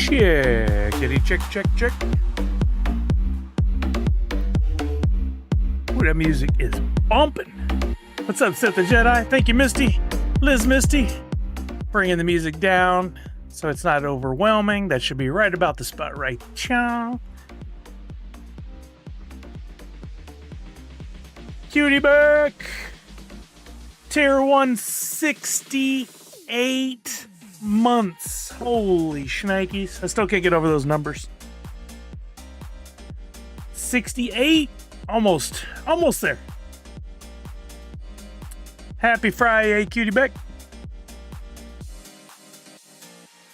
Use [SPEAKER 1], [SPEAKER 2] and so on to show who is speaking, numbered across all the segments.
[SPEAKER 1] Checkity check, check, check. Ooh, that music is bumping. What's up, Sith the Jedi? Thank you, Misty. Liz Misty. Bringing the music down so it's not overwhelming. That should be right about the spot right now. Cutie back. Tier 168 months. Holy shnikes. I still can't get over those numbers. 68. Almost there. Happy Fri-YAY, Cutie Beck.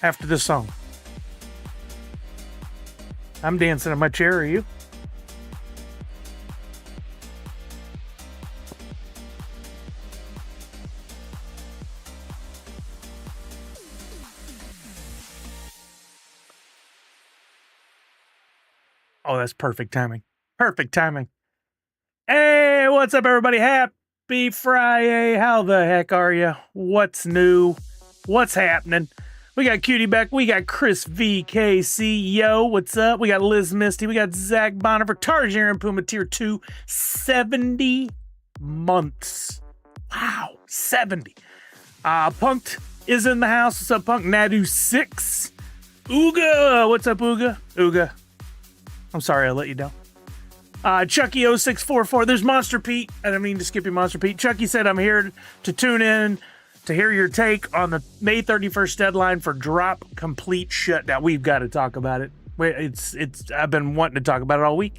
[SPEAKER 1] After this song. I'm dancing in my chair, are you? Oh, that's perfect timing. Perfect timing. Hey, what's up, everybody? Happy Friday. How the heck are you? What's new? What's happening? We got Cutie Beck. We got Chris VKC. Yo, what's up? We got Liz Misty. We got Zach Bonifer. Tarjan and Puma Tier 2. 70 months. Wow, 70. Punked is in the house. What's up, Punk? Nadu 6. Ooga. What's up, Ooga? Ooga. I'm sorry I let you down. Chucky 0644. There's Monster Pete. I didn't mean to skip you, Monster Pete. Chucky said, I'm here to tune in to hear your take on the May 31st deadline for drop complete shutdown. We've got to talk about it. I've been wanting to talk about it all week.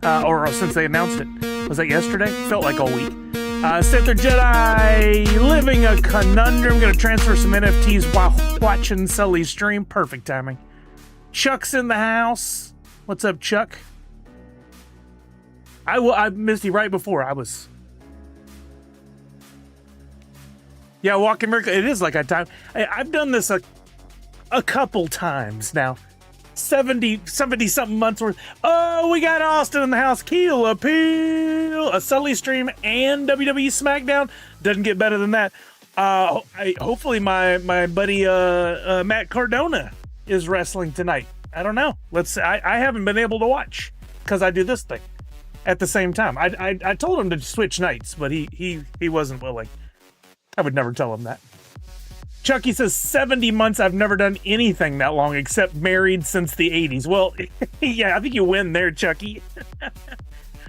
[SPEAKER 1] Or since they announced it. Was that yesterday? Felt like all week. Sith the Jedi living a conundrum. Gonna transfer some NFTs while watching Sully's stream. Perfect timing. Chuck's in the house. What's up, Chuck? I Misty right before I was. Yeah, walking miracle. It is like a time. I've done this a couple times now. 70 something months worth. Oh, we got Austin in the house. Keel appeal. A Sully stream and WWE SmackDown. Doesn't get better than that. Hopefully my buddy Matt Cardona is wrestling tonight. I don't know. I haven't been able to watch because I do this thing at the same time. I told him to switch nights, but he wasn't willing. I would never tell him that. Chucky says 70 months. I've never done anything that long except married since the 80s. Well, yeah, I think you win there, Chucky.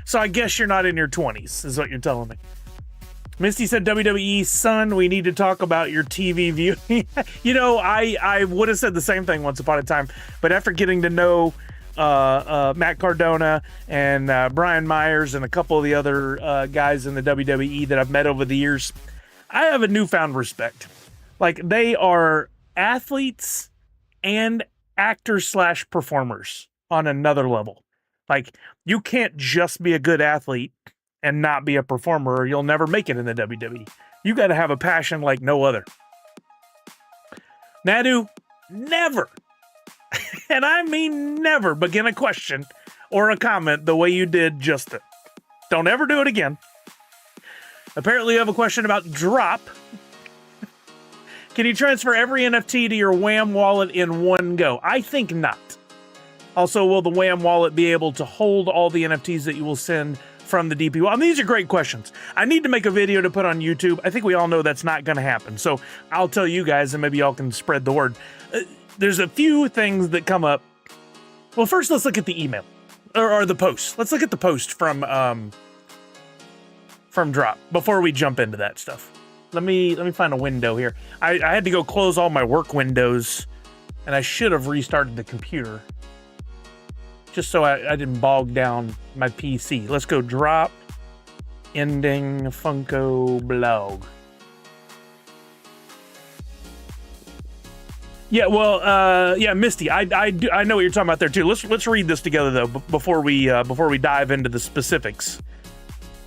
[SPEAKER 1] So I guess you're not in your 20s, is what you're telling me. Misty said, WWE, son, we need to talk about your TV viewing. You know, I would have said the same thing once upon a time, but after getting to know Matt Cardona and Brian Myers and a couple of the other guys in the WWE that I've met over the years, I have a newfound respect. Like, they are athletes and actors/performers on another level. Like, you can't just be a good athlete and not be a performer, or you'll never make it in the WWE. You got to have a passion like no other. Nadu, never, and I mean never, begin a question or a comment the way you did just then. Don't ever do it again. Apparently you have a question about drop. Can you transfer every NFT to your Wham wallet in one go? I think not. Also, will the Wham wallet be able to hold all the NFTs that you will send from the DP? Well, I mean, these are great questions. I need to make a video to put on YouTube. I think we all know that's not going to happen. So I'll tell you guys, and maybe y'all can spread the word. There's a few things that come up. Well, first, let's look at the email or the post. Let's look at the post from Drop before we jump into that stuff. Let me find a window here. I had to go close all my work windows, and I should have restarted the computer just so I didn't bog down my PC. Let's go Drop ending Funko blog. Yeah, well, yeah, Misty, I know what you're talking about there too. Let's read this together though before we dive into the specifics.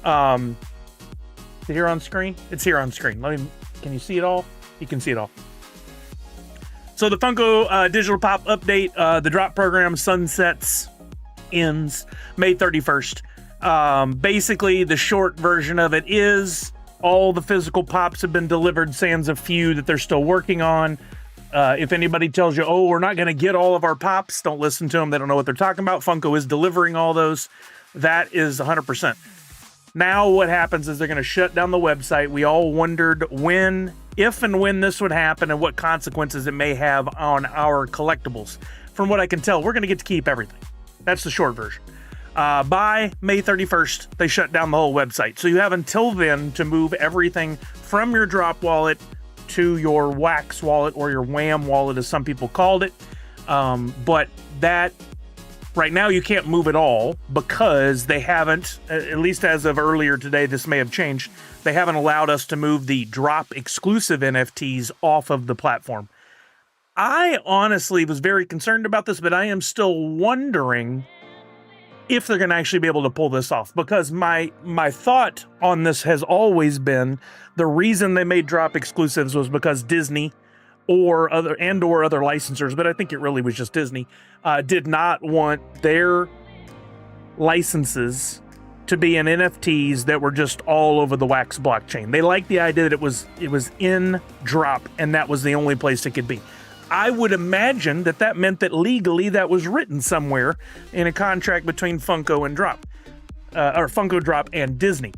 [SPEAKER 1] Is it here on screen? It's here on screen. Can you see it all? You can see it all. So the Funko Digital Pop update, the drop program ends May 31st. Basically, the short version of it is all the physical pops have been delivered, sans a few that they're still working on. If anybody tells you, oh, we're not going to get all of our pops, don't listen to them. They don't know what they're talking about. Funko is delivering all those. That is 100%. Now what happens is they're going to shut down the website. We all wondered if and when this would happen and what consequences it may have on our collectibles. From what I can tell, we're going to get to keep everything. That's the short version. By May 31st, they shut down the whole website. So you have until then to move everything from your drop wallet to your wax wallet, or your wham wallet as some people called it. But that right now you can't move it all because they haven't, at least as of earlier today, this may have changed. They haven't allowed us to move the drop exclusive NFTs off of the platform. I honestly was very concerned about this, but I am still wondering if they're going to actually be able to pull this off, because my thought on this has always been the reason they made drop exclusives was because Disney or other licensors, but I think it really was just Disney, did not want their licenses to be in NFTs that were just all over the Wax blockchain. They liked the idea that it was in drop, and that was the only place it could be. I would imagine that meant that legally that was written somewhere in a contract between Funko and Drop, or Funko Drop and Disney.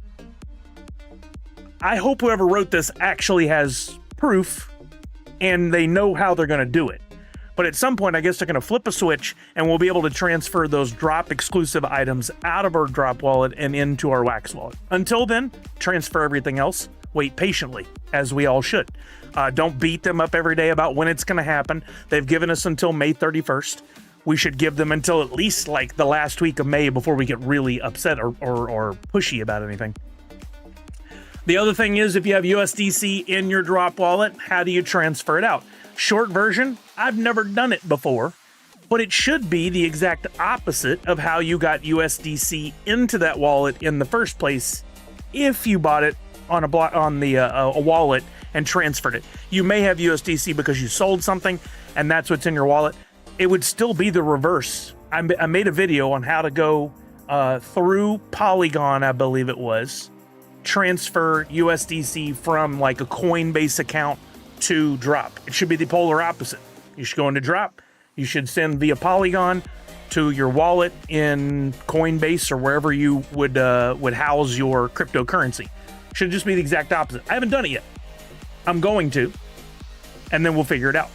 [SPEAKER 1] I hope whoever wrote this actually has proof and they know how they're going to do it. But at some point, I guess they're going to flip a switch and we'll be able to transfer those Drop exclusive items out of our Drop wallet and into our Wax wallet. Until then, transfer everything else. Wait patiently, as we all should. Don't beat them up every day about when it's going to happen. They've given us until May 31st. We should give them until at least like the last week of May before we get really upset or pushy about anything. The other thing is, if you have USDC in your Drop wallet, how do you transfer it out? Short version, I've never done it before, but it should be the exact opposite of how you got USDC into that wallet in the first place if you bought it on a wallet and transferred it. You may have USDC because you sold something and that's what's in your wallet. It would still be the reverse. I made a video on how to go through Polygon, I believe it was, transfer USDC from like a Coinbase account to Drop. It should be the polar opposite. You should go into Drop. You should send via Polygon to your wallet in Coinbase or wherever you would house your cryptocurrency. Should just be the exact opposite. I haven't done it yet. I'm going to, and then we'll figure it out.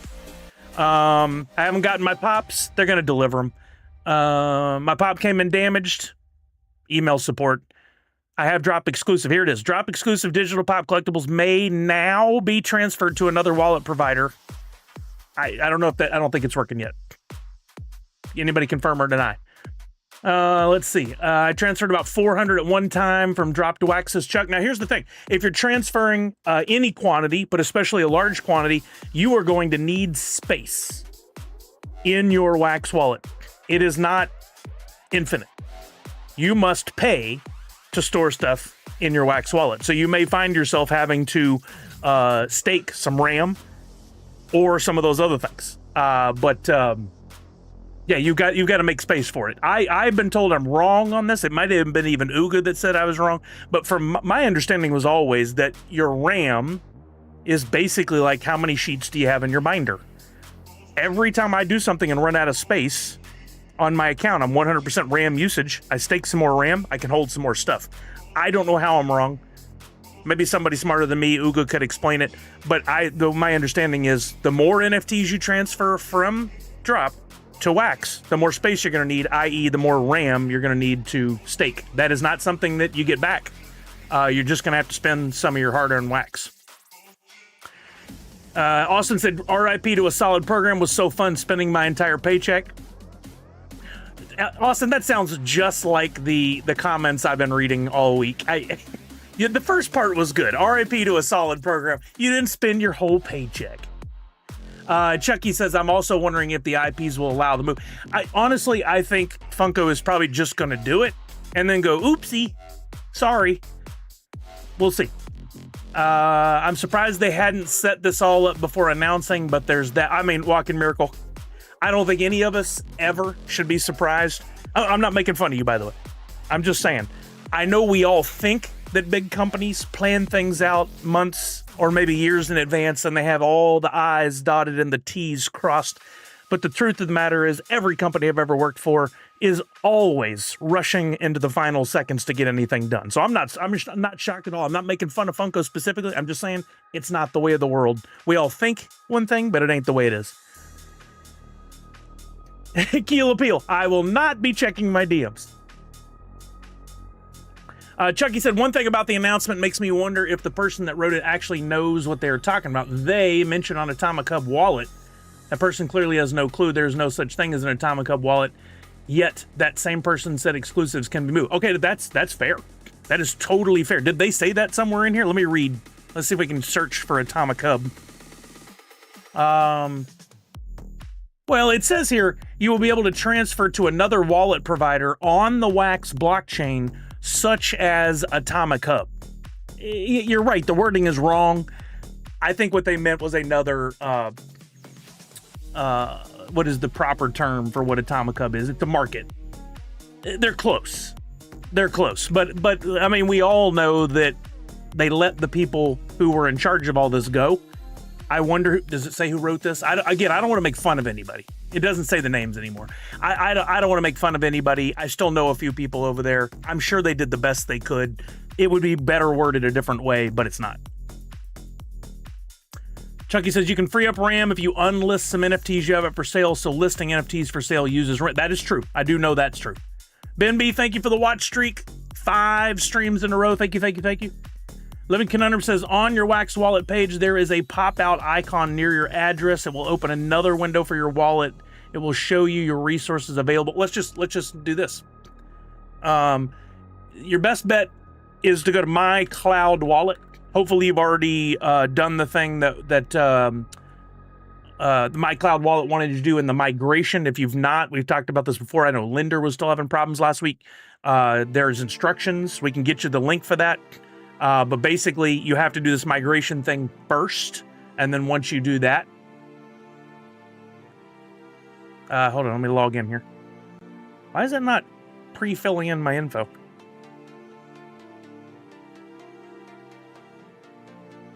[SPEAKER 1] I haven't gotten my pops. They're going to deliver them. My pop came in damaged. Email support. I have Drop exclusive. Here it is. Drop exclusive digital pop collectibles may now be transferred to another wallet provider. I don't know if I don't think it's working yet. Anybody confirm or deny? Let's see. I transferred about 400 at one time from Drop to Wax, says Chuck. Now, here's the thing. If you're transferring any quantity, but especially a large quantity, you are going to need space in your Wax wallet. It is not infinite. You must pay to store stuff in your Wax wallet. So you may find yourself having to stake some RAM or some of those other things. Yeah, you've got to make space for it. I've been told I'm wrong on this. It might have been even Uga that said I was wrong. But from my understanding was always that your RAM is basically like how many sheets do you have in your binder. Every time I do something and run out of space on my account, I'm 100% RAM usage. I stake some more RAM. I can hold some more stuff. I don't know how I'm wrong. Maybe somebody smarter than me, Uga, could explain it. But my understanding is the more NFTs you transfer from Drop to Wax, the more space you're going to need, i.e. the more RAM you're going to need to stake. That is not something that you get back. You're just going to have to spend some of your hard-earned Wax. Austin said, RIP to a solid program, was so fun spending my entire paycheck. Austin, that sounds just like the comments I've been reading all week. The first part was good. RIP to a solid program. You didn't spend your whole paycheck. Chucky says, I'm also wondering if the IPs will allow the move. I think Funko is probably just going to do it and then go, oopsie, sorry. We'll see. I'm surprised they hadn't set this all up before announcing, but there's that. I mean, Walking Miracle. I don't think any of us ever should be surprised. I'm not making fun of you, by the way. I'm just saying. I know we all think that big companies plan things out months or maybe years in advance, and they have all the I's dotted and the T's crossed. But the truth of the matter is, every company I've ever worked for is always rushing into the final seconds to get anything done. So I'm not shocked at all. I'm not making fun of Funko specifically. I'm just saying it's not the way of the world. We all think one thing, but it ain't the way it is. Keel Appeal. I will not be checking my DMs. Chucky said, one thing about the announcement makes me wonder if the person that wrote it actually knows what they're talking about. They mentioned on Atomic Hub wallet. That person clearly has no clue. There's no such thing as an Atomic Hub wallet. Yet that same person said exclusives can be moved. Okay, that's fair. That is totally fair. Did they say that somewhere in here? Let me read. Let's see if we can search for Atomic Hub. Well, it says here, you will be able to transfer to another wallet provider on the Wax blockchain, such as Atomic Hub. You're right. The wording is wrong. I think what they meant was another, what is the proper term for what Atomic Hub is? It's a market. They're close. They're close. But I mean, we all know that they let the people who were in charge of all this go. I wonder, does it say who wrote this? I don't want to make fun of anybody. It doesn't say the names anymore. I don't want to make fun of anybody. I still know a few people over there. I'm sure they did the best they could. It would be better worded a different way, but it's not. Chucky says you can free up RAM if you unlist some NFTs you have up for sale, so listing NFTs for sale uses RAM. That is true. I do know that's true. Ben B, thank you for the watch streak. 5 streams in a row. Thank you. Living Conundrum says, on your Wax wallet page, there is a pop-out icon near your address. It will open another window for your wallet. It will show you your resources available. Let's just do this. Your best bet is to go to My Cloud Wallet. Hopefully you've already done the thing that the My Cloud Wallet wanted you to do in the migration. If you've not, we've talked about this before. I know Linder was still having problems last week. There's instructions. We can get you the link for that. But basically, you have to do this migration thing first, and then once you do that... hold on, let me log in here. Why is that not pre-filling in my info?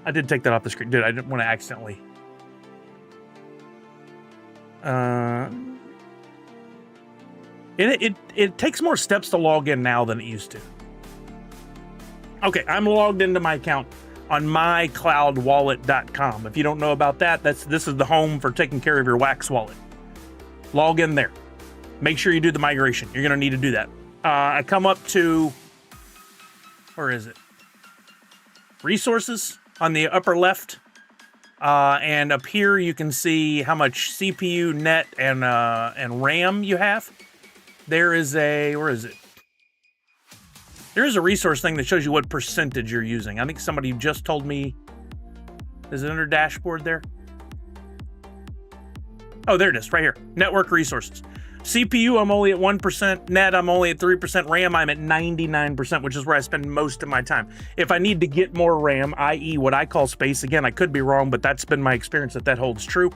[SPEAKER 1] I did take that off the screen. Dude, I didn't want to accidentally... It takes more steps to log in now than it used to. Okay, I'm logged into my account on mycloudwallet.com. If you don't know about that, this is the home for taking care of your Wax wallet. Log in there. Make sure you do the migration. You're going to need to do that. I come up to, where is it? Resources on the upper left. And up here you can see how much CPU, net, and RAM you have. There is a, where is it? There is a resource thing that shows you what percentage you're using. I think somebody just told me, is it under dashboard there? Oh, there it is, right here. Network resources. CPU, I'm only at 1%. Net, I'm only at 3%. RAM, I'm at 99%, which is where I spend most of my time. If I need to get more RAM, i.e. what I call space, again, I could be wrong, but that's been my experience that holds true.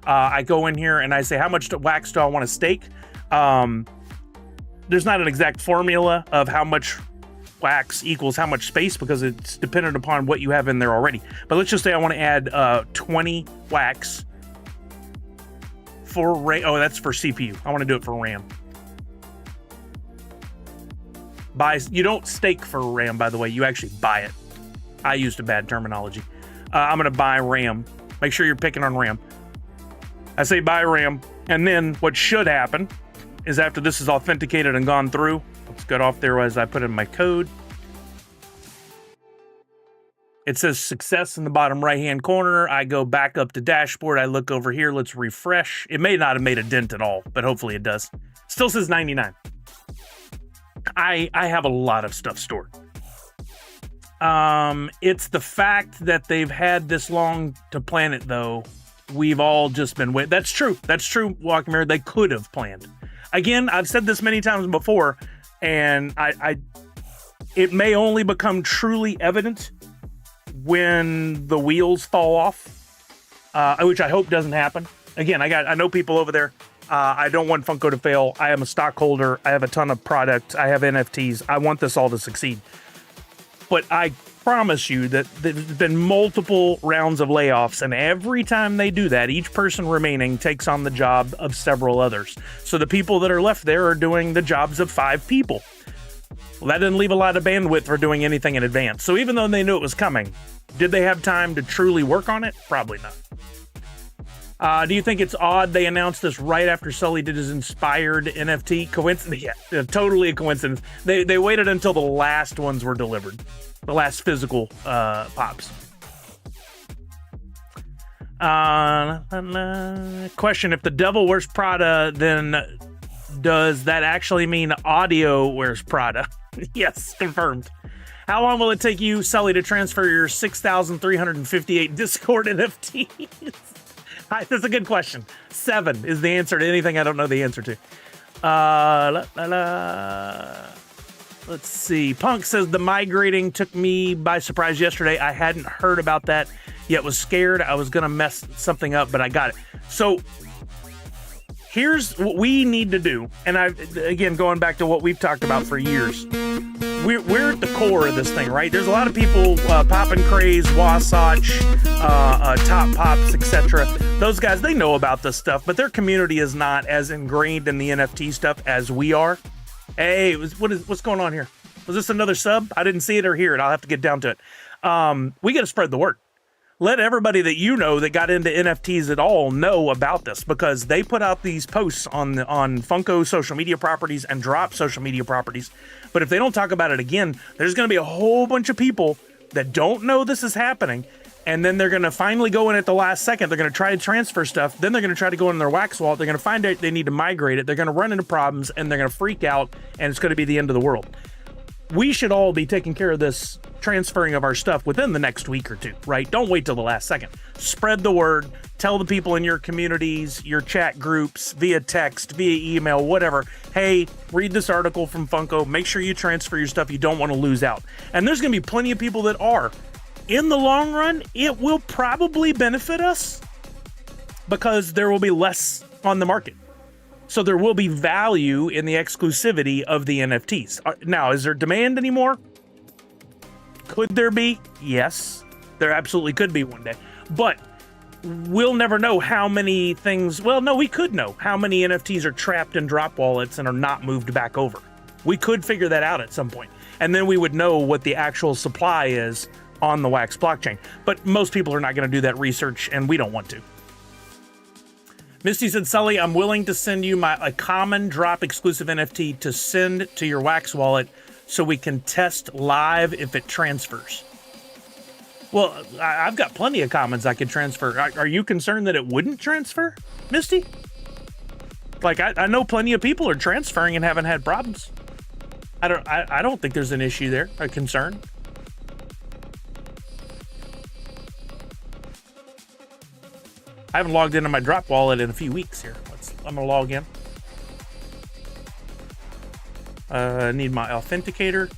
[SPEAKER 1] I go in here and I say, how much Wax do I want to stake? There's not an exact formula of how much Wax equals how much space, because it's dependent upon what you have in there already. But let's just say I want to add 20 Wax for RAM. Oh, that's for CPU. I want to do it for RAM. You don't stake for RAM, by the way. You actually buy it. I used a bad terminology. I'm going to buy RAM. Make sure you're picking on RAM. I say buy RAM, and then what should happen is after this is authenticated and gone through, let's get off there as I put in my code. It says success in the bottom right-hand corner. I go back up to dashboard. I look over here. Let's refresh. It may not have made a dent at all, but hopefully it does. Still says 99. I have a lot of stuff stored. It's the fact that they've had this long to plan it, though. We've all just been waiting. That's true. That's true, Walking Mirror. They could have planned. Again, I've said this many times before, and it may only become truly evident when the wheels fall off, which I hope doesn't happen. Again, I know people over there. I don't want Funko to fail. I am a stockholder. I have a ton of product. I have NFTs. I want this all to succeed. But I promise you that there's been multiple rounds of layoffs, and every time they do that, each person remaining takes on the job of several others. So the people that are left there are doing the jobs of 5 people. Well, that didn't leave a lot of bandwidth for doing anything in advance. So even though they knew it was coming, did they have time to truly work on it? Probably not. Do you think it's odd they announced this right after Sully did his Inspired NFT? Coincidence? Yeah, totally a coincidence. They waited until the last ones were delivered. The last physical pops. Question, if the devil wears Prada, then does that actually mean audio wears Prada? Yes, confirmed. How long will it take you, Sully, to transfer your 6,358 Discord NFTs? That's a good question. 7 is the answer to anything I don't know the answer to. Let's see. Punk says the migrating took me by surprise yesterday. I hadn't heard about that yet, was scared I was going to mess something up, but I got it. So here's what we need to do. And again, going back to what we've talked about for years. We're at the core of this thing, right? There's a lot of people, Poppin' Craze, Wasatch, Top Pops, etc. Those guys, they know about this stuff, but their community is not as ingrained in the NFT stuff as we are. Hey, what's going on here? Was this another sub? I didn't see it or hear it. I'll have to get down to it. We got to spread the word. Let everybody that you know that got into NFTs at all know about this, because they put out these posts on Funko social media properties and Drop social media properties. But if they don't talk about it again, there's going to be a whole bunch of people that don't know this is happening. And then they're going to finally go in at the last second. They're going to try to transfer stuff. Then they're going to try to go in their Wax wallet. They're going to find out they need to migrate it. They're going to run into problems and they're going to freak out, and it's going to be the end of the world. We should all be taking care of this transferring of our stuff within the next week or two, right? Don't wait till the last second. Spread the word. Tell the people in your communities, your chat groups, via text, via email, whatever. Hey, read this article from Funko. Make sure you transfer your stuff. You don't want to lose out. And there's going to be plenty of people that are. In the long run, it will probably benefit us because there will be less on the market. So there will be value in the exclusivity of the NFTs. Now, is there demand anymore? Could there be? Yes, there absolutely could be one day. But we'll never know how many things. Well, no, we could know how many NFTs are trapped in drop wallets and are not moved back over. We could figure that out at some point. And then we would know what the actual supply is on the Wax blockchain. But most people are not going to do that research, and we don't want to. Misty said, Sully, I'm willing to send you a common drop exclusive NFT to send to your Wax wallet so we can test live if it transfers. Well, I've got plenty of commons I could transfer. Are you concerned that it wouldn't transfer, Misty? Like, I know plenty of people are transferring and haven't had problems. I don't think there's an issue there, a concern. I haven't logged into my drop wallet in a few weeks here. I'm gonna log in. I need my authenticator.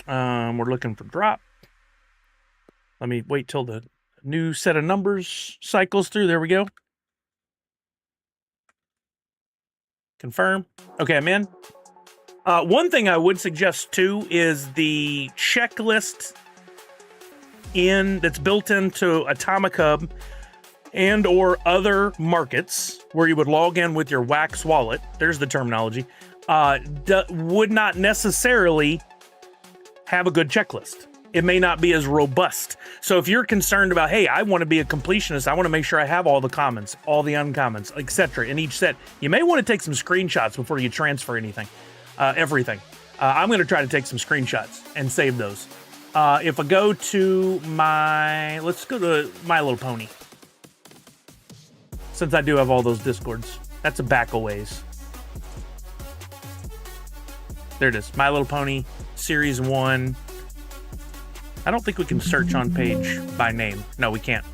[SPEAKER 1] We're looking for drop. Let me wait till the new set of numbers cycles through. There we go. Confirm. Okay, I'm in. One thing I would suggest too is the checklist that's built into Atomic Hub and or other markets where you would log in with your Wax wallet. There's the terminology. Would not necessarily have a good checklist. It may not be as robust. So if you're concerned about, hey, I want to be a completionist, I want to make sure I have all the commons, all the uncommons, etc. in each set, you may want to take some screenshots before you transfer anything. Everything. I'm going to try to take some screenshots and save those. If I go to let's go to My Little Pony. Since I do have all those Discords. That's a back a ways. There it is. My Little Pony, Series 1. I don't think we can search on page by name. No, we can't.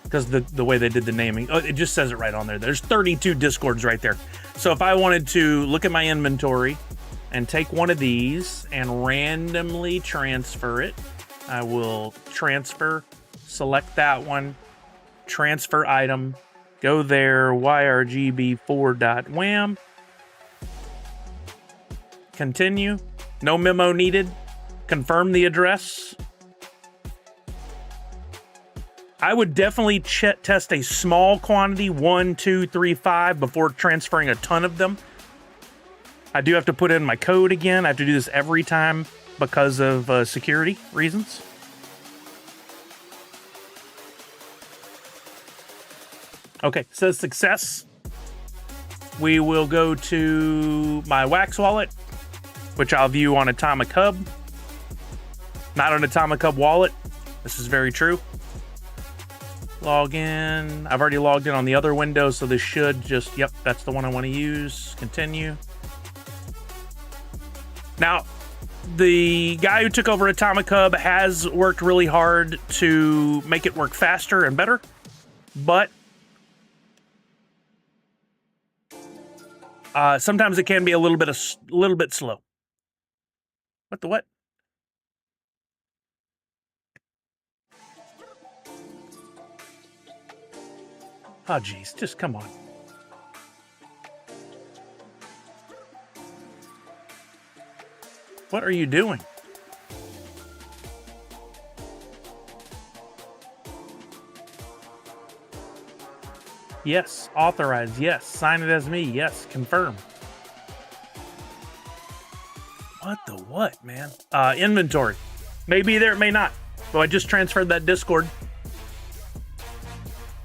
[SPEAKER 1] Because the way they did the naming. Oh, it just says it right on there. There's 32 Discords right there. So if I wanted to look at my inventory and take one of these and randomly transfer it, I will transfer, select that one, transfer item, Go there, yrgb4.wham. Continue. No memo needed. Confirm the address. I would definitely test a small quantity, 1, 2, 3, 5, before transferring a ton of them. I do have to put in my code again. I have to do this every time because of security reasons. Okay, says success. We will go to my Wax wallet, which I'll view on Atomic Hub. Not an Atomic Hub wallet. This is very true. Log in. I've already logged in on the other window, so this should just, yep, that's the one I want to use. Continue. Now, the guy who took over Atomic Hub has worked really hard to make it work faster and better, but sometimes it can be a little bit slow. What the what? Oh, geez, just come on. What are you doing? Yes. Authorize. Yes. Sign it as me. Yes. Confirm. What the what, man? Inventory. May be there, it may not. So I just transferred that Discord.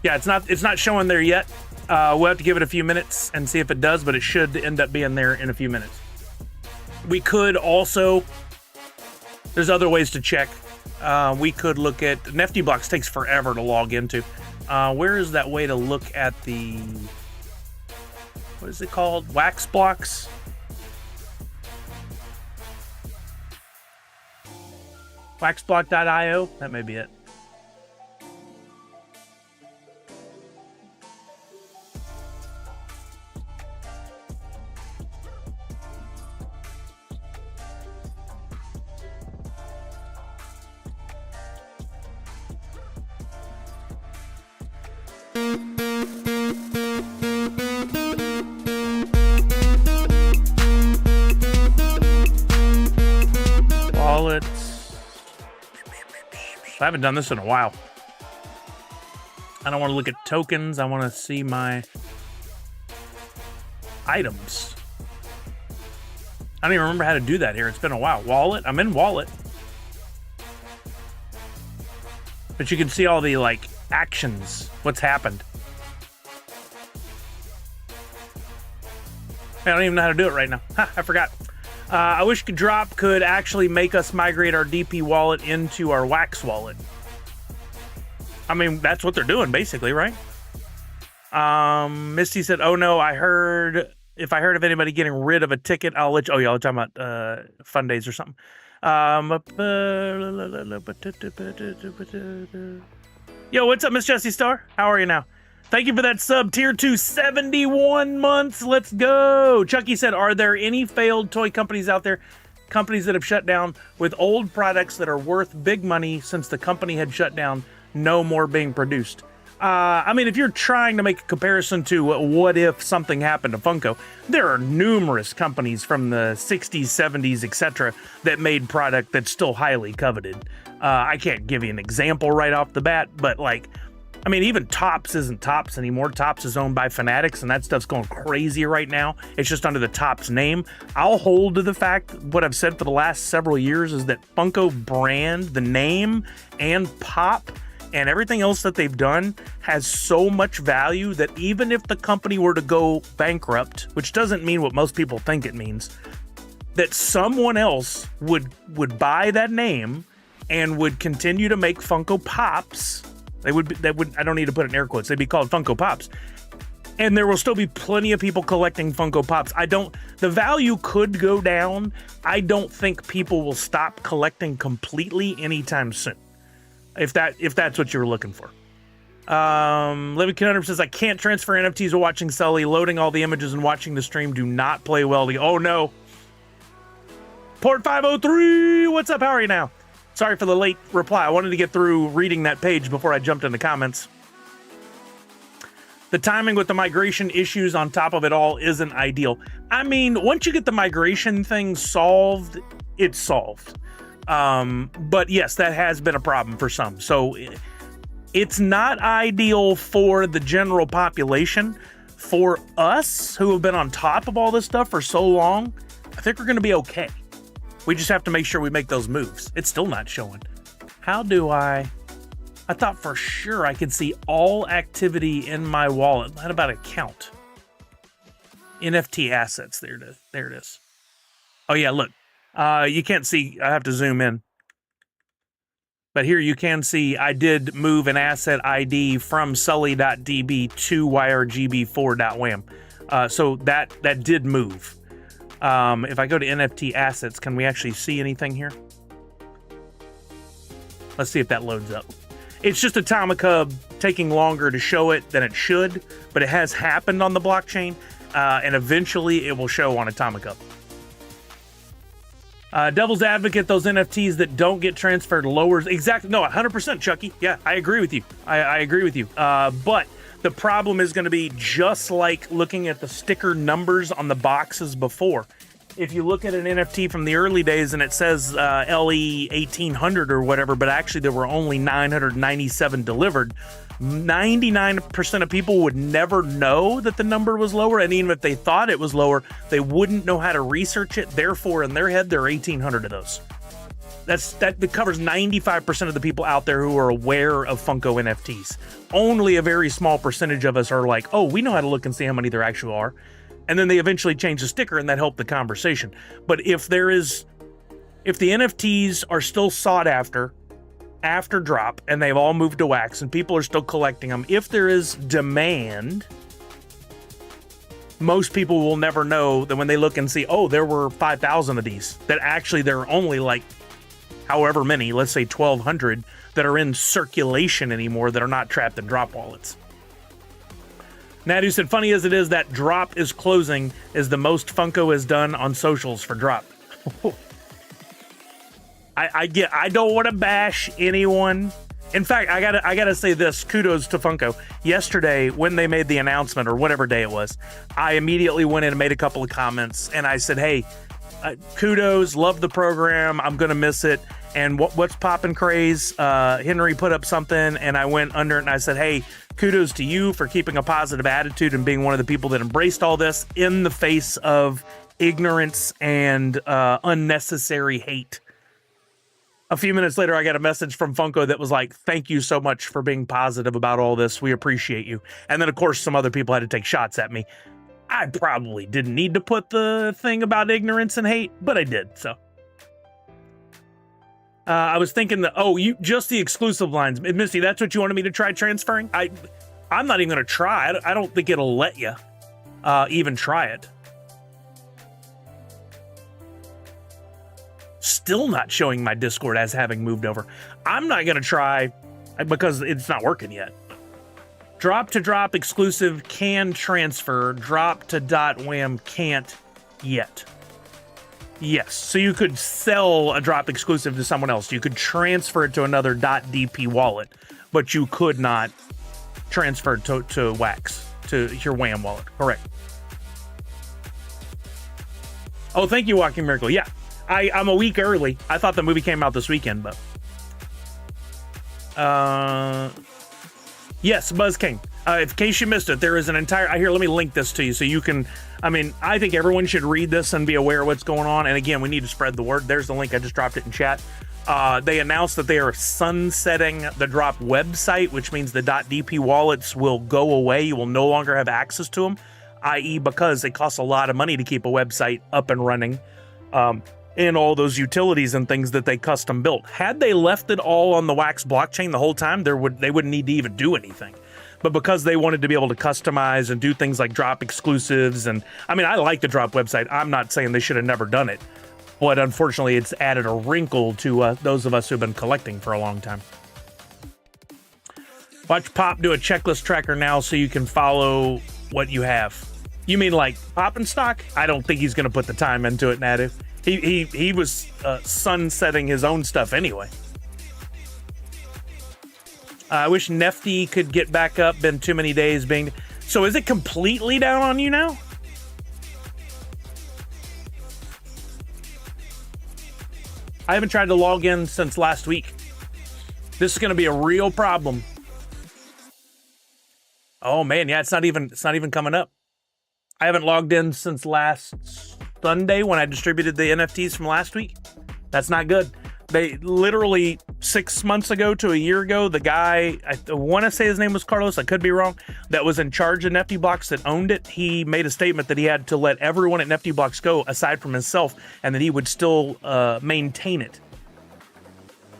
[SPEAKER 1] Yeah, it's not showing there yet. We'll have to give it a few minutes and see if it does, but it should end up being there in a few minutes. We could also, there's other ways to check. We could look at, Nifty Blocks takes forever to log into. Where is that way to look at the, what is it called? Wax blocks? Waxblock.io? That may be it. Wallets. I haven't done this in a while. I don't want to look at tokens. I want to see my items. I don't even remember how to do that here. It's been a while. Wallet. I'm in wallet. But you can see all the, like, actions. What's happened. I don't even know how to do it right now. Ha, I forgot. I wish Drop could actually make us migrate our DP wallet into our Wax wallet. I mean, that's what they're doing, basically, right? Misty said, oh no, if I heard of anybody getting rid of a ticket, I'll let you, oh yeah, I'll talk about fun days or something. Yo, what's up, Miss Jessie Star? How are you now? Thank you for that sub, tier 2, 71 months. Let's go. Chucky said, are there any failed toy companies out there? Companies that have shut down with old products that are worth big money since the company had shut down, no more being produced. I mean, if you're trying to make a comparison to what if something happened to Funko, there are numerous companies from the 60s, 70s, etc. that made product that's still highly coveted. I can't give you an example right off the bat, but like, I mean, even Topps isn't Topps anymore. Topps is owned by Fanatics, and that stuff's going crazy right now. It's just under the Topps name. I'll hold to the fact, what I've said for the last several years, is that Funko brand, the name, and Pop, and everything else that they've done has so much value that even if the company were to go bankrupt, which doesn't mean what most people think it means, that someone else would buy that name and would continue to make Funko Pops. I don't need to put it in air quotes. They'd be called Funko Pops. And there will still be plenty of people collecting Funko Pops. The value could go down. I don't think people will stop collecting completely anytime soon. If that's what you were looking for. Living Conundrum says, I can't transfer NFTs while watching Sully. Loading all the images and watching the stream do not play well together. Oh no. Port 503, what's up? How are you now? Sorry for the late reply. I wanted to get through reading that page before I jumped in the comments. The timing with the migration issues on top of it all isn't ideal. I mean, once you get the migration thing solved, it's solved. But yes, that has been a problem for some. So it's not ideal for the general population. For us who have been on top of all this stuff for so long, I think we're going to be okay. We just have to make sure we make those moves. It's still not showing. How do I thought for sure I could see all activity in my wallet. How about account? NFT assets. There it is. Oh yeah, look. You can't see. I have to zoom in. But here you can see I did move an asset ID from sully.db to yrgb4.wham. So that did move. If I go to NFT assets, can we actually see anything here? Let's see if that loads up. It's just Atomic Hub taking longer to show it than it should, but it has happened on the blockchain, and eventually it will show on Atomic Hub. Devil's advocate, those NFTs that don't get transferred lowers exactly. No, 100%, Chucky. Yeah, I agree with you. I agree with you. But the problem is going to be just like looking at the sticker numbers on the boxes before. If you look at an NFT from the early days and it says LE 1800 or whatever, but actually there were only 997 delivered, 99% of people would never know that the number was lower, and even if they thought it was lower, they wouldn't know how to research it. Therefore, in their head, there are 1,800 of those. That covers 95% of the people out there who are aware of Funko NFTs. Only a very small percentage of us are like, oh, we know how to look and see how many there actually are. And then they eventually change the sticker, and that helped the conversation. But if the NFTs are still sought after drop, and they've all moved to wax, and people are still collecting them, if there is demand, most people will never know that when they look and see, oh, there were 5,000 of these, that actually there are only like however many, let's say 1,200, that are in circulation anymore that are not trapped in drop wallets. Nadu said, funny as it is, that drop is closing is the most Funko has done on socials for drop. I don't want to bash anyone. In fact, I gotta say this, kudos to Funko. Yesterday, when they made the announcement, or whatever day it was, I immediately went in and made a couple of comments, and I said, hey, kudos, love the program, I'm gonna miss it. And what's poppin' craze? Henry put up something, and I went under it and I said, hey, kudos to you for keeping a positive attitude and being one of the people that embraced all this in the face of ignorance and unnecessary hate. A few minutes later, I got a message from Funko that was like, thank you so much for being positive about all this. We appreciate you. And then, of course, some other people had to take shots at me. I probably didn't need to put the thing about ignorance and hate, but I did, so. I was thinking that, just the exclusive lines. Misty, that's what you wanted me to try transferring? I'm not even going to try. I don't think it'll let you even try it. Still not showing my Discord as having moved over. I'm not going to try because it's not working yet. Drop to drop exclusive can transfer. Drop to .wham can't yet. Yes, so you could sell a drop exclusive to someone else. You could transfer it to another .dp wallet, but you could not transfer to Wax, to your Wham wallet. Correct. Oh, thank you, Walking Miracle. Yeah, I'm a week early. I thought the movie came out this weekend, but... Yes, Buzz King. In case you missed it, there is an entire... Here, let me link this to you so you can... I mean, I think everyone should read this and be aware of what's going on. And again, we need to spread the word. There's the link. I just dropped it in chat. They announced that they are sunsetting the drop website, which means the .dp wallets will go away. You will no longer have access to them, i.e. because it costs a lot of money to keep a website up and running, and all those utilities and things that they custom built. Had they left it all on the Wax blockchain the whole time, they wouldn't need to even do anything. But because they wanted to be able to customize and do things like drop exclusives, and I mean, I like the drop website. I'm not saying they should have never done it, but unfortunately, it's added a wrinkle to those of us who've been collecting for a long time. Watch Pop do a checklist tracker now so you can follow what you have. You mean like Pop and Stock? I don't think he's going to put the time into it, Nadu. He was sunsetting his own stuff anyway. I wish Nefty could get back up. Been too many days being... So is it completely down on you now? I haven't tried to log in since last week. This is going to be a real problem. Oh man, yeah, it's not even coming up. I haven't logged in since last Sunday when I distributed the NFTs from last week. That's not good. They literally 6 months ago to a year ago, the guy, I want to say his name was Carlos, I could be wrong, that was in charge of Nifty Blocks that owned it. He made a statement that he had to let everyone at Nifty Blocks go aside from himself, and that he would still maintain it.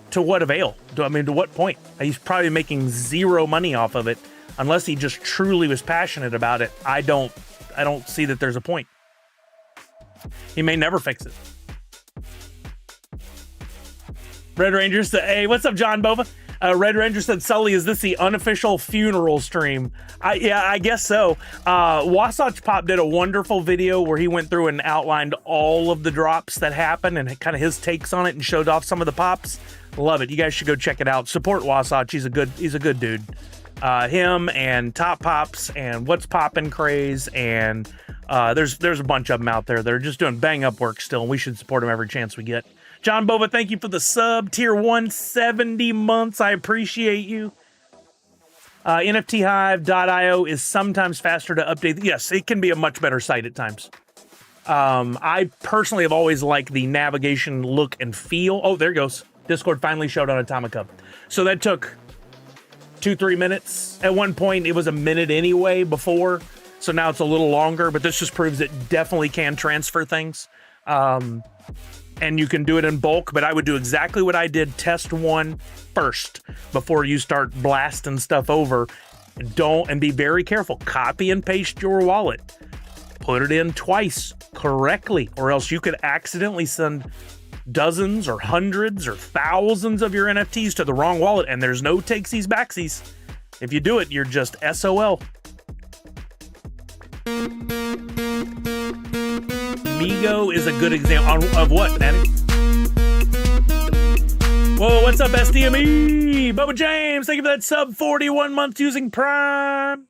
[SPEAKER 1] To what avail? To what point? He's probably making zero money off of it unless he just truly was passionate about it. I don't see that there's a point. He may never fix it. Red Ranger said, hey, what's up, John Bova? Red Ranger said, Sully, is this the unofficial funeral stream? Yeah, I guess so. Wasatch Pop did a wonderful video where he went through and outlined all of the drops that happened and kind of his takes on it and showed off some of the pops. Love it. You guys should go check it out. Support Wasatch. He's a good dude. Him and Top Pops and What's Poppin' Craze, and there's a bunch of them out there that are just doing bang up work still, and we should support them every chance we get. John Boba, thank you for the sub. Tier 170 months. I appreciate you. NFThive.io is sometimes faster to update. Yes, it can be a much better site at times. I personally have always liked the navigation look and feel. Oh, there it goes. Discord finally showed on Atomica. So that took 2-3 minutes. At one point, it was a minute anyway before. So now it's a little longer, but this just proves it definitely can transfer things. And you can do it in bulk, but I would do exactly what I did. Test one first before you start blasting stuff over. And be very careful. Copy and paste your wallet. Put it in twice correctly, or else you could accidentally send dozens or hundreds or thousands of your NFTs to the wrong wallet, and there's no takesies backsies. If you do it, you're just SOL. Migo is a good example of what, Natty? Whoa, what's up, SDME? Bubba James, thank you for that sub. 41 months using Prime.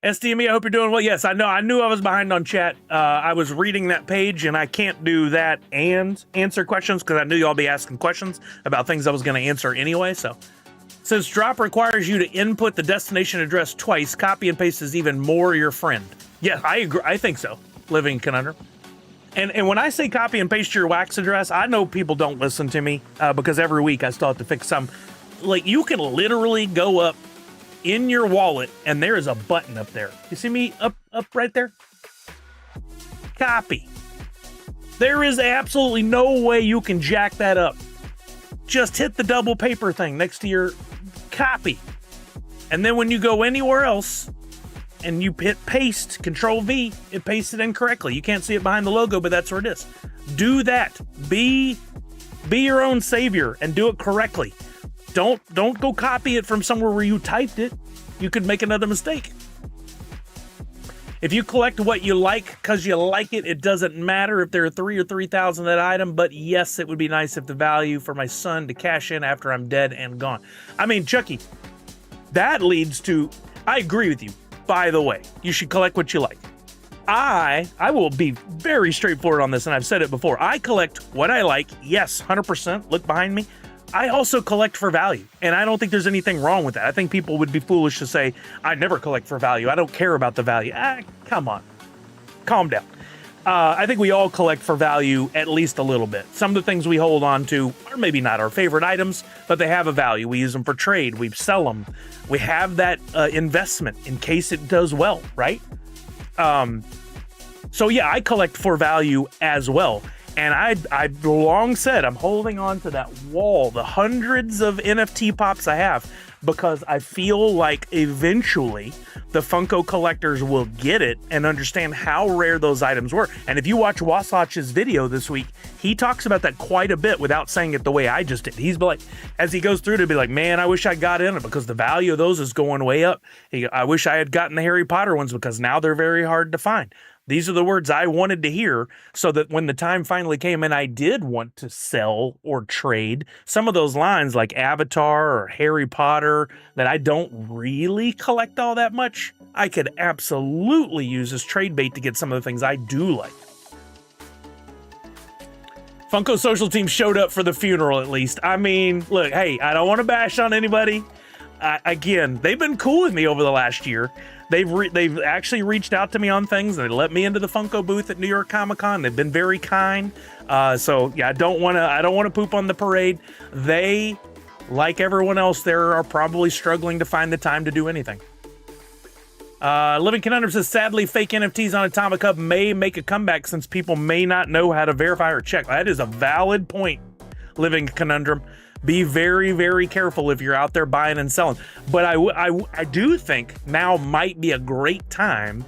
[SPEAKER 1] SDME, I hope you're doing well. Yes, I know. I knew I was behind on chat. I was reading that page, and I can't do that and answer questions because I knew y'all be asking questions about things I was going to answer anyway. So, since drop requires you to input the destination address twice, copy and paste is even more your friend. Yeah, I agree. I think so. Living conundrum. And when I say copy and paste your wax address, I know people don't listen to me because every week I still have to fix some. Like, you can literally go up in your wallet and there is a button up there. You see me up right there? Copy. There is absolutely no way you can jack that up. Just hit the double paper thing next to your copy. And then when you go anywhere else and you hit paste, Control V, it pastes it in correctly. You can't see it behind the logo, but that's where it is. Do that. Be your own savior and do it correctly. Don't go copy it from somewhere where you typed it. You could make another mistake. If you collect what you like because you like it, it doesn't matter if there are 3 or 3,000 that item, but yes, it would be nice if the value for my son to cash in after I'm dead and gone. I mean, Chucky, that leads to, I agree with you. By the way, you should collect what you like. I will be very straightforward on this, and I've said it before. I collect what I like. Yes, 100%. Look behind me. I also collect for value, and I don't think there's anything wrong with that. I think people would be foolish to say, I never collect for value. I don't care about the value. Come on. Calm down. I think we all collect for value at least a little bit. Some of the things we hold on to are maybe not our favorite items, but they have a value. We use them for trade. We sell them. We have that investment in case it does well, right? So yeah, I collect for value as well. And I've long said I'm holding on to that wall, the hundreds of NFT pops I have, because I feel like eventually the Funko collectors will get it and understand how rare those items were. And if you watch Wasatch's video this week, he talks about that quite a bit without saying it the way I just did. He's like, as he goes through to be like, man, I wish I got in it because the value of those is going way up. I wish I had gotten the Harry Potter ones because now they're very hard to find. These are the words I wanted to hear so that when the time finally came and I did want to sell or trade some of those lines like Avatar or Harry Potter that I don't really collect all that much, I could absolutely use as trade bait to get some of the things I do like. Funko Social Team showed up for the funeral, at least. I mean, look, hey, I don't want to bash on anybody. Again, they've been cool with me over the last year. They've actually reached out to me on things. They let me into the Funko booth at New York Comic Con. They've been very kind. So yeah, I don't want to poop on the parade. They, like everyone else there, are probably struggling to find the time to do anything. Living Conundrum says, sadly, fake NFTs on Atomic Hub may make a comeback since people may not know how to verify or check. That is a valid point, Living Conundrum. Be very, very careful if you're out there buying and selling. But I do think now might be a great time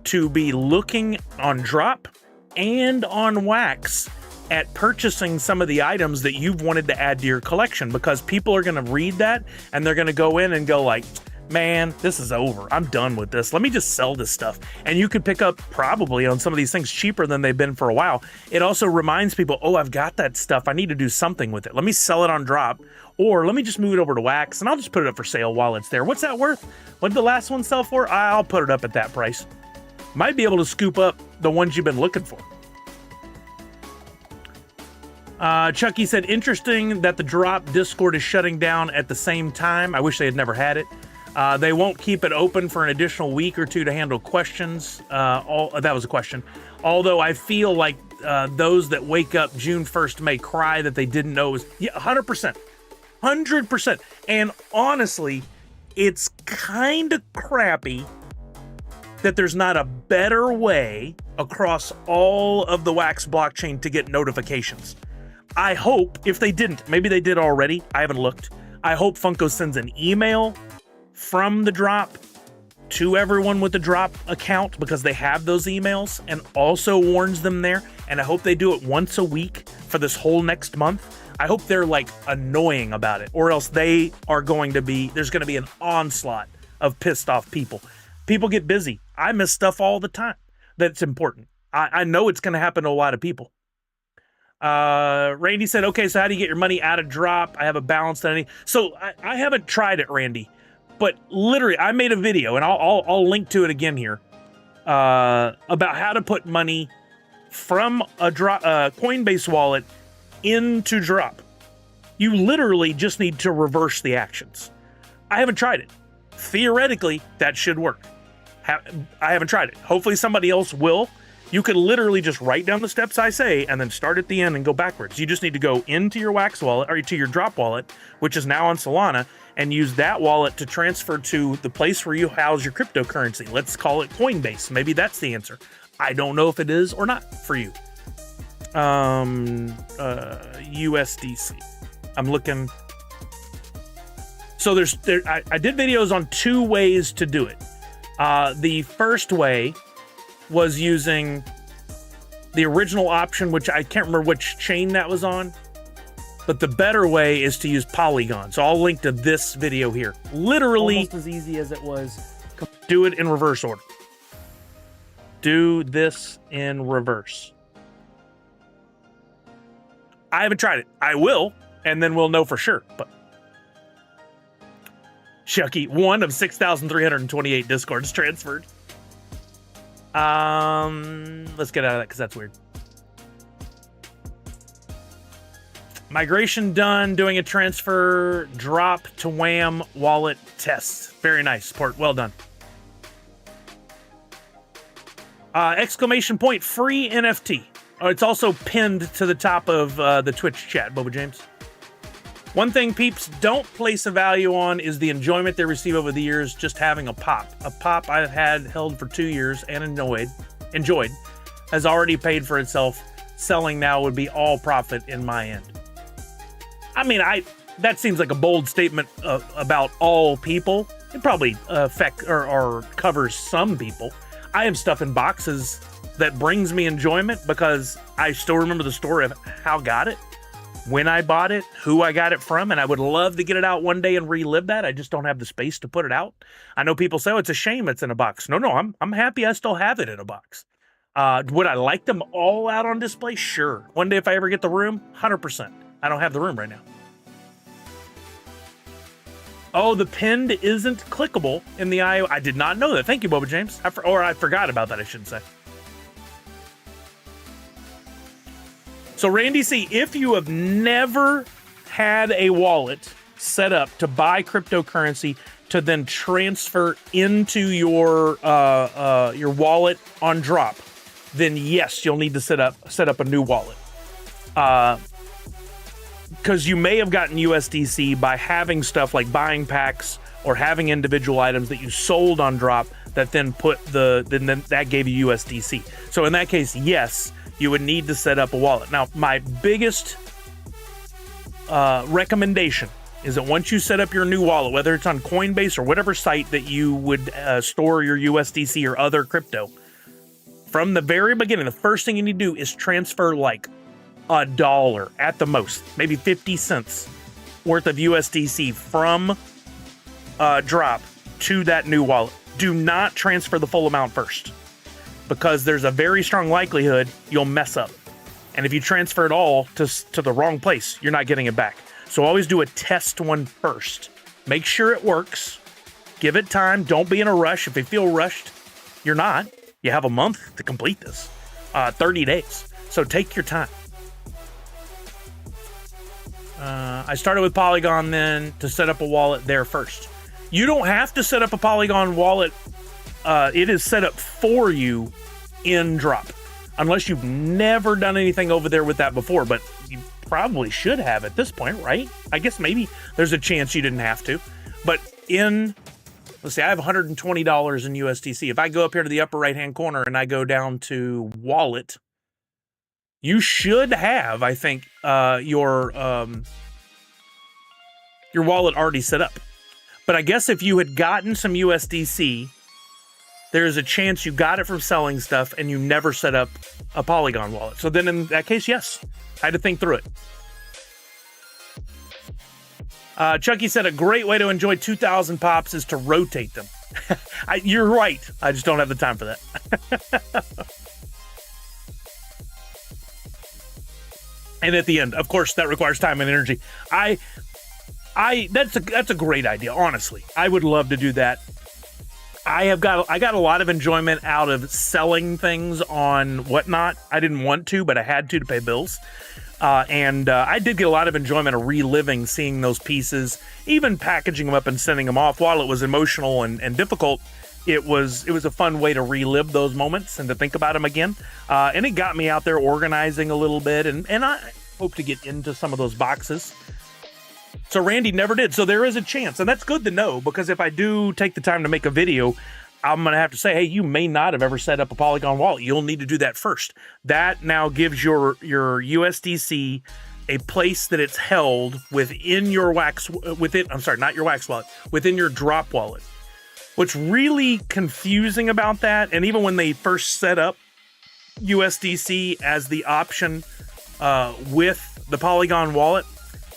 [SPEAKER 1] to be looking on Drop and on Wax at purchasing some of the items that you've wanted to add to your collection, because people are going to read that and they're going to go in and go like, man, this is over. I'm done with this. Let me just sell this stuff. And you could pick up probably on some of these things cheaper than they've been for a while. It also reminds people, oh, I've got that stuff. I need to do something with it. Let me sell it on Drop, or let me just move it over to Wax and I'll just put it up for sale while it's there. What's that worth? What did the last one sell for? I'll put it up at that price. Might be able to scoop up the ones you've been looking for. Chucky said, interesting that the Drop Discord is shutting down at the same time. I wish they had never had it. They won't keep it open for an additional week or two to handle questions. That was a question. Although I feel like those that wake up June 1st may cry that they didn't know it was... Yeah, 100%. 100%. And honestly, it's kind of crappy that there's not a better way across all of the Wax blockchain to get notifications. I hope, if they didn't, maybe they did already, I haven't looked. I hope Funko sends an email from the Drop to everyone with the Drop account, because they have those emails, and also warns them there. And I hope they do it once a week for this whole next month. I hope they're like annoying about it, or else they are going to be, there's going to be an onslaught of pissed off people. People get busy. I miss stuff all the time that's important. I know it's going to happen to a lot of people. Randy said, okay, so how do you get your money out of Drop? I have a balance on any. So I haven't tried it, Randy. But literally, I made a video, and I'll link to it again here, about how to put money from a Coinbase wallet into Drop. You literally just need to reverse the actions. I haven't tried it. Theoretically, that should work. I haven't tried it. Hopefully somebody else will. You could literally just write down the steps I say and then start at the end and go backwards. You just need to go into your Wax wallet, or to your Drop wallet, which is now on Solana, and use that wallet to transfer to the place where you house your cryptocurrency. Let's call it Coinbase. Maybe that's the answer. I don't know if it is or not for you. USDC. I'm looking. So I did videos on 2 ways to do it. The first way was using the original option, which I can't remember which chain that was on, but the better way is to use Polygon. So I'll link to this video here. Literally almost as easy as it was. Do it in reverse order. Do this in reverse. I haven't tried it. I will, and then we'll know for sure. But Chucky, 1 of 6,328 Discords transferred. Let's get out of that because that's weird. Migration done. Doing a transfer. Drop to Wham wallet test. Very nice. Support. Well done. Exclamation point. Free NFT. It's also pinned to the top of the Twitch chat, Boba James. One thing peeps don't place a value on is the enjoyment they receive over the years just having a pop. A pop I've held for 2 years and enjoyed, has already paid for itself. Selling now would be all profit in my end. I mean, that seems like a bold statement about all people. It probably affects or covers some people. I have stuff in boxes that brings me enjoyment because I still remember the story of how I got it, when I bought it, who I got it from, and I would love to get it out one day and relive that. I just don't have the space to put it out. I know people say, oh, it's a shame it's in a box. No, I'm happy I still have it in a box. Would I like them all out on display? Sure. One day if I ever get the room, 100%. I don't have the room right now. Oh, the pinned isn't clickable in the IO. I did not know that. Thank you, Boba James. I forgot about that, I should say. So, Randy C., if you have never had a wallet set up to buy cryptocurrency to then transfer into your wallet on drop, then yes, you'll need to set up a new wallet. Because you may have gotten USDC by having stuff like buying packs or having individual items that you sold on drop that then then that gave you USDC. So in that case, yes, you would need to set up a wallet. Now, my biggest recommendation is that once you set up your new wallet, whether it's on Coinbase or whatever site that you would store your USDC or other crypto, from the very beginning, the first thing you need to do is transfer like $1 at the most, maybe 50 cents worth of USDC from drop to that new wallet. Do not transfer the full amount first, because there's a very strong likelihood you'll mess up. And if you transfer it all to the wrong place, you're not getting it back. So always do a test one first. Make sure it works. Give it time. Don't be in a rush. If you feel rushed, you're not. You have a month to complete this, 30 days. So take your time. I started with Polygon then to set up a wallet there first. You don't have to set up a Polygon wallet. It is set up for you in drop, unless you've never done anything over there with that before, but you probably should have at this point, right? I guess maybe there's a chance you didn't have to, but let's see, I have $120 in USDC. If I go up here to the upper right-hand corner and I go down to wallet, you should have, I think, your wallet already set up. But I guess if you had gotten some USDC, there's a chance you got it from selling stuff and you never set up a Polygon wallet. So then in that case, yes, I had to think through it. Chucky said a great way to enjoy 2,000 pops is to rotate them. You're right. I just don't have the time for that. And at the end, of course, that requires time and energy. That's a great idea. Honestly, I would love to do that. I got a lot of enjoyment out of selling things on Whatnot. I didn't want to, but I had to pay bills. And I did get a lot of enjoyment of reliving seeing those pieces, even packaging them up and sending them off. While it was emotional and difficult, it was a fun way to relive those moments and to think about them again. And it got me out there organizing a little bit, and I hope to get into some of those boxes. So Randy never did. So there is a chance, and that's good to know, because if I do take the time to make a video, I'm going to have to say, hey, you may not have ever set up a Polygon wallet. You'll need to do that first. That now gives your USDC a place that it's held within your within your drop wallet. What's really confusing about that, and even when they first set up USDC as the option with the Polygon wallet,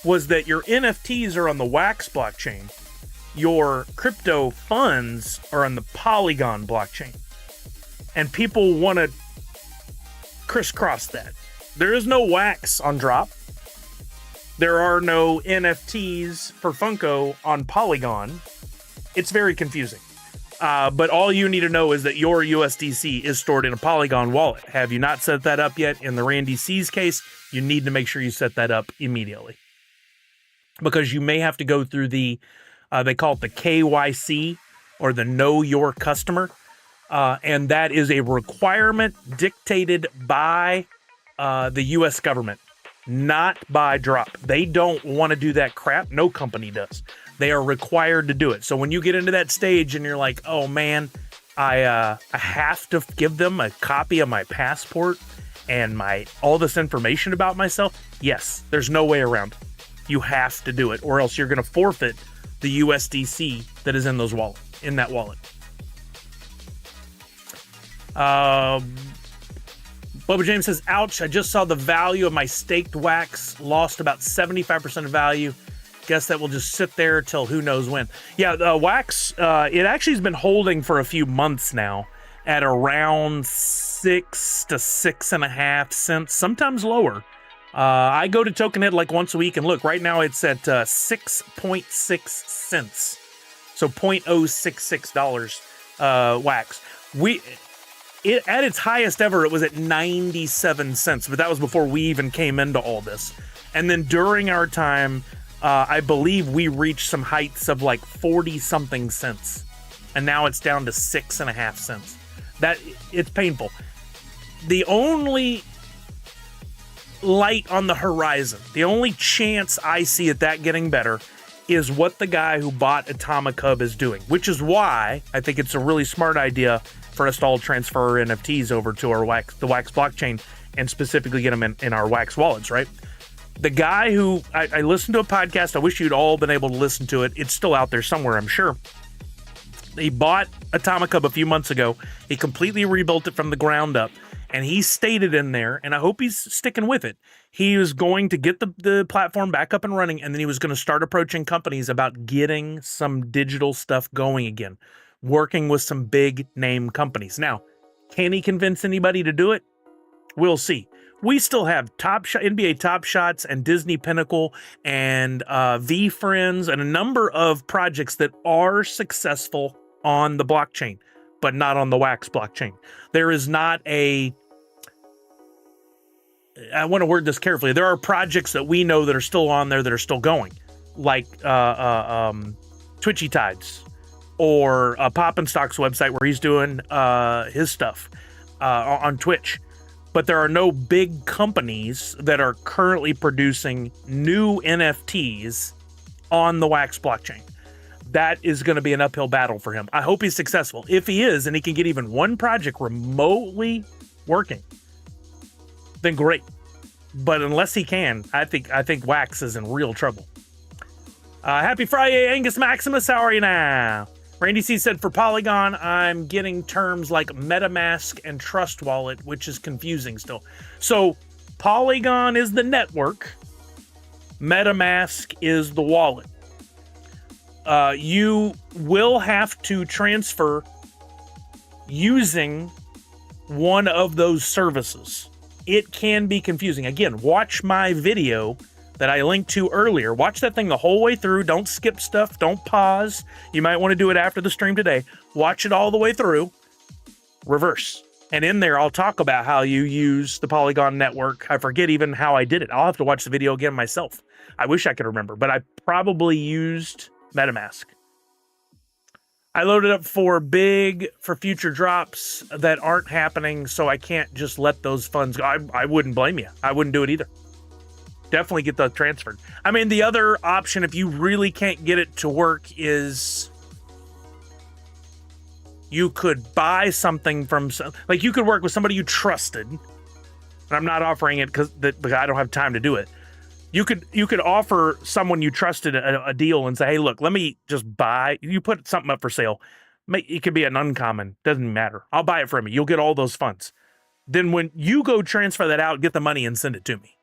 [SPEAKER 1] was that your NFTs are on the Wax blockchain. Your crypto funds are on the Polygon blockchain. And people want to crisscross that. There is no Wax on Drop. There are no NFTs for Funko on Polygon. It's very confusing. But all you need to know is that your USDC is stored in a Polygon wallet. Have you not set that up yet? In the Randy C's case, you need to make sure you set that up immediately, because you may have to go through they call it the KYC, or the Know Your Customer. And that is a requirement dictated by the U.S. government, not by Drop. They don't want to do that crap. No company does. They are required to do it. So when you get into that stage and you're like, oh man, I have to give them a copy of my passport and all this information about myself, yes, there's no way around it. You have to do it, or else you're going to forfeit the USDC that is in that wallet. Bubba James says, ouch, I just saw the value of my staked Wax lost about 75% of value. Guess that will just sit there till who knows when. Yeah, the Wax, it actually has been holding for a few months now. at around 6 to 6.5 cents, sometimes lower. I go to TokenHead like once a week and look. Right now it's at 6.6 cents, so $0.066 wax. It at its highest ever, it was at 97 cents, but that was before we even came into all this. And then during our time, I believe we reached some heights of like 40 something cents, and now it's down to 6.5 cents. It's painful. The only light on the horizon, the only chance I see at that getting better is what the guy who bought Atomic Hub is doing, which is why I think it's a really smart idea for us to all transfer our NFTs over to the Wax blockchain and specifically get them in our Wax wallets, right? The guy who, I listened to a podcast, I wish you'd all been able to listen to it. It's still out there somewhere, I'm sure. He bought Atomic Hub a few months ago. He completely rebuilt it from the ground up. And he stated in there, and I hope he's sticking with it, he was going to get the platform back up and running, and then he was going to start approaching companies about getting some digital stuff going again, working with some big name companies. Now, can he convince anybody to do it? We'll see. We still have NBA Top Shots and Disney Pinnacle and V-Friends and a number of projects that are successful on the blockchain, but not on the Wax blockchain. There is not I want to word this carefully. There are projects that we know that are still on there that are still going, like Twitchy Tides or Poppin' Stock's website where he's doing his stuff on Twitch. But there are no big companies that are currently producing new NFTs on the Wax blockchain. That is going to be an uphill battle for him. I hope he's successful. If he is, and he can get even one project remotely working, then great. But unless he can, I think Wax is in real trouble. Happy Fri-YAY, Angus Maximus. How are you now? Randy C said, for Polygon, I'm getting terms like MetaMask and Trust Wallet, which is confusing still. So Polygon is the network. MetaMask is the wallet. You will have to transfer using one of those services. It can be confusing. Again, watch my video that I linked to earlier. Watch that thing the whole way through. Don't skip stuff. Don't pause. You might want to do it after the stream today. Watch it all the way through. Reverse. And in there, I'll talk about how you use the Polygon network. I forget even how I did it. I'll have to watch the video again myself. I wish I could remember, but I probably used MetaMask. I loaded up for future drops that aren't happening, so I can't just let those funds go. I wouldn't blame you. I wouldn't do it either. Definitely get those transferred. I mean, the other option, if you really can't get it to work, is you could buy something from, like you could work with somebody you trusted. And I'm not offering it because I don't have time to do it. You could offer someone you trusted a deal and say, hey, look, let me just buy. You put something up for sale. It could be an uncommon. Doesn't matter. I'll buy it from you. You'll get all those funds. Then when you go transfer that out, get the money and send it to me.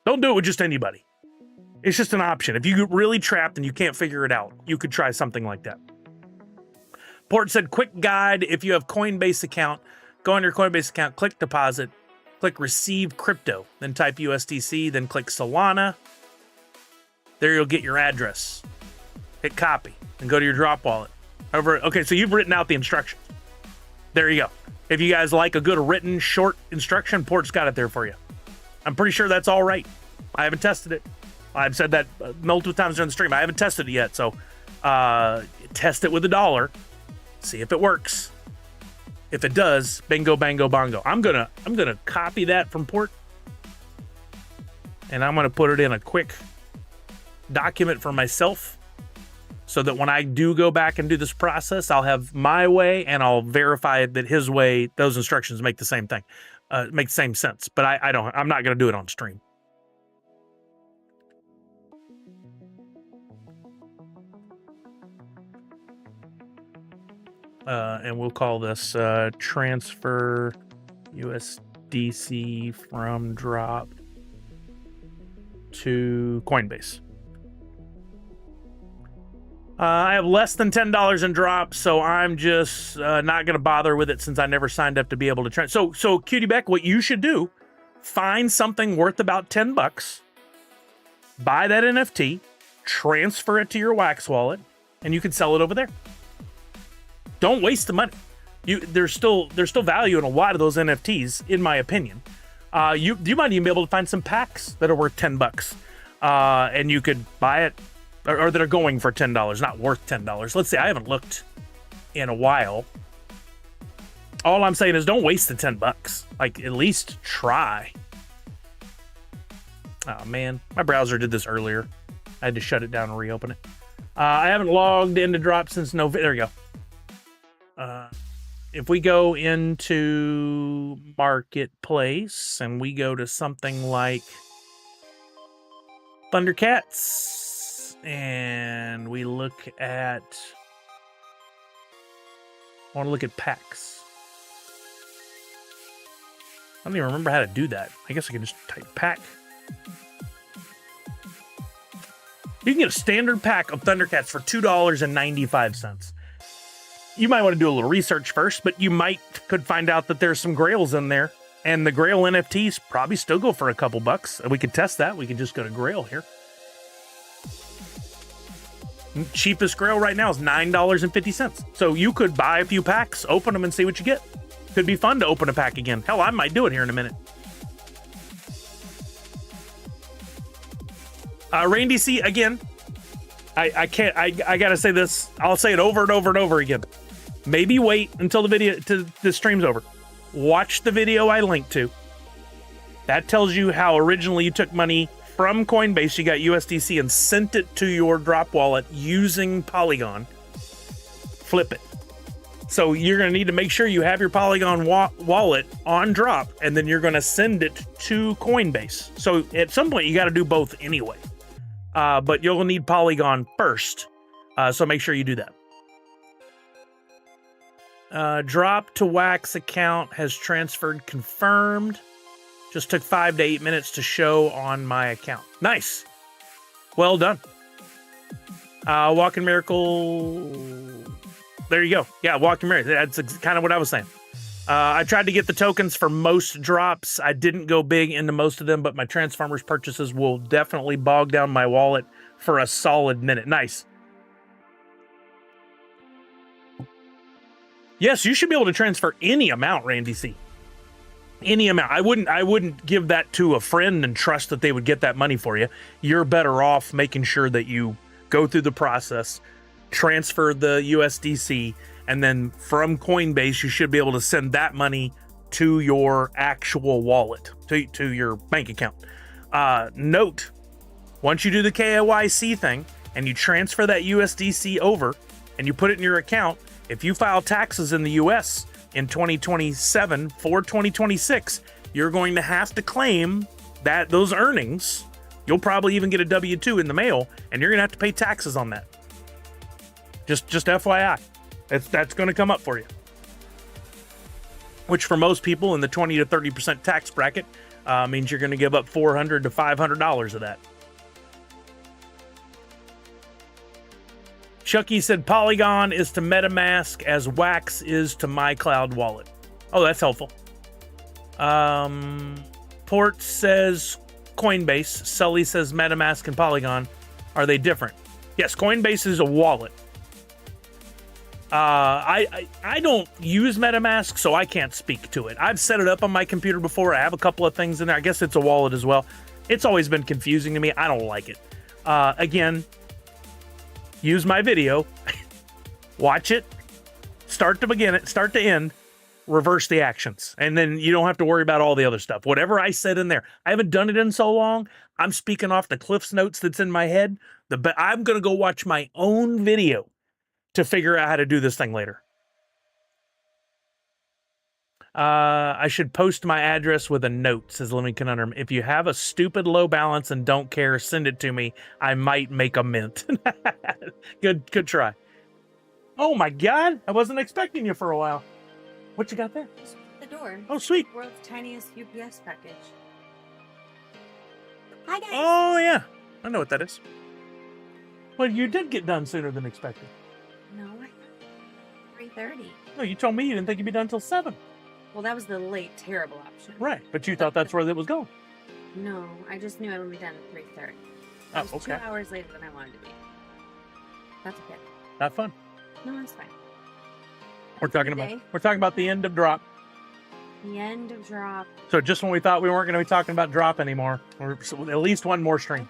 [SPEAKER 1] Don't do it with just anybody. It's just an option. If you get really trapped and you can't figure it out, you could try something like that. Port said, quick guide. If you have Coinbase account, go on your Coinbase account, click deposit, click receive crypto, then type USDC, then click Solana. There you'll get your address. Hit copy and go to your drop wallet. Okay, so you've written out the instructions. There you go. If you guys like a good written short instruction, Port's got it there for you. I'm pretty sure that's all right. I haven't tested it. I've said that multiple times during the stream. I haven't tested it yet, so test it with $1. See if it works. If it does, bingo, bango, bongo. I'm gonna copy that from Port, and I'm gonna put it in a quick document for myself, so that when I do go back and do this process, I'll have my way, and I'll verify that his way. Those instructions make the same thing. Make the same sense, but I'm not going to do it on stream. And we'll call this transfer USDC from drop to Coinbase. I have less than $10 in drops, so I'm just not going to bother with it since I never signed up to be able to try. So Cutie Beck, what you should do, find something worth about $10, buy that NFT, transfer it to your Wax wallet, and you can sell it over there. Don't waste the money. There's still value in a lot of those NFTs, in my opinion. You might even be able to find some packs that are worth $10, and you could buy it, or that are going for $10, not worth $10. Let's see, I haven't looked in a while. All I'm saying is don't waste the $10. Like, at least try. Oh man, my browser did this earlier. I had to shut it down and reopen it. I haven't logged into drop since November. There you go. If we go into Marketplace and we go to something like Thundercats and we look at, I want to look at packs. I don't even remember how to do that. I guess I can just type pack. You can get a standard pack of Thundercats for $2.95. You might want to do a little research first, but you could find out that there's some Grails in there, and the Grail NFTs probably still go for a couple bucks. We could test that. We could just go to Grail here. Cheapest Grail right now is $9.50. So you could buy a few packs, open them, and see what you get. Could be fun to open a pack again. Hell, I might do it here in a minute. Rain DC, again, I can't, I gotta say this. I'll say it over and over and over again. Maybe wait until the stream's over. Watch the video I linked to. That tells you how originally you took money from Coinbase, you got USDC, and sent it to your drop wallet using Polygon. Flip it. So you're going to need to make sure you have your Polygon wallet on drop, and then you're going to send it to Coinbase. So at some point, you got to do both anyway. But you'll need Polygon first. So make sure you do that. Drop to Wax account has transferred confirmed. Just took 5 to 8 minutes to show on my account. Nice. Well done. Walking Miracle. There you go. Yeah, Walking Miracle. That's kind of what I was saying. I tried to get the tokens for most drops. I didn't go big into most of them, but my Transformers purchases will definitely bog down my wallet for a solid minute. Nice. Yes, you should be able to transfer any amount, Randy C. Any amount. I wouldn't give that to a friend and trust that they would get that money for you. You're better off making sure that you go through the process, transfer the USDC, and then from Coinbase, you should be able to send that money to your actual wallet, to your bank account. Note, once you do the KYC thing and you transfer that USDC over and you put it in your account, if you file taxes in the US in 2027 for 2026, you're going to have to claim those earnings. You'll probably even get a W-2 in the mail, and you're going to have to pay taxes on that. Just FYI. That's going to come up for you. Which for most people in the 20 to 30% tax bracket means you're going to give up $400 to $500 of that. Chucky said Polygon is to MetaMask as Wax is to my cloud wallet. Oh, that's helpful. Port says Coinbase. Sully says MetaMask and Polygon. Are they different? Yes, Coinbase is a wallet. I don't use MetaMask, so I can't speak to it. I've set it up on my computer before. I have a couple of things in there. I guess it's a wallet as well. It's always been confusing to me. I don't like it. Again, use my video, watch it, start to end, reverse the actions. And then you don't have to worry about all the other stuff. Whatever I said in there, I haven't done it in so long. I'm speaking off the Cliff's Notes that's in my head. I'm going to go watch my own video to figure out how to do this thing later. I should post my address with a note, says Living Conundrum. If you have a stupid low balance and don't care, send it to me. I might make a mint. Good try. Oh my God, I wasn't expecting you for a while. What you got there?
[SPEAKER 2] The door.
[SPEAKER 1] Oh, sweet.
[SPEAKER 2] World's tiniest UPS package. Hi, guys.
[SPEAKER 1] Oh, yeah. I know what that is. Well, you did get done sooner than expected.
[SPEAKER 2] No, 3:30.
[SPEAKER 1] No, you told me you didn't think you'd be done until 7.
[SPEAKER 2] Well, that was the late, terrible option.
[SPEAKER 1] Right, but you thought that's where it was going.
[SPEAKER 2] No, I just knew I would be done at 3:30.
[SPEAKER 1] Oh,
[SPEAKER 2] I was
[SPEAKER 1] okay.
[SPEAKER 2] 2 hours later than I wanted to be. That's okay.
[SPEAKER 1] Not fun.
[SPEAKER 2] No, that's fine.
[SPEAKER 1] We're talking
[SPEAKER 2] Day.
[SPEAKER 1] about the end of drop.
[SPEAKER 2] The end of drop.
[SPEAKER 1] So just when we thought we weren't going to be talking about drop anymore, we're at least one more stream.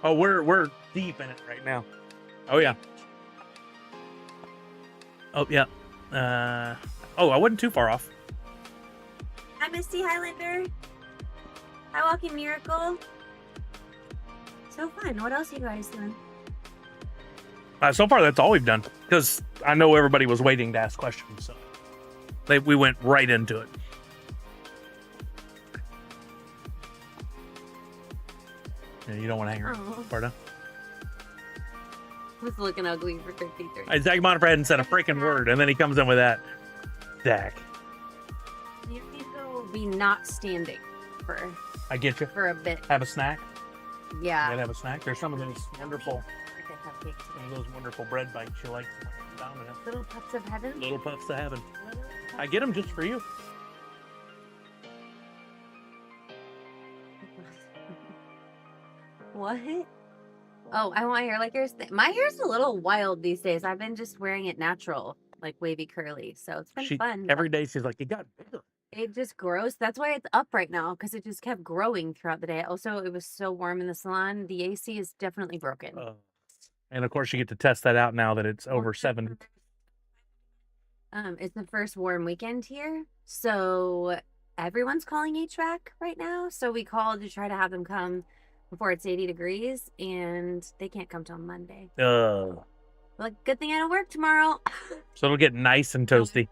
[SPEAKER 1] Oh, we're deep in it right now. Oh yeah. Oh yeah. I wasn't too far off.
[SPEAKER 2] Hi, Misty Highlander. Hi, Walking Miracle. So fun. What else are you guys doing?
[SPEAKER 1] So far, that's all we've done because I know everybody was waiting to ask questions, so we went right into it. Yeah, you don't want to hang around, Sparta.
[SPEAKER 2] I was looking ugly for 53.
[SPEAKER 1] Zach Monifred hadn't said a freaking word, and then he comes in with that. Zach.
[SPEAKER 2] You need to be not standing for
[SPEAKER 1] I get you.
[SPEAKER 2] a bit.
[SPEAKER 1] Have a snack.
[SPEAKER 2] Yeah.
[SPEAKER 1] You gotta have a snack. There's some of those wonderful,
[SPEAKER 2] Birthday cupcake
[SPEAKER 1] some of
[SPEAKER 2] today.
[SPEAKER 1] those wonderful bread bites you like. Down in it.
[SPEAKER 2] Little pups of heaven.
[SPEAKER 1] Little puffs of heaven. I get them just for you.
[SPEAKER 2] What? Oh, I want hair like yours. My hair's a little wild these days. I've been just wearing it natural, like wavy curly. So it's been fun.
[SPEAKER 1] Every day she's like, "You got bigger."
[SPEAKER 2] It just grows. That's why it's up right now, because it just kept growing throughout the day. Also, it was so warm in the salon. The AC is definitely broken.
[SPEAKER 1] And of course, you get to test that out now that it's over 70.
[SPEAKER 2] It's the first warm weekend here, so everyone's calling HVAC right now. So we called to try to have them come before it's 80 degrees, and they can't come till Monday. Like, good thing I don't work tomorrow.
[SPEAKER 1] So it'll get nice and toasty.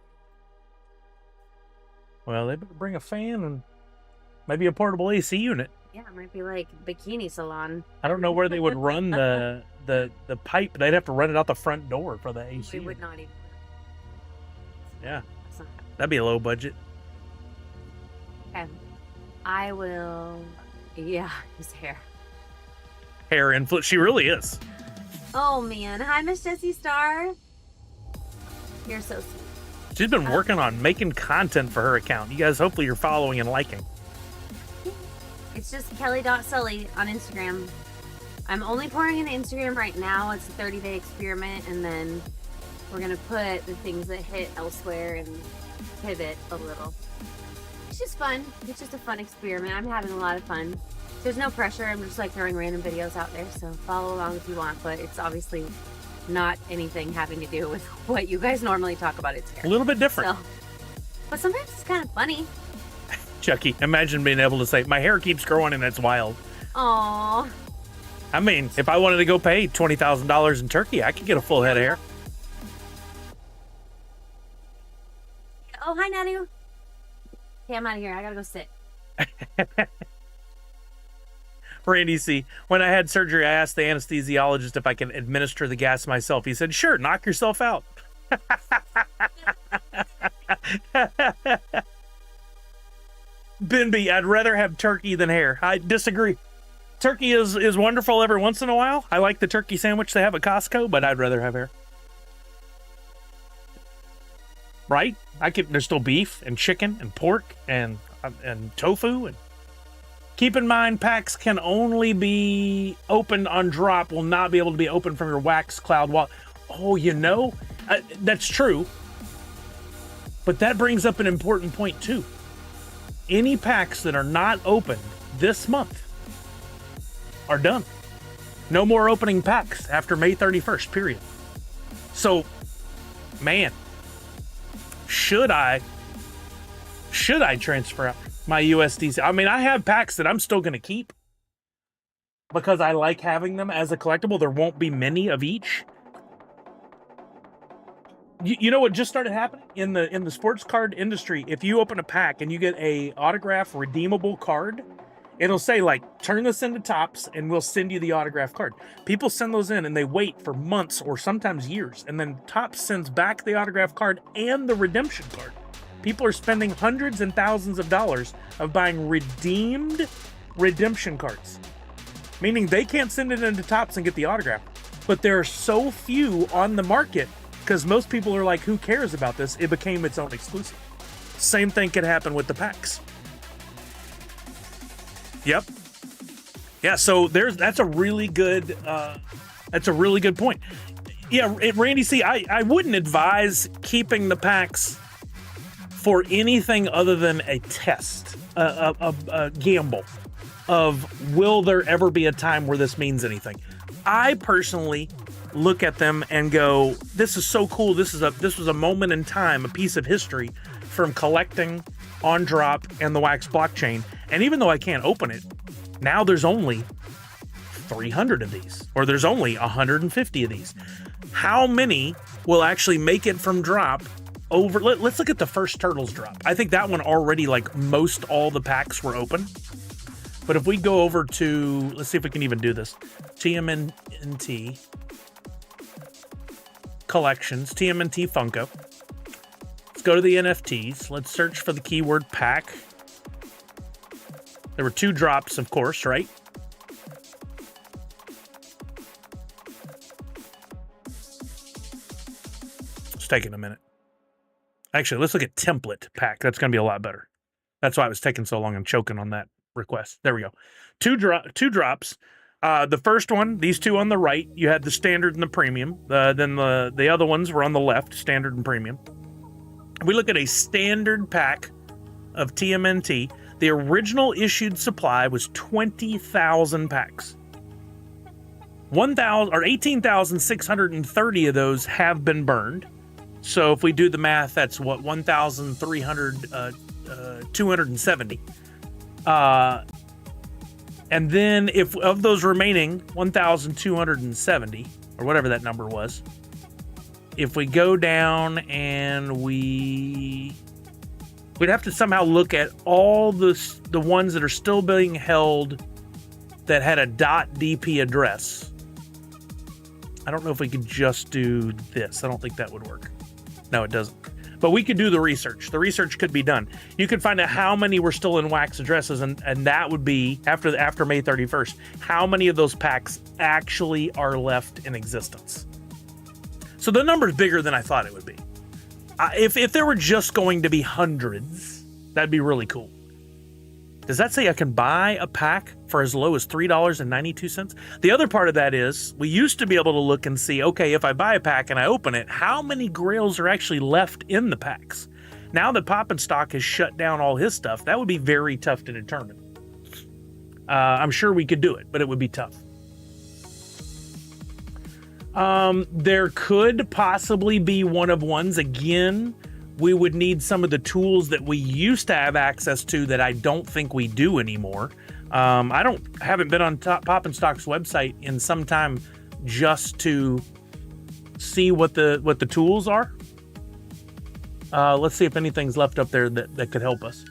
[SPEAKER 1] Well, they better bring a fan and maybe a portable AC unit.
[SPEAKER 2] Yeah, it might be like bikini salon.
[SPEAKER 1] I don't know where they would run the pipe. They'd have to run it out the front door for the AC.
[SPEAKER 2] We would not even.
[SPEAKER 1] Yeah,
[SPEAKER 2] That's not
[SPEAKER 1] that'd be a low budget.
[SPEAKER 2] okay. I will. Yeah, his hair.
[SPEAKER 1] Hair influence. She really is.
[SPEAKER 2] Oh man! Hi, Miss Jessie Star. You're so sweet.
[SPEAKER 1] She's been working on making content for her account. You guys, hopefully, you're following and liking.
[SPEAKER 2] It's just Kelly.Sully on Instagram. I'm only pouring into Instagram right now. It's a 30-day experiment, and then we're gonna put the things that hit elsewhere and pivot a little. It's just fun. It's just a fun experiment. I'm having a lot of fun. There's no pressure. I'm just like throwing random videos out there, so follow along if you want, but it's obviously not anything having to do with what you guys normally talk about. It's hair.
[SPEAKER 1] A little bit different.
[SPEAKER 2] So, but sometimes it's kind of funny.
[SPEAKER 1] Chucky, imagine being able to say, "My hair keeps growing and it's wild."
[SPEAKER 2] Aww.
[SPEAKER 1] I mean, if I wanted to go pay $20,000 in Turkey, I could get a full head of hair.
[SPEAKER 2] Oh, hi, Nanu. Okay, I'm out of here. I gotta go sit.
[SPEAKER 1] Randy C. When I had surgery, I asked the anesthesiologist if I can administer the gas myself. He said, "Sure, knock yourself out." Binby, I'd rather have turkey than hair. I disagree. Turkey is wonderful every once in a while. I like the turkey sandwich they have at Costco, but I'd rather have hair. Right? There's still beef and chicken and pork and tofu. And keep in mind, packs can only be opened on drop. Will not be able to be opened from your wax cloud wall. Oh, that's true. But that brings up an important point too. Any packs that are not opened this month are done. No more opening packs after May 31st, period. So, man, should I transfer out my USDC? I mean, I have packs that I'm still going to keep because I like having them as a collectible. There won't be many of each. You know what just started happening in the sports card industry? If you open a pack and you get a autograph redeemable card, it'll say, like, turn this into Topps and we'll send you the autograph card. People send those in and they wait for months or sometimes years. And then Topps sends back the autograph card and the redemption card. People are spending hundreds and thousands of dollars of buying redeemed redemption cards. meaning they can't send it into Topps and get the autograph. But there are so few on the market because most people are like, who cares about this? It became its own exclusive. Same thing could happen with the packs. Yep. Yeah, so that's a really good point. Yeah, Randy C, I wouldn't advise keeping the packs for anything other than a test, a gamble of will there ever be a time where this means anything. I personally look at them and go, this is so cool. This was a moment in time, a piece of history from collecting on drop and the Wax blockchain. And even though I can't open it, now there's only 300 of these, or there's only 150 of these. How many will actually make it from drop over? Let's look at the first Turtles drop. I think that one already, like, most all the packs were open. But if we go over to, let's see if we can even do this. TMNT collections, TMNT Funko. Let's go to the NFTs. Let's search for the keyword pack. There were 2 drops, of course, right? It's taking a minute. Actually, let's look at template pack. That's going to be a lot better. That's why it was taking so long and choking on that request. There we go. Two drops. The first one, these 2 on the right, you had the standard and the premium. Then the other ones were on the left, standard and premium. We look at a standard pack of TMNT. The original issued supply was 20,000 packs. 18,630 of those have been burned. So if we do the math, that's what 270. And then if of those remaining 1,270 or whatever that number was, if we go down and we'd have to somehow look at all the ones that are still being held that had a .dp address. I don't know if we could just do this. I don't think that would work. No, it doesn't. But we could do the research. The research could be done. You could find out how many were still in Wax addresses, and that would be, after May 31st, how many of those packs actually are left in existence. So the number's bigger than I thought it would be. If there were just going to be hundreds, that'd be really cool. Does that say I can buy a pack for as low as $3.92? The other part of that is, we used to be able to look and see, okay, if I buy a pack and I open it, how many grails are actually left in the packs? Now that Pop and Stock has shut down all his stuff, that would be very tough to determine. I'm sure we could do it, but it would be tough. There could possibly be one of ones. Again, we would need some of the tools that we used to have access to that I don't think we do anymore. I haven't been on Pop and Stock's website in some time just to see what the tools are. Let's see if anything's left up there that could help us.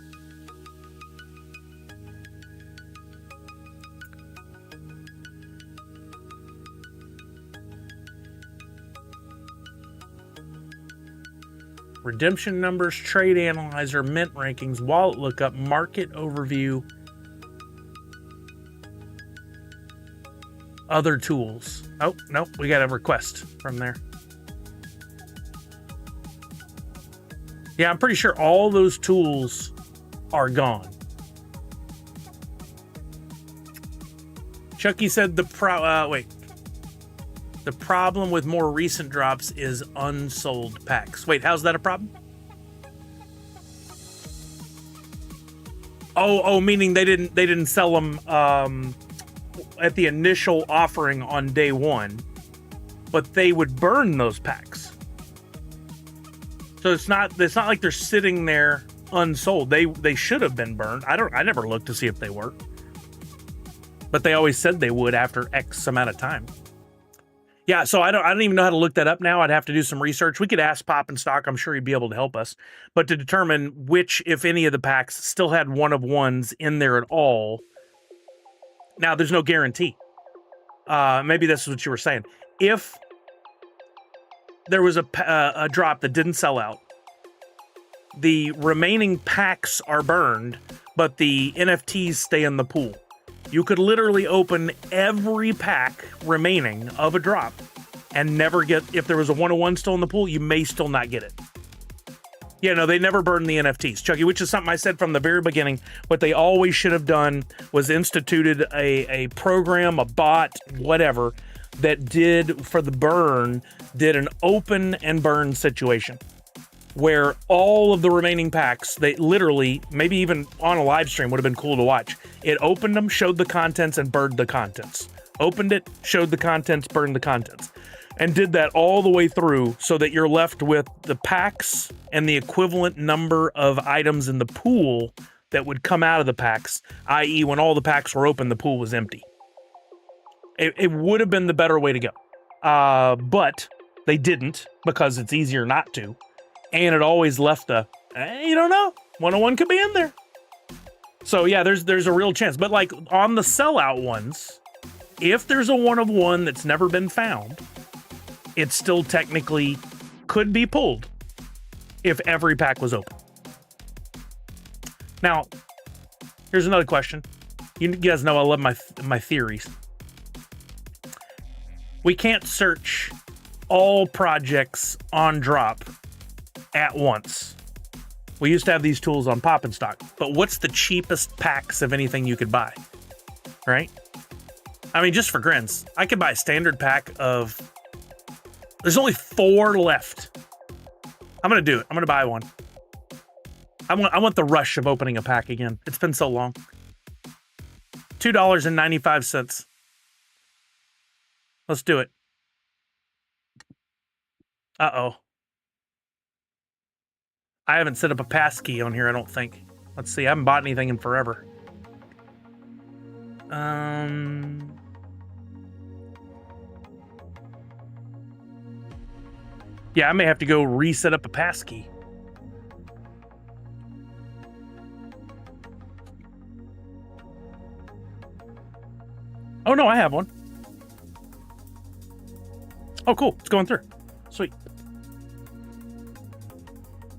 [SPEAKER 1] Redemption numbers, trade analyzer, mint rankings, wallet lookup, market overview, other tools. Oh, nope, we got a request from there. Yeah, I'm pretty sure all those tools are gone. Chucky said the problem with more recent drops is unsold packs. Wait, how's that a problem? Oh, meaning they didn't sell them at the initial offering on day one, but they would burn those packs. So it's not like they're sitting there unsold. They should have been burned. I never looked to see if they were, but they always said they would after X amount of time. Yeah, so I don't even know how to look that up now. I'd have to do some research. We could ask Pop and Stock. I'm sure he'd be able to help us. But to determine which, if any of the packs still had one of ones in there at all. Now, there's no guarantee. Maybe this is what you were saying. If there was a drop that didn't sell out, the remaining packs are burned, but the NFTs stay in the pool. You could literally open every pack remaining of a drop and never get, if there was a 101 still in the pool, you may still not get it. Yeah, no, they never burn the NFTs, Chucky, which is something I said from the very beginning. What they always should have done was instituted a program, a bot, whatever, that did, for the burn, did an open and burn situation where all of the remaining packs, they literally, maybe even on a live stream, would have been cool to watch. It opened them, showed the contents, and burned the contents. Opened it, showed the contents, burned the contents. And did that all the way through so that you're left with the packs and the equivalent number of items in the pool that would come out of the packs, i.e. when all the packs were open, the pool was empty. It would have been the better way to go. But they didn't, because it's easier not to. And it always left you don't know, 101 could be in there. So yeah, there's a real chance. But like on the sellout ones, if there's a 1 of 1 that's never been found, it still technically could be pulled if every pack was open. Now, here's another question. You guys know I love my theories. We can't search all projects on drop at once. We used to have these tools on Pop and Stock, but what's the cheapest packs of anything you could buy, right? I mean, just for grins, I could buy a standard pack of, there's only 4 left. I'm gonna do it. I'm gonna buy one. I want the rush of opening a pack again. It's been so long. $2.95. Let's do it. Uh-oh. I haven't set up a passkey on here, I don't think. Let's see, I haven't bought anything in forever. Yeah, I may have to go reset up a passkey. Oh no, I have one. Oh cool, it's going through. Sweet.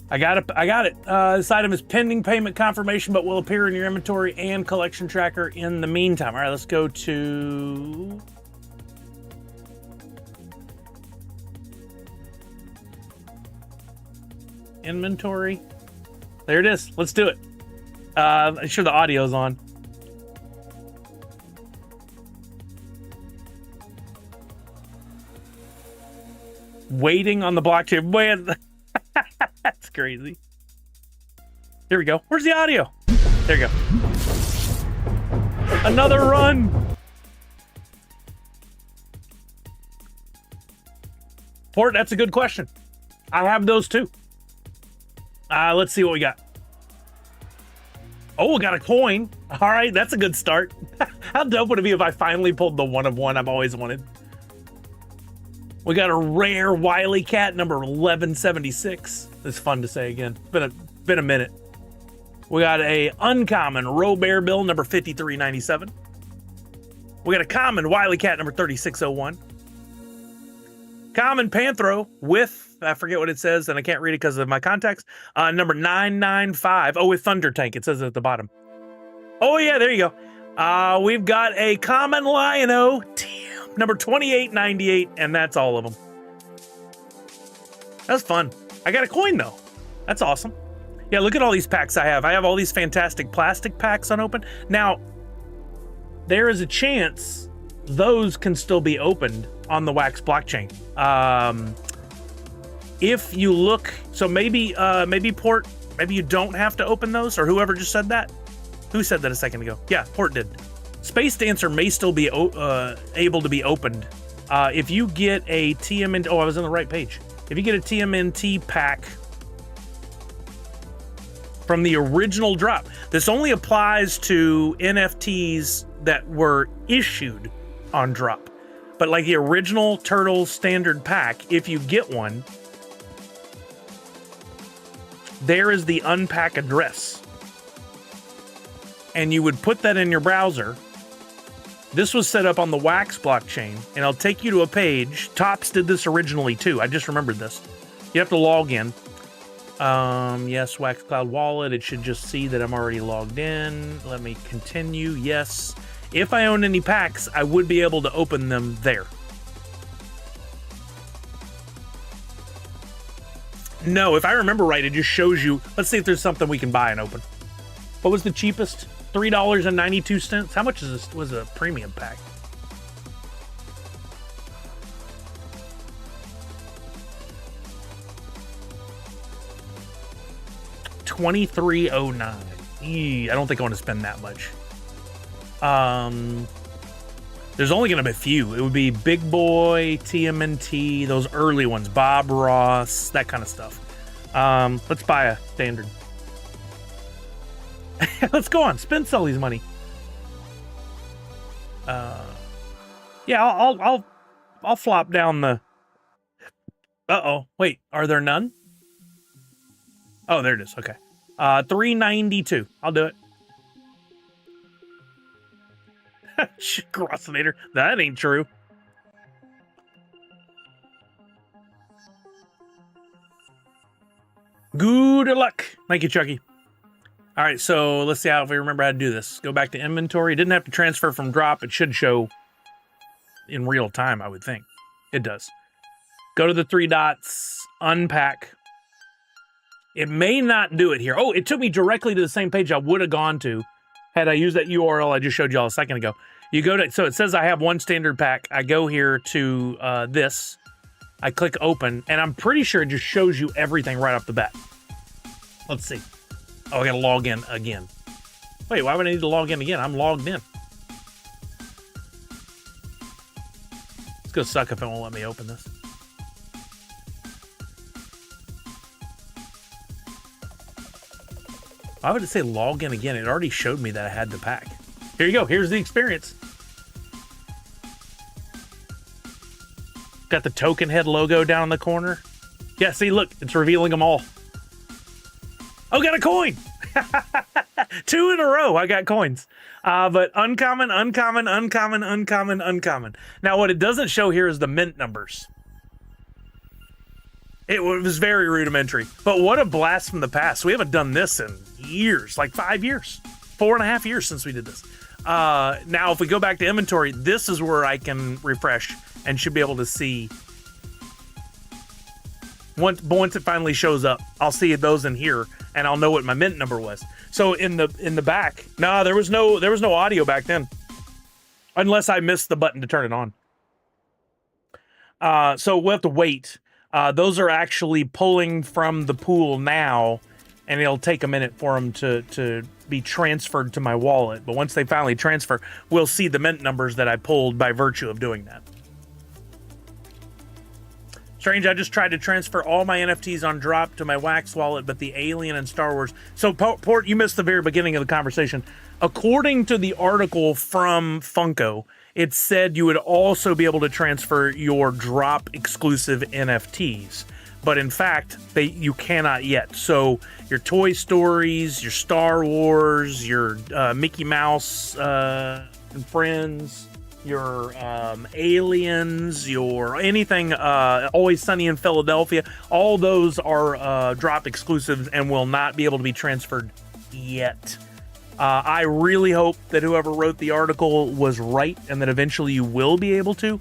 [SPEAKER 1] I got it. This item is pending payment confirmation, but will appear in your inventory and collection tracker in the meantime. All right, let's go to... inventory. There it is. Let's do it. I'm sure the audio's on. Waiting on the blockchain. Wait. That's crazy. Here we go. Where's the audio? There you go. Another run. Port, that's a good question. I have those too. Let's see what we got. Oh, we got a coin. All right, that's a good start. How dope would it be if I finally pulled the 1 of 1 I've always wanted? We got a rare Wily Cat, number 1176. It's fun to say again. It's been a minute. We got a uncommon Robear Bill, number 5397. We got a common Wily Cat, number 3601. Common Panthro with, I forget what it says, and I can't read it because of my context, number 995. Oh, with Thunder Tank, it says at the bottom. Oh, yeah, there you go. We've got a common Lion-O, number 2898, and that's all of them. That's fun. I got a coin, though. That's awesome. Yeah, look at all these packs I have. I have all these fantastic plastic packs unopened. Now, there is a chance those can still be opened on the Wax blockchain. If you look, so maybe Port, maybe you don't have to open those, or whoever just said that. Who said that a second ago? Yeah, Port did. Space Dancer may still be able to be opened. If you get a TMNT, oh, I was on the right page. If you get a TMNT pack from the original drop, this only applies to NFTs that were issued on drop. But like the original Turtles standard pack, if you get one, there is the unpack address. And you would put that in your browser. This was set up on the Wax blockchain, and it'll take you to a page. Topps did this originally too. I just remembered this. You have to log in. Yes, Wax Cloud Wallet. It should just see that I'm already logged in. Let me continue. Yes. If I own any packs, I would be able to open them there. No, if I remember right, it just shows you. Let's see if there's something we can buy and open. What was the cheapest? $3.92. How much is this? Was a premium pack? $23.09. I don't think I want to spend that much. There's only going to be a few. It would be Big Boy, TMNT, those early ones, Bob Ross, that kind of stuff. Let's buy a standard. Let's go on. Spend Sully's money. Yeah, I'll flop down the. Uh-oh. Wait, are there none? Oh, there it is. Okay. $3.92. I'll do it. Crossinator. That ain't true. Good luck. Thank you, Chucky. All right, so let's see if we remember how to do this. Go back to inventory. Didn't have to transfer from drop. It should show in real time, I would think. It does. Go to the three dots, unpack. It may not do it here. Oh, it took me directly to the same page I would have gone to had I used that URL I just showed y'all a second ago. You go to, so it says I have one standard pack. I go here to this. I click open, and I'm pretty sure it just shows you everything right off the bat. Let's see. Oh, I gotta log in again. Wait, why would I need to log in again? I'm logged in. It's gonna suck if it won't let me open this. Why would it say log in again? It already showed me that I had the pack. Here you go. Here's the experience. Got the token head logo down in the corner. Yeah, see, look, it's revealing them all. Oh, got a coin. 2 in a row. I got coins. But uncommon, uncommon, uncommon, uncommon, uncommon. Now, what it doesn't show here is the mint numbers. It was very rudimentary. But what a blast from the past. We haven't done this in years, like 5 years, 4.5 years since we did this. Now, if we go back to inventory, this is where I can refresh and should be able to see. Once it finally shows up, I'll see those in here, and I'll know what my mint number was. So in the back, no, there was no audio back then, unless I missed the button to turn it on. So we'll have to wait. Those are actually pulling from the pool now, and it'll take a minute for them to be transferred to my wallet. But once they finally transfer, we'll see the mint numbers that I pulled by virtue of doing that. Strange, I just tried to transfer all my NFTs on drop to my Wax wallet, but the Alien and Star Wars... So, Port, you missed the very beginning of the conversation. According to the article from Funko, it said you would also be able to transfer your drop exclusive NFTs. But in fact, you cannot yet. So your Toy Stories, your Star Wars, your Mickey Mouse and Friends, your Aliens, your anything Always Sunny in Philadelphia, all those are drop exclusives and will not be able to be transferred yet. I really hope that whoever wrote the article was right and that eventually you will be able to.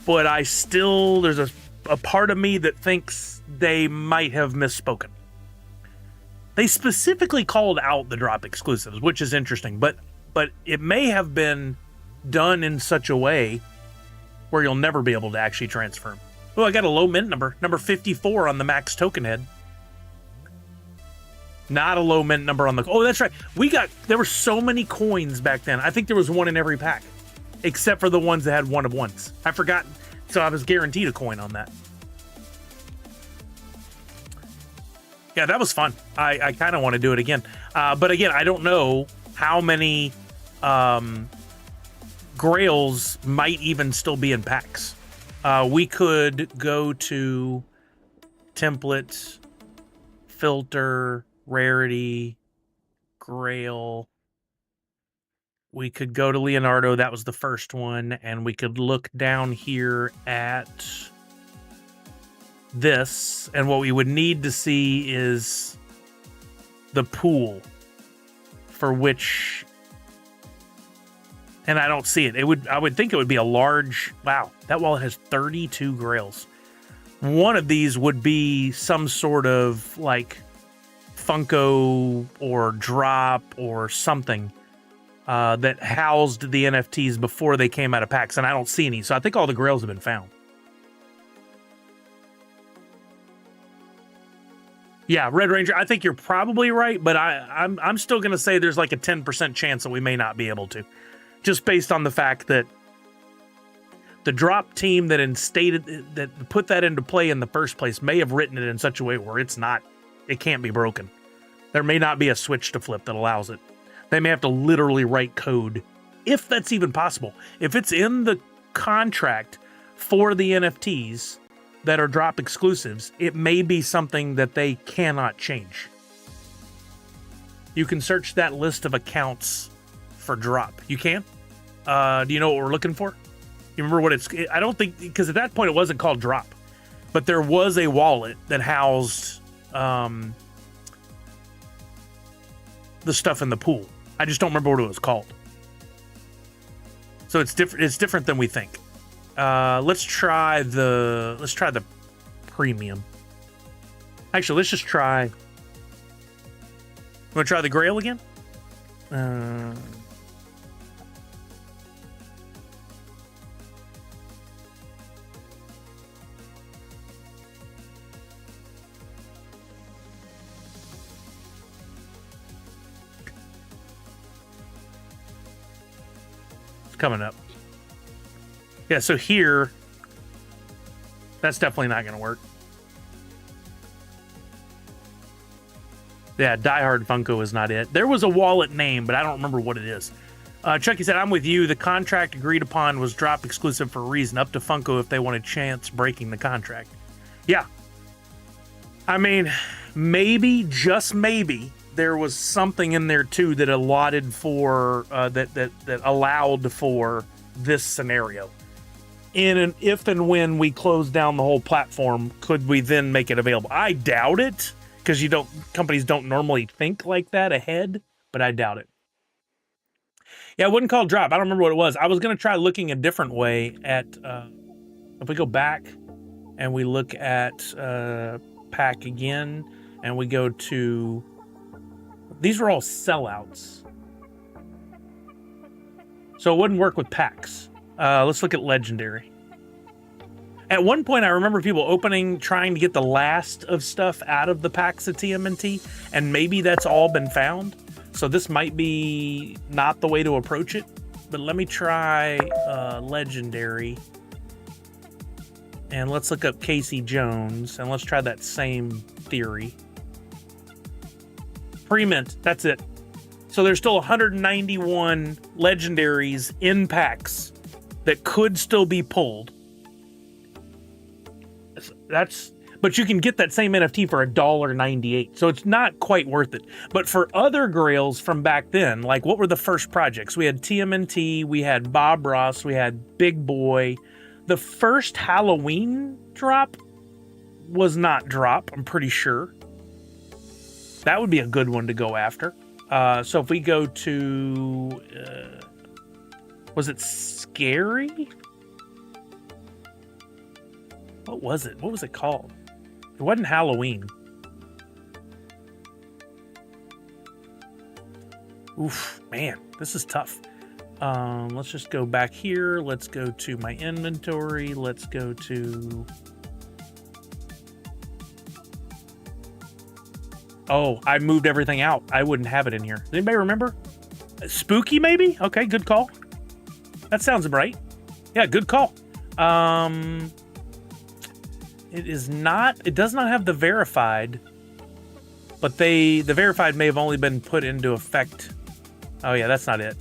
[SPEAKER 1] But there's a part of me that thinks they might have misspoken. They specifically called out the drop exclusives, which is interesting, but it may have been done in such a way where you'll never be able to actually transfer them. Oh, I got a low mint number 54 on the max token head. Not a low mint number on the... Oh, that's right. There were so many coins back then. I think there was one in every pack, except for the ones that had one of ones. I forgot, so I was guaranteed a coin on that. Yeah, that was fun. I kind of want to do it again. But again, I don't know how many grails might even still be in packs. We could go to template, filter, rarity, grail. We could go to Leonardo. That was the first one. And we could look down here at this. And what we would need to see is the pool for which And I don't see it. I would think it would be a large, wow, that wallet has 32 grails. One of these would be some sort of like Funko or drop or something that housed the NFTs before they came out of packs, and I don't see any. So I think all the grails have been found. Yeah, Red Ranger, I think you're probably right, but I'm still going to say there's like a 10% chance that we may not be able to. Just based on the fact that the drop team that put that into play in the first place may have written it in such a way where it can't be broken. There may not be a switch to flip that allows it. They may have to literally write code, if that's even possible. If it's in the contract for the NFTs that are drop exclusives, it may be something that they cannot change. You can search that list of accounts for drop. You can? Do you know what we're looking for? You remember what I don't think, because at that point it wasn't called drop, but there was a wallet that housed the stuff in the pool. I just don't remember what it was called. So it's different. It's different than we think. Let's try the premium. Actually, let's just try. You want to try the Grail again? Coming up. Yeah, so here, that's definitely not going to work. Yeah, Die Hard Funko is not it. There was a wallet name, but I don't remember what it is. Chucky said, I'm with you. The contract agreed upon was drop exclusive for a reason. Up to Funko if they want a chance breaking the contract. Yeah. I mean, maybe, just maybe, there was something in there too that allotted for that allowed for this scenario. If and when we close down the whole platform, could we then make it available? I doubt it, because companies don't normally think like that ahead, but I doubt it. Yeah, it wasn't called drop. I don't remember what it was. I was going to try looking a different way at if we go back and we look at pack again and we go to, these were all sellouts. So it wouldn't work with packs. Let's look at legendary. At one point, I remember people trying to get the last of stuff out of the packs of TMNT, and maybe that's all been found. So this might be not the way to approach it, but let me try legendary. And let's look up Casey Jones, and let's try that same theory. Pre-mint, that's it. So there's still 191 legendaries in packs that could still be pulled. But you can get that same NFT for $1.98, so it's not quite worth it. But for other grails from back then, like what were the first projects? We had TMNT, we had Bob Ross, we had Big Boy. The first Halloween drop was not drop, I'm pretty sure. That would be a good one to go after. So if we go to, was it Scary? What was it? What was it called? It wasn't Halloween. Oof, man, this is tough. Let's just go back here. Let's go to my inventory. Let's go to... Oh, I moved everything out. I wouldn't have it in here. Does anybody remember? Spooky, maybe? Okay, good call. That sounds right. Yeah, good call. It is not... It does not have the verified, but the verified may have only been put into effect. Oh, yeah, that's not it.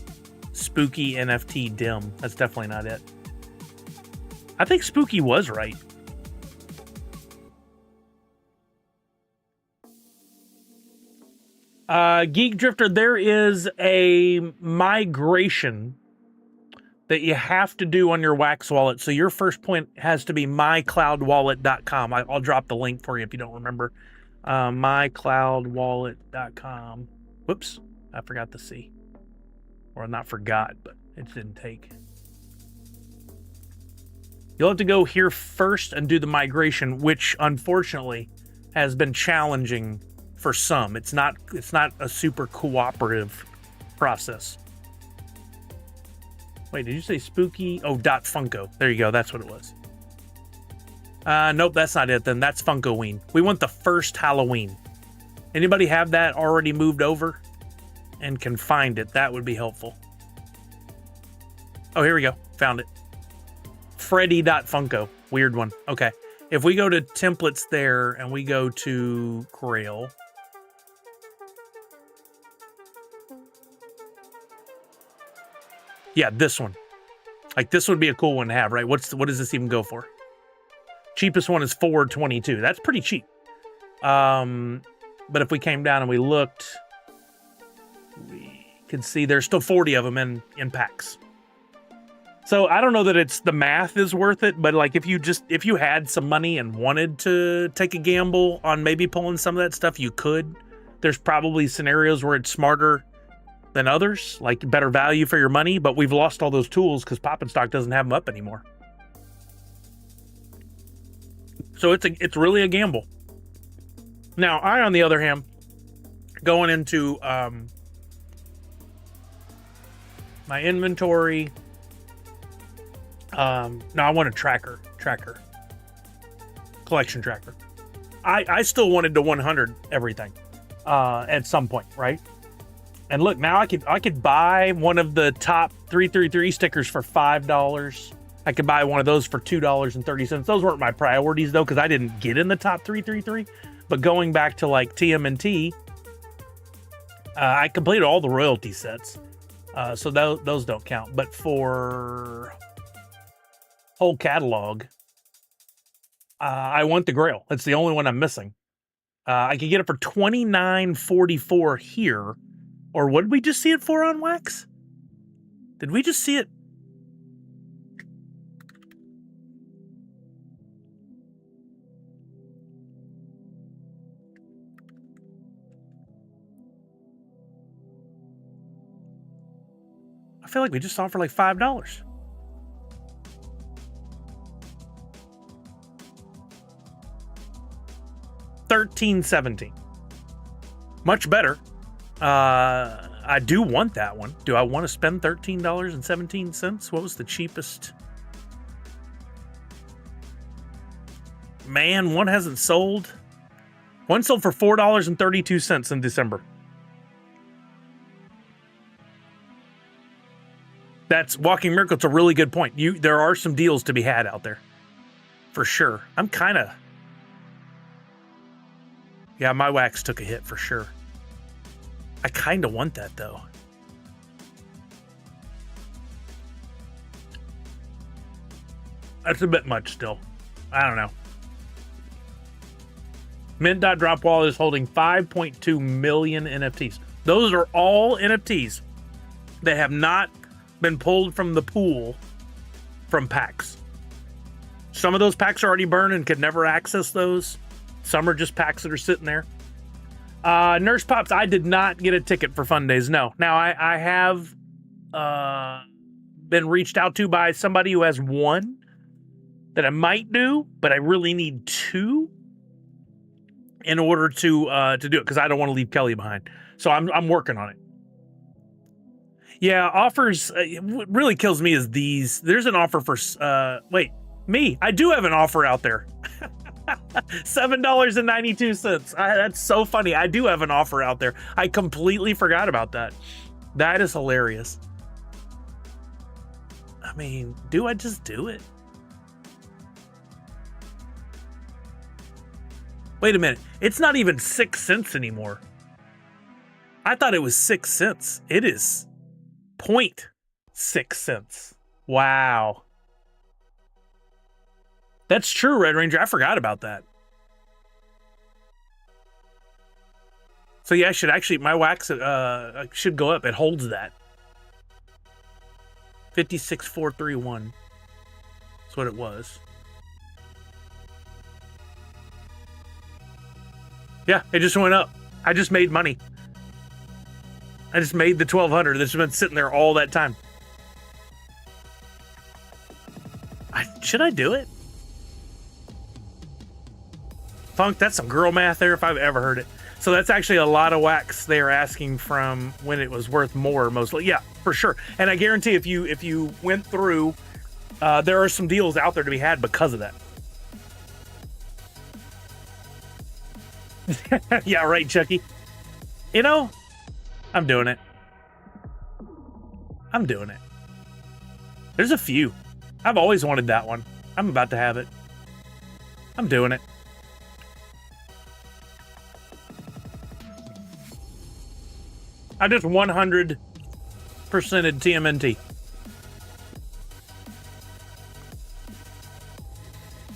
[SPEAKER 1] Spooky NFT dim. That's definitely not it. I think Spooky was right. Geek Drifter, there is a migration that you have to do on your Wax wallet. So your first point has to be mycloudwallet.com. I'll drop the link for you if you don't remember. Mycloudwallet.com. Whoops, I forgot the C. Or not forgot, but It didn't take. You'll have to go here first and do the migration, which unfortunately has been challenging for some. It's not a super cooperative process. Wait, did you say spooky? Oh, .funko. There you go. That's what it was. Nope, that's not it then. That's Funkoween. We want the first Halloween. Anybody have that already moved over and can find it? That would be helpful. Oh, here we go. Found it. Freddy.funko. Weird one. Okay. If we go to templates there and we go to Grail. Yeah, this one. Like, this would be a cool one to have, right? What does this even go for? Cheapest one is $4.22. That's pretty cheap. But if we came down and we looked, we can see there's still 40 of them in packs. So I don't know that the math is worth it, but like if you had some money and wanted to take a gamble on maybe pulling some of that stuff, you could. There's probably scenarios where it's smarter than others, like better value for your money, but we've lost all those tools because Pop and Stock doesn't have them up anymore. So it's really a gamble. Now, I, on the other hand, going into my inventory. No, I want a tracker, collection tracker. I still wanted to 100 everything at some point, right? And look, now I could buy one of the top 333 stickers for $5. I could buy one of those for $2.30. Those weren't my priorities though, because I didn't get in the top 333. But going back to like TMNT, I completed all the royalty sets, so those don't count. But for whole catalog, I want the Grail. It's the only one I'm missing. I could get it for $29.44 here, or what did we just see it for on Wax? Did we just see it? I feel like we just saw it for like $5. $13.17. Much better. I do want that one. Do I want to spend $13.17? What was the cheapest? Man, one hasn't sold. One sold for $4.32 in December. That's Walking Miracle. It's a really good point. There are some deals to be had out there. For sure. I'm kind of... Yeah, my Wax took a hit for sure. I kind of want that, though. That's a bit much still. I don't know. Mint.drop wallet is holding 5.2 million NFTs. Those are all NFTs that have not been pulled from the pool from packs. Some of those packs are already burned and could never access those. Some are just packs that are sitting there. Nurse Pops, I did not get a ticket for Fun Days. No. Now, I have been reached out to by somebody who has one that I might do, but I really need two in order to do it, because I don't want to leave Kelly behind. So I'm working on it. Yeah, offers. What really kills me is these. There's an offer for. Wait, me. I do have an offer out there. $7.92. That's so funny. I do have an offer out there. I completely forgot about that. That is hilarious. I mean, do I just do it? Wait a minute. It's not even 6 cents anymore. I thought it was 6 cents. It is 0.6 cents. Wow. That's true, Red Ranger. I forgot about that. So yeah, I should actually, my Wax should go up. It holds that. 56,431. That's what it was. Yeah, it just went up. I just made money. I just made the 1,200. This has been sitting there all that time. Should I do it? Funk, that's some girl math there if I've ever heard it. So that's actually a lot of wax they're asking from when it was worth more, mostly. Yeah, for sure. And I guarantee if you went through, there are some deals out there to be had because of that. Yeah, right, Chucky. You know, I'm doing it. I'm doing it. There's a few. I've always wanted that one. I'm about to have it. I'm doing it. I just 100%ed TMNT.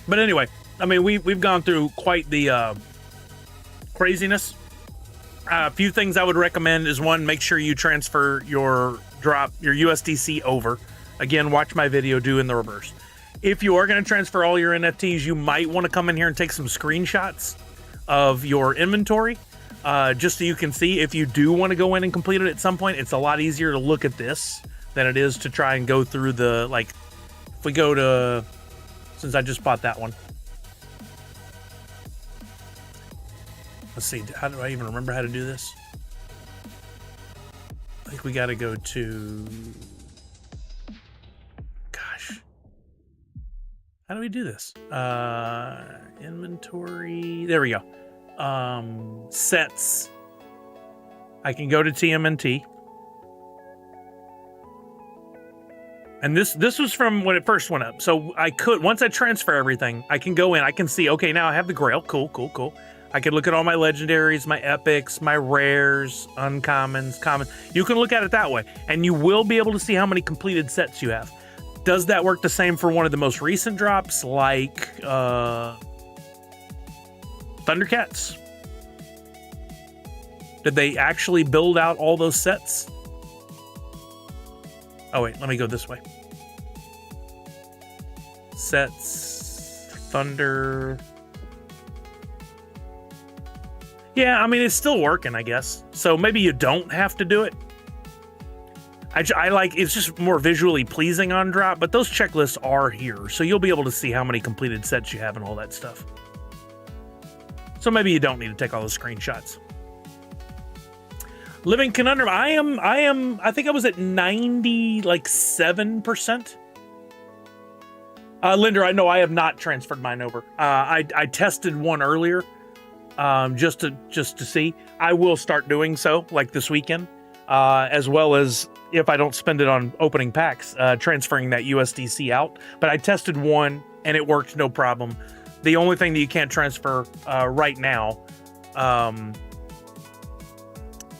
[SPEAKER 1] But anyway, I mean, we've gone through quite the craziness. A few things I would recommend is, one, make sure you transfer your USDC over. Again, watch my video, do in the reverse. If you are going to transfer all your NFTs, you might want to come in here and take some screenshots of your inventory, just so you can see. If you do want to go in and complete it at some point, it's a lot easier to look at this than it is to try and go through the, like, if we go to, since I just bought that one. Let's see, how do I even remember how to do this? I think we got to go to, gosh, how do we do this? Inventory, there we go. Sets. I can go to TMNT. And this was from when it first went up. So I could, once I transfer everything, I can go in, I can see, okay, now I have the Grail. Cool, cool, cool. I can look at all my legendaries, my epics, my rares, uncommons, common. You can look at it that way, and you will be able to see how many completed sets you have. Does that work the same for one of the most recent drops, like Thundercats? Did they actually build out all those sets? Oh wait, let me go this way. Sets, Thunder. Yeah, I mean, it's still working, I guess. So maybe you don't have to do it. I like, it's just more visually pleasing on drop, but those checklists are here. So you'll be able to see how many completed sets you have and all that stuff. So maybe you don't need to take all those screenshots. Living Conundrum, I think I was at 97%. Linder, I know I have not transferred mine over. I tested one earlier. Just to see. I will start doing so, like this weekend, as well as, if I don't spend it on opening packs, transferring that USDC out. But I tested one and it worked no problem. The only thing that you can't transfer right now,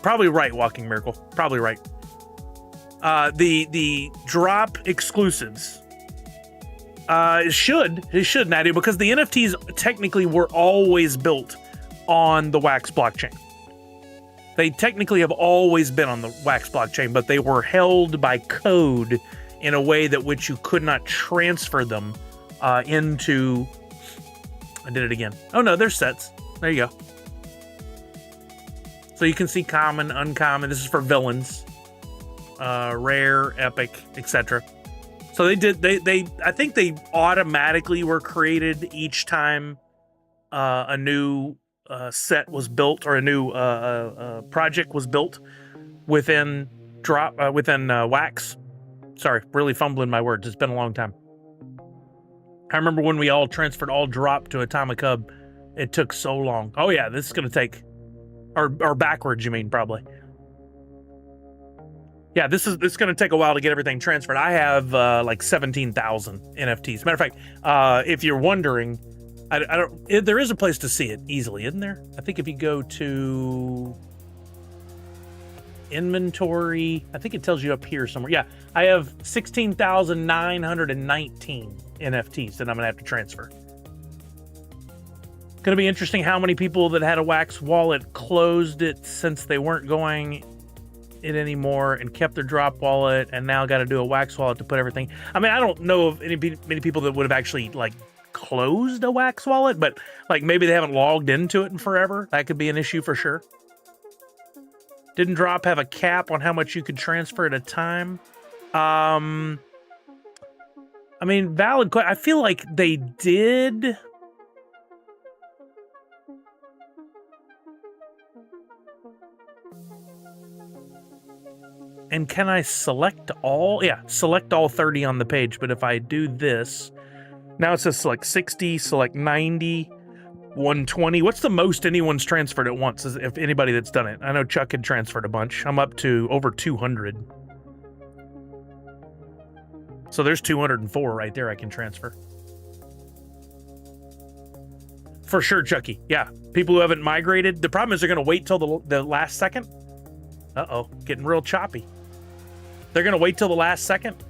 [SPEAKER 1] probably right, Walking Miracle, probably right. The drop exclusives. It should, Natty, because the NFTs technically were always built on the Wax blockchain. They technically have always been on the Wax blockchain, but they were held by code in a way that which you could not transfer them into. I did it again. Oh no, there's sets. There you go. So you can see common, uncommon. This is for villains, rare, epic, etc. So they did. They. I think they automatically were created each time a new set was built, or a new project was built within Wax. Sorry, really fumbling my words. It's been a long time. I remember when we all transferred all drop to Atomic Hub. It took so long. Oh yeah, this is gonna take, or backwards, you mean, probably. Yeah, this is going to take a while to get everything transferred. I have like 17,000 NFTs. Matter of fact, if you're wondering, there is a place to see it easily, isn't there? I think if you go to inventory, I think it tells you up here somewhere. Yeah, I have 16,919 NFTs that I'm going to have to transfer. Going to be interesting how many people that had a Wax wallet closed it since they weren't going it anymore and kept their drop wallet and now got to do a Wax wallet to put everything. I mean, I don't know of many people that would have actually like closed a Wax wallet, but like maybe they haven't logged into it in forever. That could be an issue for sure. Didn't drop have a cap on how much you could transfer at a time? I mean, valid question. I feel like they did. And can I select all? Yeah, select all 30 on the page. But if I do this, now it says select 60, select 90, 120. What's the most anyone's transferred at once, if anybody that's done it? I know Chuck had transferred a bunch. I'm up to over 200. So there's 204 right there I can transfer. For sure, Chucky. Yeah, people who haven't migrated. The problem is they're going to wait till the last second. Uh-oh, getting real choppy. They're going to wait till the last second,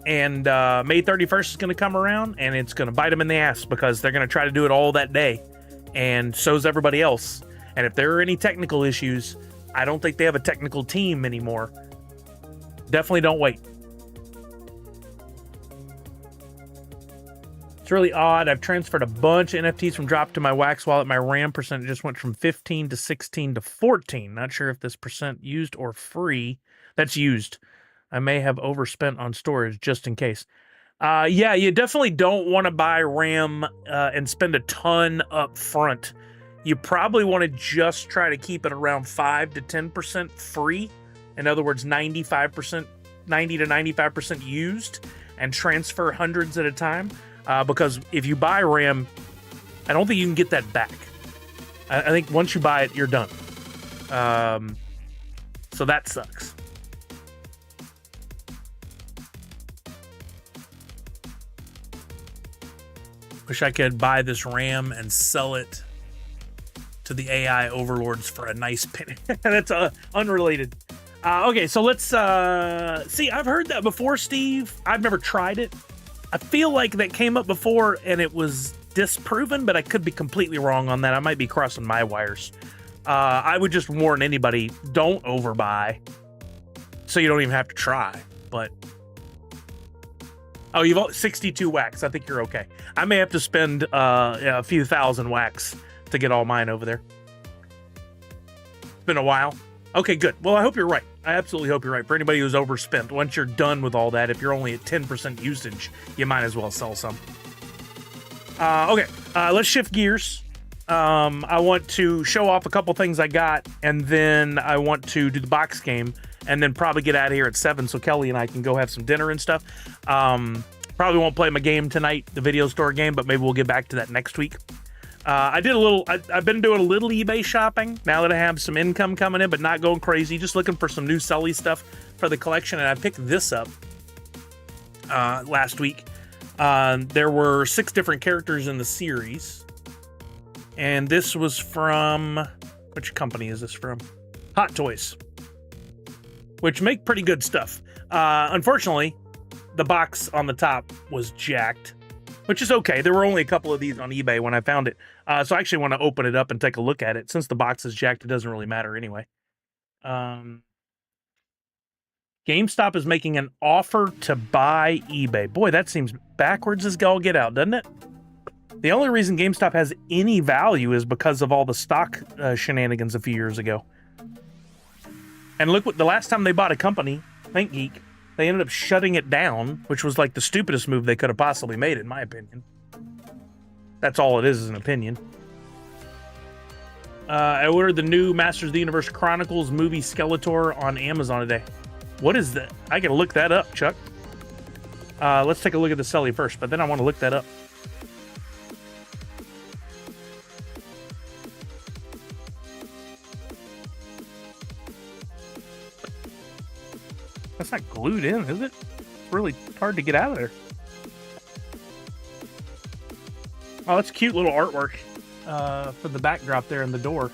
[SPEAKER 1] and May 31st is going to come around, and it's going to bite them in the ass because they're going to try to do it all that day, and so's everybody else. And if there are any technical issues, I don't think they have a technical team anymore. Definitely don't wait. It's really odd. I've transferred a bunch of NFTs from Drop to my Wax wallet. My RAM percent just went from 15 to 16 to 14. Not sure if this percent used or free. That's used. I may have overspent on storage just in case. Yeah, you definitely don't want to buy RAM and spend a ton up front. You probably want to just try to keep it around 5 to 10% free. In other words, 95%, 90 to 95% used, and transfer hundreds at a time. Because if you buy RAM, I don't think you can get that back. I think once you buy it, you're done. So that sucks. Wish I could buy this RAM and sell it to the AI overlords for a nice penny. That's unrelated. Okay, so let's see. I've heard that before, Steve. I've never tried it. I feel like that came up before and it was disproven, but I could be completely wrong on that. I might be crossing my wires. I would just warn anybody, don't overbuy so you don't even have to try. But oh, you've 62 wax. I think you're okay. I may have to spend a few thousand wax to get all mine over there. It's been a while. Okay, good. Well, I hope you're right. I absolutely hope you're right. For anybody who's overspent, once you're done with all that, if you're only at 10% usage, you might as well sell some. Okay, let's shift gears. I want to show off a couple things I got, and then I want to do the box game, and then probably get out of here at 7 so Kelly and I can go have some dinner and stuff. Probably won't play my game tonight, the video store game, but maybe we'll get back to that next week. I've been doing a little eBay shopping now that I have some income coming in, but not going crazy, just looking for some new Sully stuff for the collection. And I picked this up last week. There were 6 different characters in the series, and this was from, which company is this from? Hot Toys, which make pretty good stuff. Unfortunately, the box on the top was jacked, which is okay. There were only a couple of these on eBay when I found it. So I actually want to open it up and take a look at it. Since the box is jacked, it doesn't really matter anyway. GameStop is making an offer to buy eBay. Boy, that seems backwards as all get out, doesn't it? The only reason GameStop has any value is because of all the stock shenanigans a few years ago. And look, what the last time they bought a company, ThinkGeek, they ended up shutting it down, which was like the stupidest move they could have possibly made, in my opinion. That's all it is an opinion. I ordered the new Masters of the Universe Chronicles movie Skeletor on Amazon today. What is that? I gotta look that up, Chuck. Let's take a look at the Sully first, but then I want to look that up. That's not glued in, is it? It's really hard to get out of there. Oh, that's cute little artwork for the backdrop there in the door.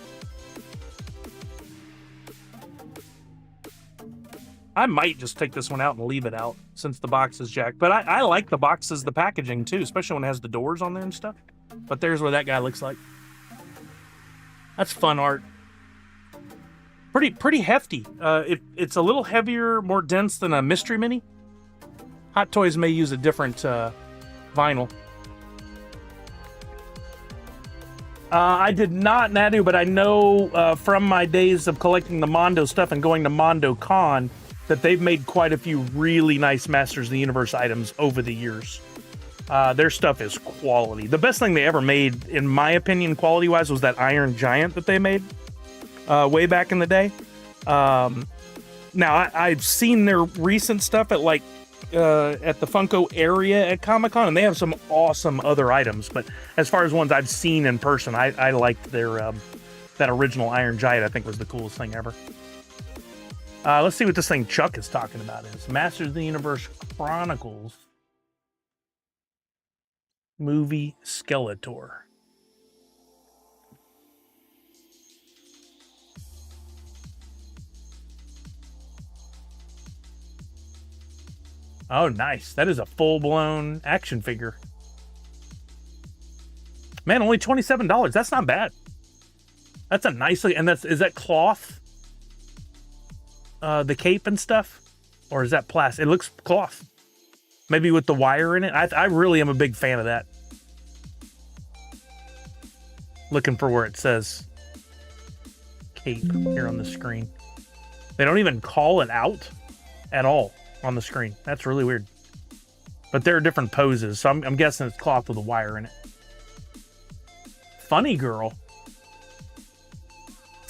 [SPEAKER 1] I might just take this one out and leave it out since the box is jacked. But I like the boxes, the packaging too, especially when it has the doors on there and stuff. But there's what that guy looks like. That's fun art. Pretty hefty. It's a little heavier, more dense than a Mystery Mini. Hot Toys may use a different vinyl. I did not, Nadu, but I know from my days of collecting the Mondo stuff and going to Mondo Con that they've made quite a few really nice Masters of the Universe items over the years. Their stuff is quality. The best thing they ever made, in my opinion, quality-wise, was that Iron Giant that they made way back in the day. Now, I've seen their recent stuff at at the Funko area at Comic-Con, and they have some awesome other items. But as far as ones I've seen in person, I liked their that original Iron Giant. I think was the coolest thing ever. Let's see what this thing Chuck is talking about. Is Masters of the Universe Chronicles movie Skeletor. Oh, nice. That is a full-blown action figure. Man, only $27. That's not bad. That's a nicely... And is that cloth? The cape and stuff? Or is that plastic? It looks cloth. Maybe with the wire in it. I really am a big fan of that. Looking for where it says cape here on the screen. They don't even call it out at all on the screen. That's really weird. But there are different poses, so I'm guessing it's cloth with a wire in it. Funny Girl.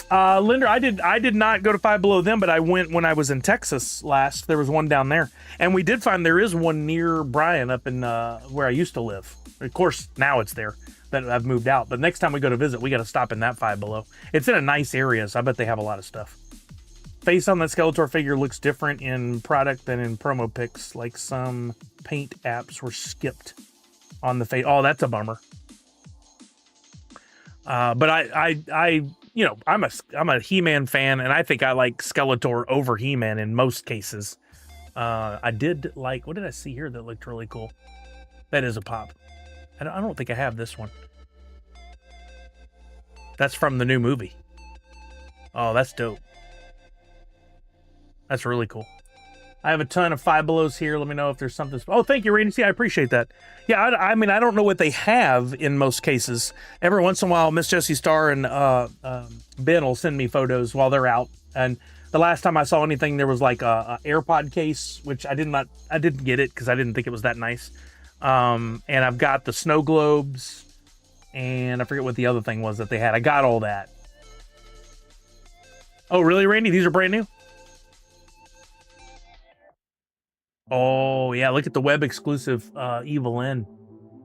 [SPEAKER 1] Linda, I did not go to Five Below them, but I went when I was in Texas last. There was one down there. And we did find there is one near Bryan up in where I used to live. Of course, now it's there that I've moved out. But next time we go to visit, we got to stop in that Five Below. It's in a nice area, so I bet they have a lot of stuff. Face on that Skeletor figure looks different in product than in promo pics. Like some paint apps were skipped on the face. Oh, that's a bummer. But I you know, I'm a He-Man fan, and I think I like Skeletor over He-Man in most cases. I did like, what did I see here that looked really cool? That is a pop. I don't think I have this one. That's from the new movie. Oh, that's dope. That's really cool. I have a ton of Five Belows here. Let me know if there's something. Oh, thank you, Randy. See, I appreciate that. Yeah, I mean, I don't know what they have in most cases. Every once in a while, Miss Jessie Star and Ben will send me photos while they're out. And the last time I saw anything, there was like a AirPod case, which I didn't get it because I didn't think it was that nice. And I've got the snow globes, and I forget what the other thing was that they had. I got all that. Oh, really, Randy? These are brand new? Oh, yeah, look at the web exclusive Evelyn.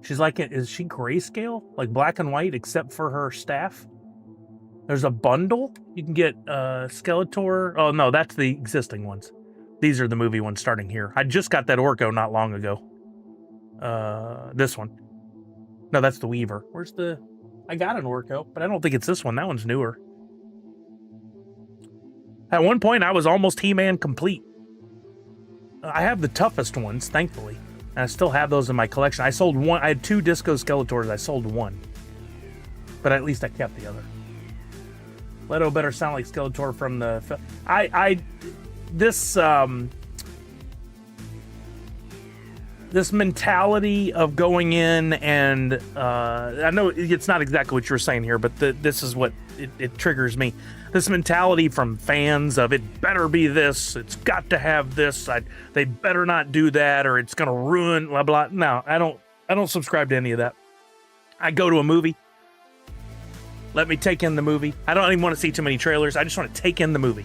[SPEAKER 1] She's like, is she grayscale? Like black and white except for her staff? There's a bundle. You can get Skeletor. Oh, no, that's the existing ones. These are the movie ones starting here. I just got that Orko not long ago. This one. No, that's the Weaver. Where's the... I got an Orko, but I don't think it's this one. That one's newer. At one point, I was almost He-Man complete. I have the toughest ones, thankfully. And I still have those in my collection. I sold one. I had 2 Disco Skeletors. I sold one. But at least I kept the other. Leto better sound like Skeletor from the... This mentality of going in and... I know it's not exactly what you were saying here, but this is what it triggers me. This mentality from fans of it better be this, it's got to have this, they better not do that, or it's gonna ruin blah blah. No, I don't subscribe to any of that. I go to a movie. Let me take in the movie. I don't even want to see too many trailers. I just want to take in the movie.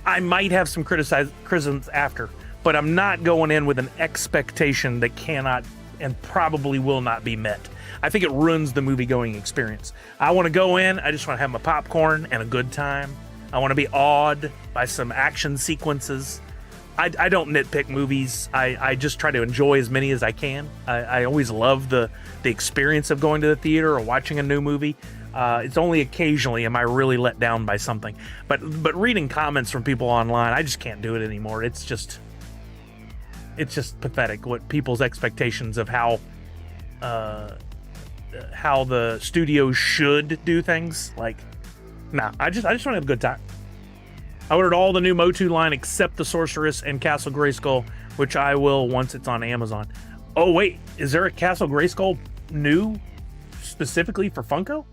[SPEAKER 1] I might have some criticisms after, but I'm not going in with an expectation that cannot and probably will not be met. I think it ruins the movie-going experience. I want to go in, I just want to have my popcorn and a good time. I want to be awed by some action sequences. I don't nitpick movies. I just try to enjoy as many as I can. I always love the experience of going to the theater or watching a new movie. It's only occasionally am I really let down by something. But reading comments from people online, I just can't do it anymore. It's just pathetic what people's expectations of how the studio should do things. Like, nah, I just want to have a good time. I ordered all the new Motu line except the Sorceress and Castle Grayskull, which I will once it's on Amazon. Oh wait, is there a Castle Grayskull new specifically for Funko?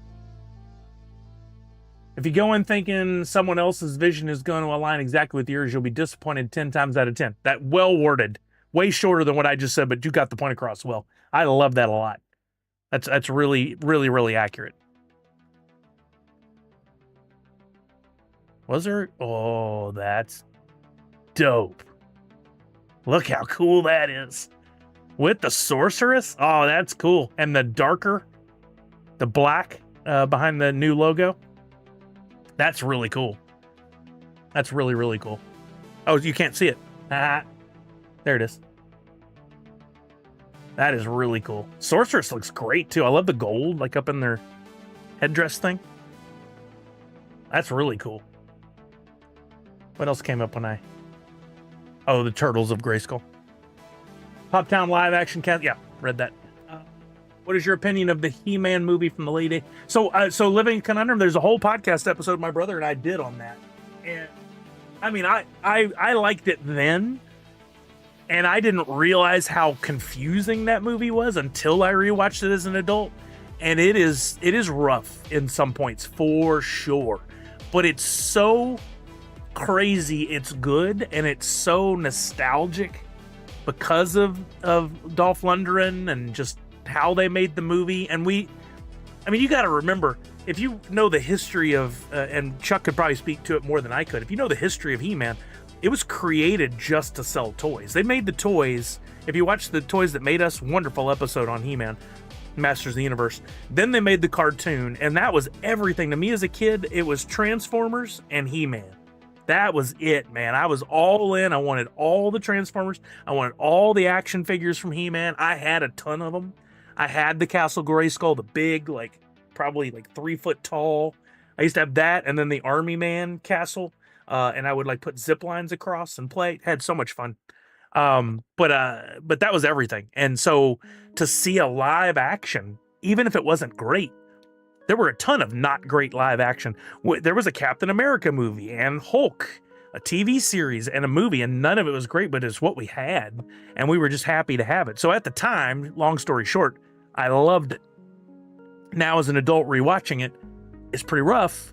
[SPEAKER 1] If you go in thinking someone else's vision is going to align exactly with yours, you'll be disappointed 10 times out of 10. That well worded. way shorter than what I just said, but you got the point across well. I love that a lot. That's really, really, really accurate. Was there? Oh, that's dope. Look how cool that is. With the sorceress? Oh, that's cool. And the black behind the new logo. That's really cool. That's really, really cool. Oh, you can't see it. There it is. That is really cool. Sorceress looks great, too. I love the gold, like up in their headdress thing. That's really cool. What else came up when I... Oh, the Turtles of Grayskull. Poptown live action cast. Yeah, read that. What is your opinion of the He-Man movie from the late 80s? So Living Conundrum, there's a whole podcast episode my brother and I did on that. And I mean, I liked it then. And I didn't realize how confusing that movie was until I rewatched it as an adult. And it is rough in some points, for sure. But it's so crazy, it's good, and it's so nostalgic because of Dolph Lundgren and just how they made the movie. And you got to remember, if you know the history of, and Chuck could probably speak to it more than I could, if you know the history of He-Man, it was created just to sell toys. They made the toys. If you watch the Toys That Made Us, wonderful episode on He-Man, Masters of the Universe. Then they made the cartoon, and that was everything. To me as a kid, it was Transformers and He-Man. That was it, man. I was all in. I wanted all the Transformers. I wanted all the action figures from He-Man. I had a ton of them. I had the Castle Grayskull, the big, probably 3 foot tall. I used to have that, and then the Army Man castle. And I would put zip lines across and play. Had so much fun. But that was everything. And so to see a live action, even if it wasn't great, there were a ton of not great live action. There was a Captain America movie and Hulk, a TV series and a movie, and none of it was great, but it's what we had. And we were just happy to have it. So at the time, long story short, I loved it. Now as an adult rewatching it, it's pretty rough.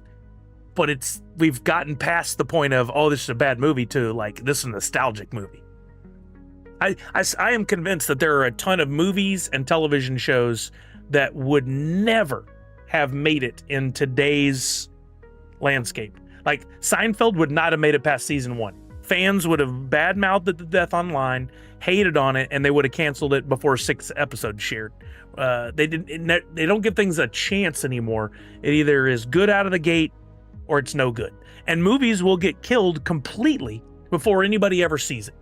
[SPEAKER 1] But we've gotten past the point of, oh, this is a bad movie, to this is a nostalgic movie. I am convinced that there are a ton of movies and television shows that would never have made it in today's landscape. Seinfeld would not have made it past season 1. Fans would have badmouthed it to death online, hated on it, and they would have canceled it before 6 episodes shared. They don't give things a chance anymore. It either is good out of the gate or it's no good. And movies will get killed completely before anybody ever sees it.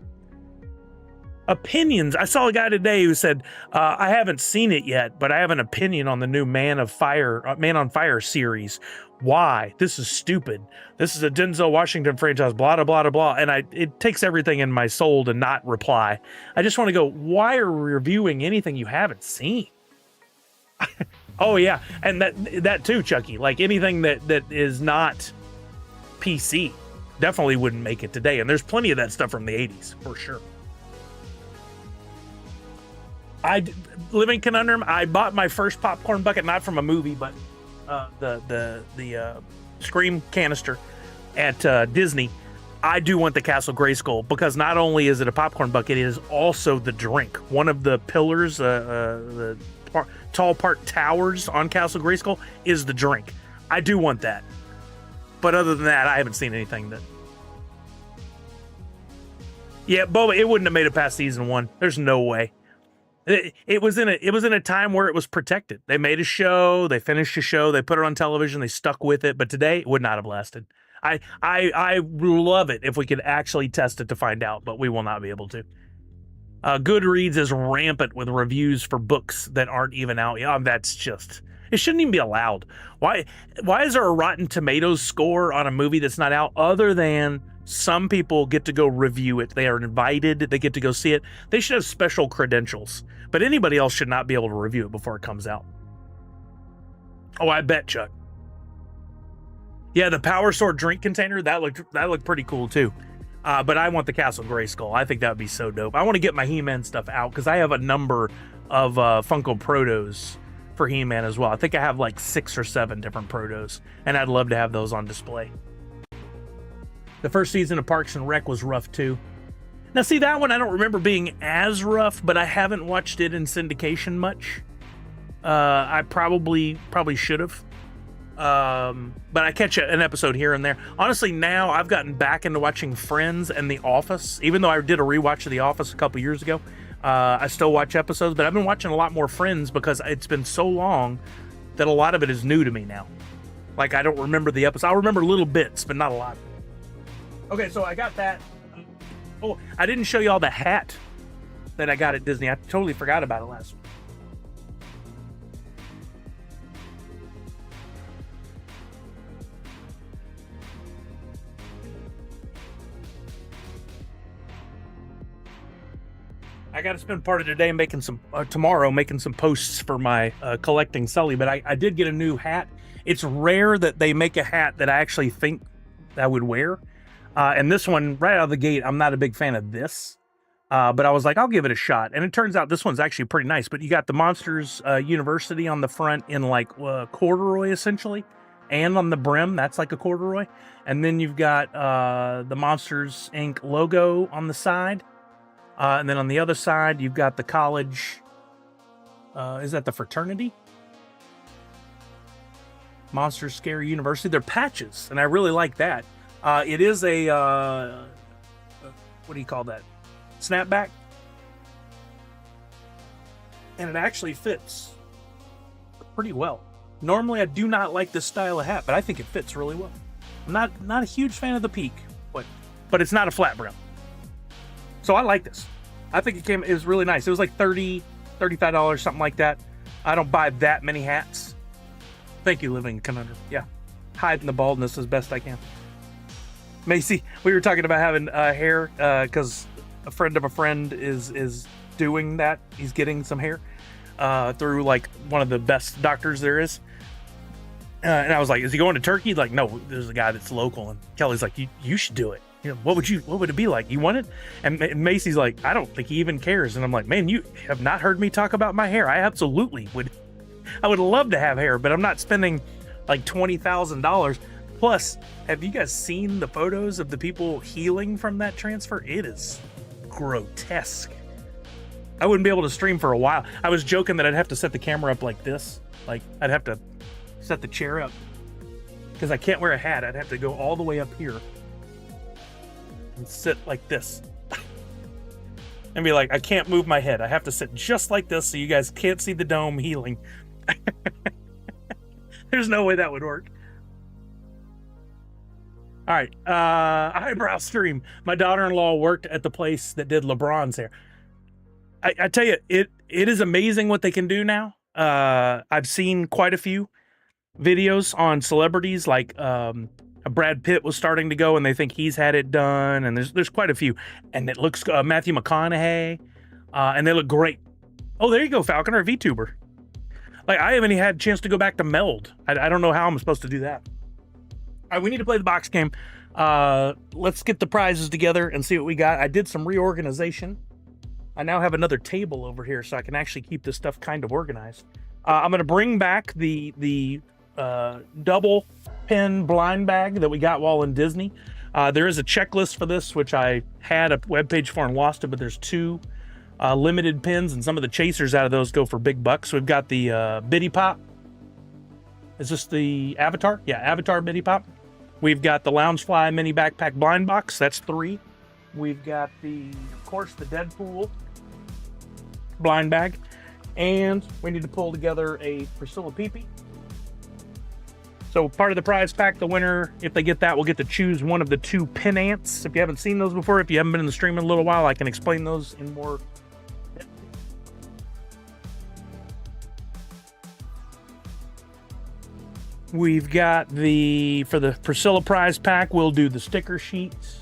[SPEAKER 1] Opinions. I saw a guy today who said, I haven't seen it yet, but I have an opinion on the new Man on Fire series. Why? This is stupid. This is a Denzel Washington franchise, blah, blah, blah, blah. And it takes everything in my soul to not reply. I just want to go, why are we reviewing anything you haven't seen? Oh yeah, and that too, Chucky. Anything that is not PC definitely wouldn't make it today. And there's plenty of that stuff from the 80s for sure. Living Conundrum. I bought my first popcorn bucket not from a movie, but the Scream canister at Disney. I do want the Castle Grayskull because not only is it a popcorn bucket, it is also the drink. One of the pillars, the tall part towers on Castle Grayskull is the drink. I do want that. But other than that, I haven't seen anything that... Yeah, Boba, it wouldn't have made it past season 1. There's no way. It was in a time where it was protected. They made a show, they finished a show, they put it on television, they stuck with it, but today it would not have lasted. I love it if we could actually test it to find out, but we will not be able to. Goodreads is rampant with reviews for books that aren't even out yet. That's just, it shouldn't even be allowed. Why is there a Rotten Tomatoes score on a movie that's not out, other than some people get to go review it? They are invited, they get to go see it. They should have special credentials, but anybody else should not be able to review it before it comes out. Oh, I bet, Chuck. Yeah, the Power Sword drink container, that looked pretty cool too. But I want the Castle Grayskull. I think that would be so dope. I want to get my He-Man stuff out because I have a number of Funko Protos for He-Man as well. I think I have 6 or 7 different Protos, and I'd love to have those on display. The first season of Parks and Rec was rough too. Now, see, that one I don't remember being as rough, but I haven't watched it in syndication much. I probably should have. But I catch an episode here and there. Honestly, now I've gotten back into watching Friends and The Office. Even though I did a rewatch of The Office a couple years ago, I still watch episodes, but I've been watching a lot more Friends because it's been so long that a lot of it is new to me now. Like, I don't remember the episode. I'll remember little bits, but not a lot. Okay, so I got that. Oh, I didn't show you all the hat that I got at Disney. I totally forgot about it last week. I got to spend part of today making tomorrow making some posts for my collecting Sully, but I did get a new hat. It's rare that they make a hat that I actually think I would wear. And this one, right out of the gate, I'm not a big fan of this. But I was like, I'll give it a shot. And it turns out this one's actually pretty nice. But you got the Monsters University on the front in like corduroy, essentially. And on the brim, that's like a corduroy. And then you've got the Monsters Inc. logo on the side. And then on the other side, you've got the college. Is that the fraternity? Monsters Scary University. They're patches. And I really like that. It is a, what do you call that? Snapback. And it actually fits pretty well. Normally, I do not like this style of hat, but I think it fits really well. I'm not a huge fan of the peak, but it's not a flat brim. So I like this. I think it was really nice. It was like $35, something like that. I don't buy that many hats. Thank you, Living Conundrum. Yeah. Hiding the baldness as best I can. Macy, we were talking about having hair because a friend of a friend is doing that. He's getting some hair through like one of the best doctors there is. And I was like, is he going to Turkey? Like, no, there's a guy that's local. And Kelly's like, you should do it. You know, what would it be like? You want it? And Macy's like, I don't think he even cares. And I'm like, man, you have not heard me talk about my hair. I absolutely would. I would love to have hair, but I'm not spending like $20,000. Plus, have you guys seen the photos of the people healing from that transfer? It is grotesque. I wouldn't be able to stream for a while. I was joking that I'd have to set the camera up like this. Like, I'd have to set the chair up because I can't wear a hat. I'd have to go all the way up here and sit like this and be like, I can't move my head. I have to sit just like this so you guys can't see the dome healing. There's no way that would work. All right, eyebrow stream. My daughter-in-law worked at the place that did LeBron's hair. I tell you, it is amazing what they can do now. I've seen quite a few videos on celebrities, like Brad Pitt was starting to go, and they think he's had it done, and there's quite a few, and it looks Matthew McConaughey, and they look great. Oh, there you go, Falconer, VTuber. Like, I haven't even had a chance to go back to Meld. I don't know how I'm supposed to do that. All right, we need to play the box game. Let's get the prizes together and see what we got. I did some reorganization. I now have another table over here, so I can actually keep this stuff kind of organized. I'm going to bring back the double pin blind bag that we got while in Disney. There is a checklist for this, which I had a webpage for and lost it, but there's two limited pins, and some of the chasers out of those go for big bucks. So we've got the Biddy Pop. Is this the Avatar? Yeah, Avatar Biddy Pop. We've got the Loungefly Mini Backpack Blind Box. That's 3. We've got of course, the Deadpool blind bag. And we need to pull together a Priscilla Peepee. So part of the prize pack, the winner, if they get that, will get to choose one of the 2 pin ants. If you haven't seen those before, if you haven't been in the stream in a little while, I can explain those in more depth. We've got for the Priscilla prize pack, we'll do the sticker sheets.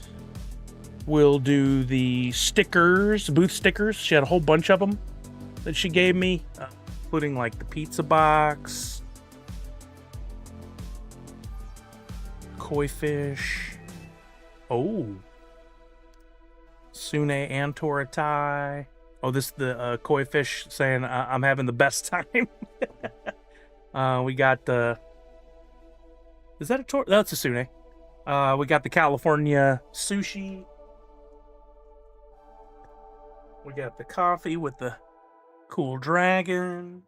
[SPEAKER 1] We'll do the stickers, booth stickers. She had a whole bunch of them that she gave me, including like the pizza box, koi fish. Oh, Sune Antoratai. Oh, this is the koi fish saying I'm having the best time. We got the. Is that a tor? That's a Sune. We got the California sushi. We got the coffee with the cool dragon.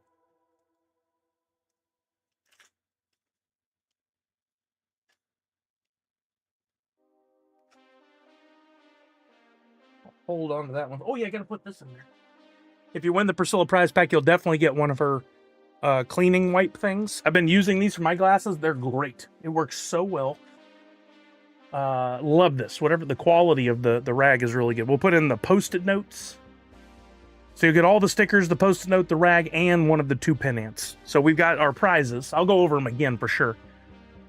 [SPEAKER 1] Hold on to that one. Oh yeah, I gotta put this in there. If you win the Priscilla prize pack, you'll definitely get one of her cleaning wipe things. I've been using these for my glasses. They're great. It works so well. Love this. Whatever the quality of the rag is really good. We'll put in the Post-it notes. So you get all the stickers, the Post-it note, the rag, and one of the 2 pen ants. So we've got our prizes. I'll go over them again for sure.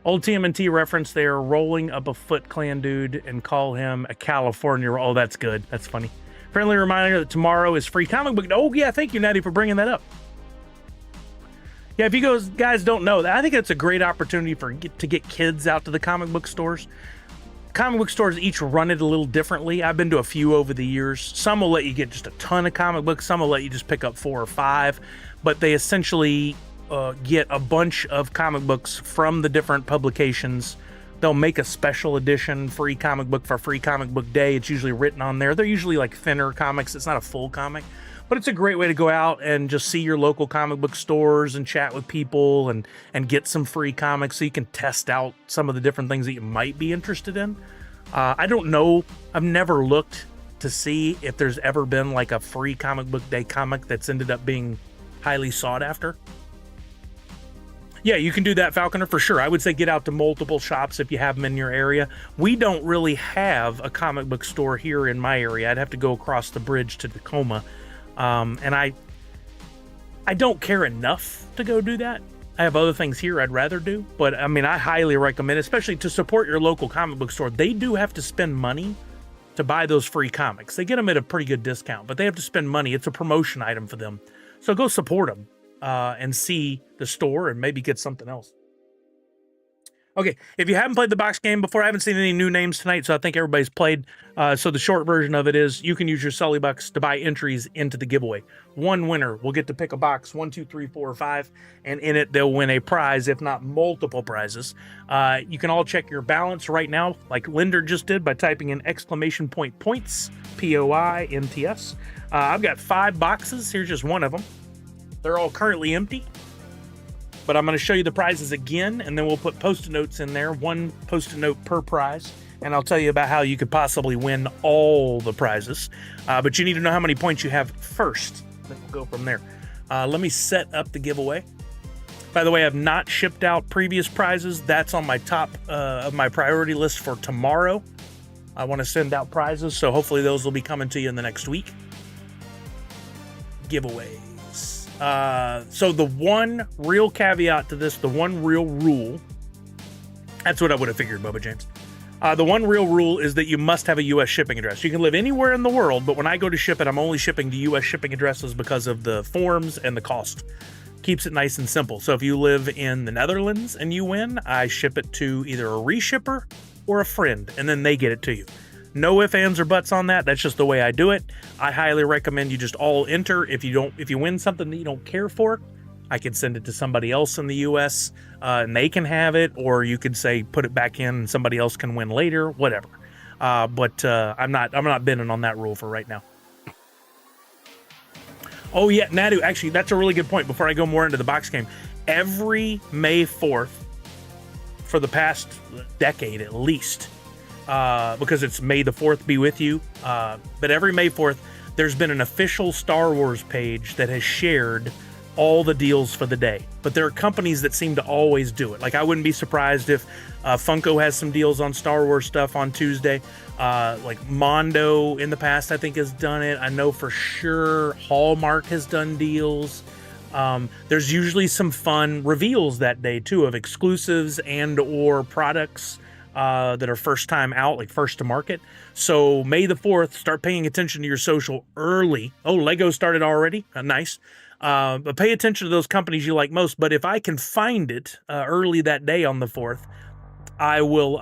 [SPEAKER 1] Old TMNT reference there, rolling up a Foot Clan dude and call him a California. Oh, that's good. That's funny. Friendly reminder that tomorrow is free comic book. Oh, yeah, thank you, Natty, for bringing that up. Yeah, if you guys don't know, I think it's a great opportunity to get kids out to the comic book stores. Comic book stores each run it a little differently. I've been to a few over the years. Some will let you get just a ton of comic books. Some will let you just pick up 4 or 5. But they essentially get a bunch of comic books from the different publications. They'll make a special edition free comic book for Free Comic Book Day. It's usually written on there. They're usually like thinner comics. It's not a full comic. But it's a great way to go out and just see your local comic book stores and chat with people and get some free comics so you can test out some of the different things that you might be interested in. I don't know. I've never looked to see if there's ever been like a free comic book day comic that's ended up being highly sought after. Yeah, you can do that, Falconer, for sure. I would say get out to multiple shops if you have them in your area. We don't really have a comic book store here in my area. I'd have to go across the bridge to Tacoma. And I don't care enough to go do that. I have other things here I'd rather do, but I mean, I highly recommend, especially to support your local comic book store. They do have to spend money to buy those free comics. They get them at a pretty good discount, but they have to spend money. It's a promotion item for them. So go support them and see the store and maybe get something else. Okay, if you haven't played the box game before, I haven't seen any new names tonight, so I think everybody's played. So the short version of it is you can use your Sully Bucks to buy entries into the giveaway. One winner will get to pick a box, 1, 2, 3, 4, or 5, and in it they'll win a prize, if not multiple prizes. You can all check your balance right now, like Linder just did, by typing in !points, POINTS. I've got 5 boxes. Here's just one of them. They're all currently empty. But I'm going to show you the prizes again, and then we'll put Post-it notes in there, 1 Post-it note per prize, and I'll tell you about how you could possibly win all the prizes. But you need to know how many points you have first. Then we'll go from there. Let me set up the giveaway. By the way, I've not shipped out previous prizes. That's on my top of my priority list for tomorrow. I want to send out prizes, so hopefully those will be coming to you in the next week. Giveaway. So the one real caveat to this, the one real rule, that's what I would have figured, Bubba James. The one real rule is that you must have a U.S. shipping address. You can live anywhere in the world, but when I go to ship it, I'm only shipping to U.S. shipping addresses because of the forms and the cost. Keeps it nice and simple. So if you live in the Netherlands and you win, I ship it to either a reshipper or a friend, and then they get it to you. No ifs, ands, or buts on that. That's just the way I do it. I highly recommend you just all enter. If you win something that you don't care for, I can send it to somebody else in the U.S. And they can have it, or you could say put it back in and somebody else can win later, whatever. But I'm not bending on that rule for right now. Oh yeah, Nadu, actually, that's a really good point. Before I go more into the box game, every May 4th for the past decade at least, because it's May the 4th be with you. But every May 4th, there's been an official Star Wars page that has shared all the deals for the day. But there are companies that seem to always do it. Like, I wouldn't be surprised if Funko has some deals on Star Wars stuff on Tuesday. Like Mondo in the past, I think, has done it. I know for sure Hallmark has done deals. There's usually some fun reveals that day too of exclusives and or products that are first time out, like first to market. So May the 4th, start paying attention to your social early. Oh, Lego started already. Nice. But pay attention to those companies you like most. But if I can find it early that day on the 4th, I will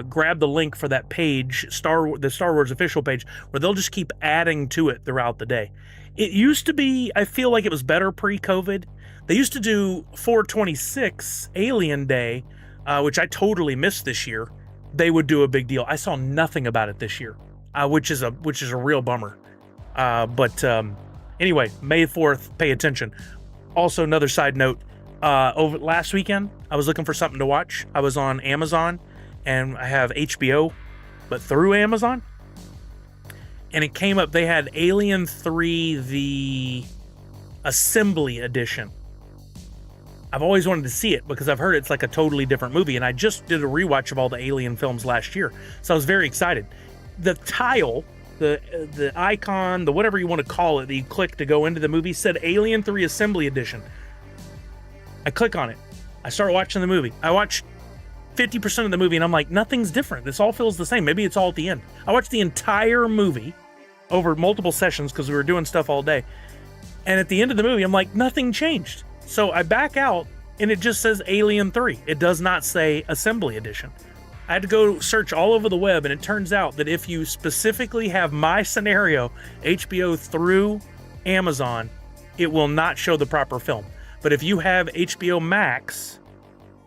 [SPEAKER 1] grab the link for that page, the Star Wars official page, where they'll just keep adding to it throughout the day. It used to be, I feel like it was better pre-COVID. They used to do 4/26 Alien Day, which I totally missed this year. They would do a big deal. I saw nothing about it this year, which is a real bummer. But anyway, May 4th, pay attention. Also, another side note, over last weekend, I was looking for something to watch. I was on Amazon, and I have HBO, but through Amazon. And it came up, they had Alien 3, the Assembly Edition. I've always wanted to see it because I've heard it's like a totally different movie, and I just did a rewatch of all the Alien films last year, so I was very excited. The tile, the icon, the whatever you want to call it that you click to go into the movie said Alien 3 Assembly Edition. I click on it. I start watching the movie. I watched 50% of the movie, and I'm like, nothing's different. This all feels the same. Maybe it's all at the end. I watched the entire movie over multiple sessions because we were doing stuff all day. And at the end of the movie, I'm like, nothing changed. So I back out, and it just says Alien 3. It does not say Assembly Edition. I had to go search all over the web, and it turns out that if you specifically have my scenario, HBO through Amazon, it will not show the proper film. But if you have HBO Max,